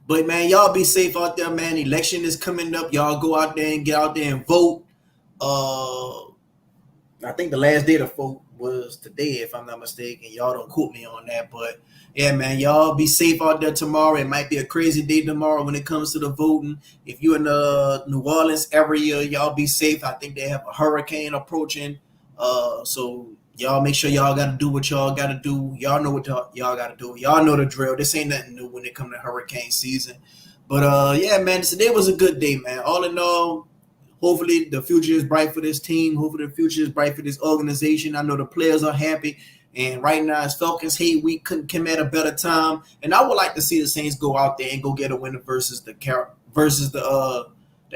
B: But man, y'all be safe out there, man. Election is coming up. Y'all go out there and get out there and vote. I think the last day to vote was today, if I'm not mistaken. Y'all don't quote me on that, but yeah, man, y'all be safe out there tomorrow. It might be a crazy day tomorrow when it comes to the voting. If you're in the New Orleans area, y'all be safe. I think they have a hurricane approaching. So y'all make sure y'all got to do what y'all got to do. Y'all know what y'all got to do. Y'all know the drill. This ain't nothing new when it comes to hurricane season. But yeah, man, today was a good day, man. All in all, hopefully the future is bright for this team. Hopefully the future is bright for this organization. I know the players are happy. And right now it's Falcons hate week. Couldn't come at a better time. And I would like to see the Saints go out there and go get a winner versus the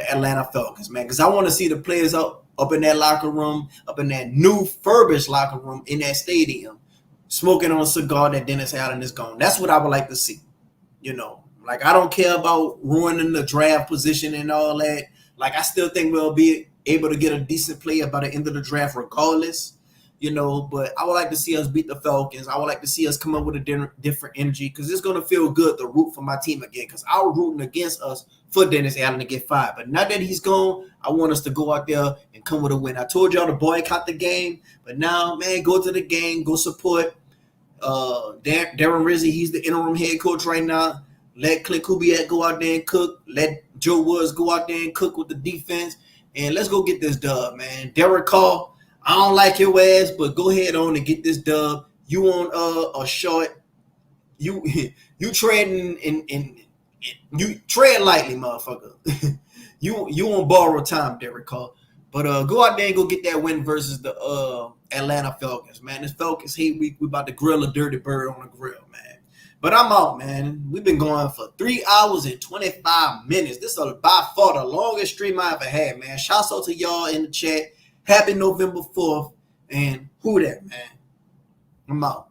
B: Atlanta Falcons, man. Because I want to see the players up in that locker room, up in that new furbished locker room in that stadium, smoking on a cigar that Dennis Allen is gone. That's what I would like to see. You know, like I don't care about ruining the draft position and all that. Like I still think we'll be able to get a decent player by the end of the draft regardless. you know, but I would like to see us beat the Falcons. I would like to see us come up with a different energy because it's going to feel good to root for my team again because I was rooting against us for Dennis Allen to get fired. But now that he's gone, I want us to go out there and come with a win. I told y'all to boycott the game, but now, man, go to the game, go support Darren Rizzy. He's the interim head coach right now. Let Clint Kubiak go out there and cook. Let Joe Woods go out there and cook with the defense. And let's go get this dub, man. Derek Carr, I don't like your ass, but go ahead on and get this dub. You on a short. You you treading in you tread lightly, motherfucker. you on borrowed time, Derek Carr. But go out there and go get that win versus the Atlanta Falcons, man. This Falcons hate week. We about to grill a dirty bird on the grill, man. But I'm out, man. We've been going for 3 hours and 25 minutes. This is by far the longest stream I ever had, man. Shouts out to y'all in the chat. Happy November 4th. And who that, man? I'm out.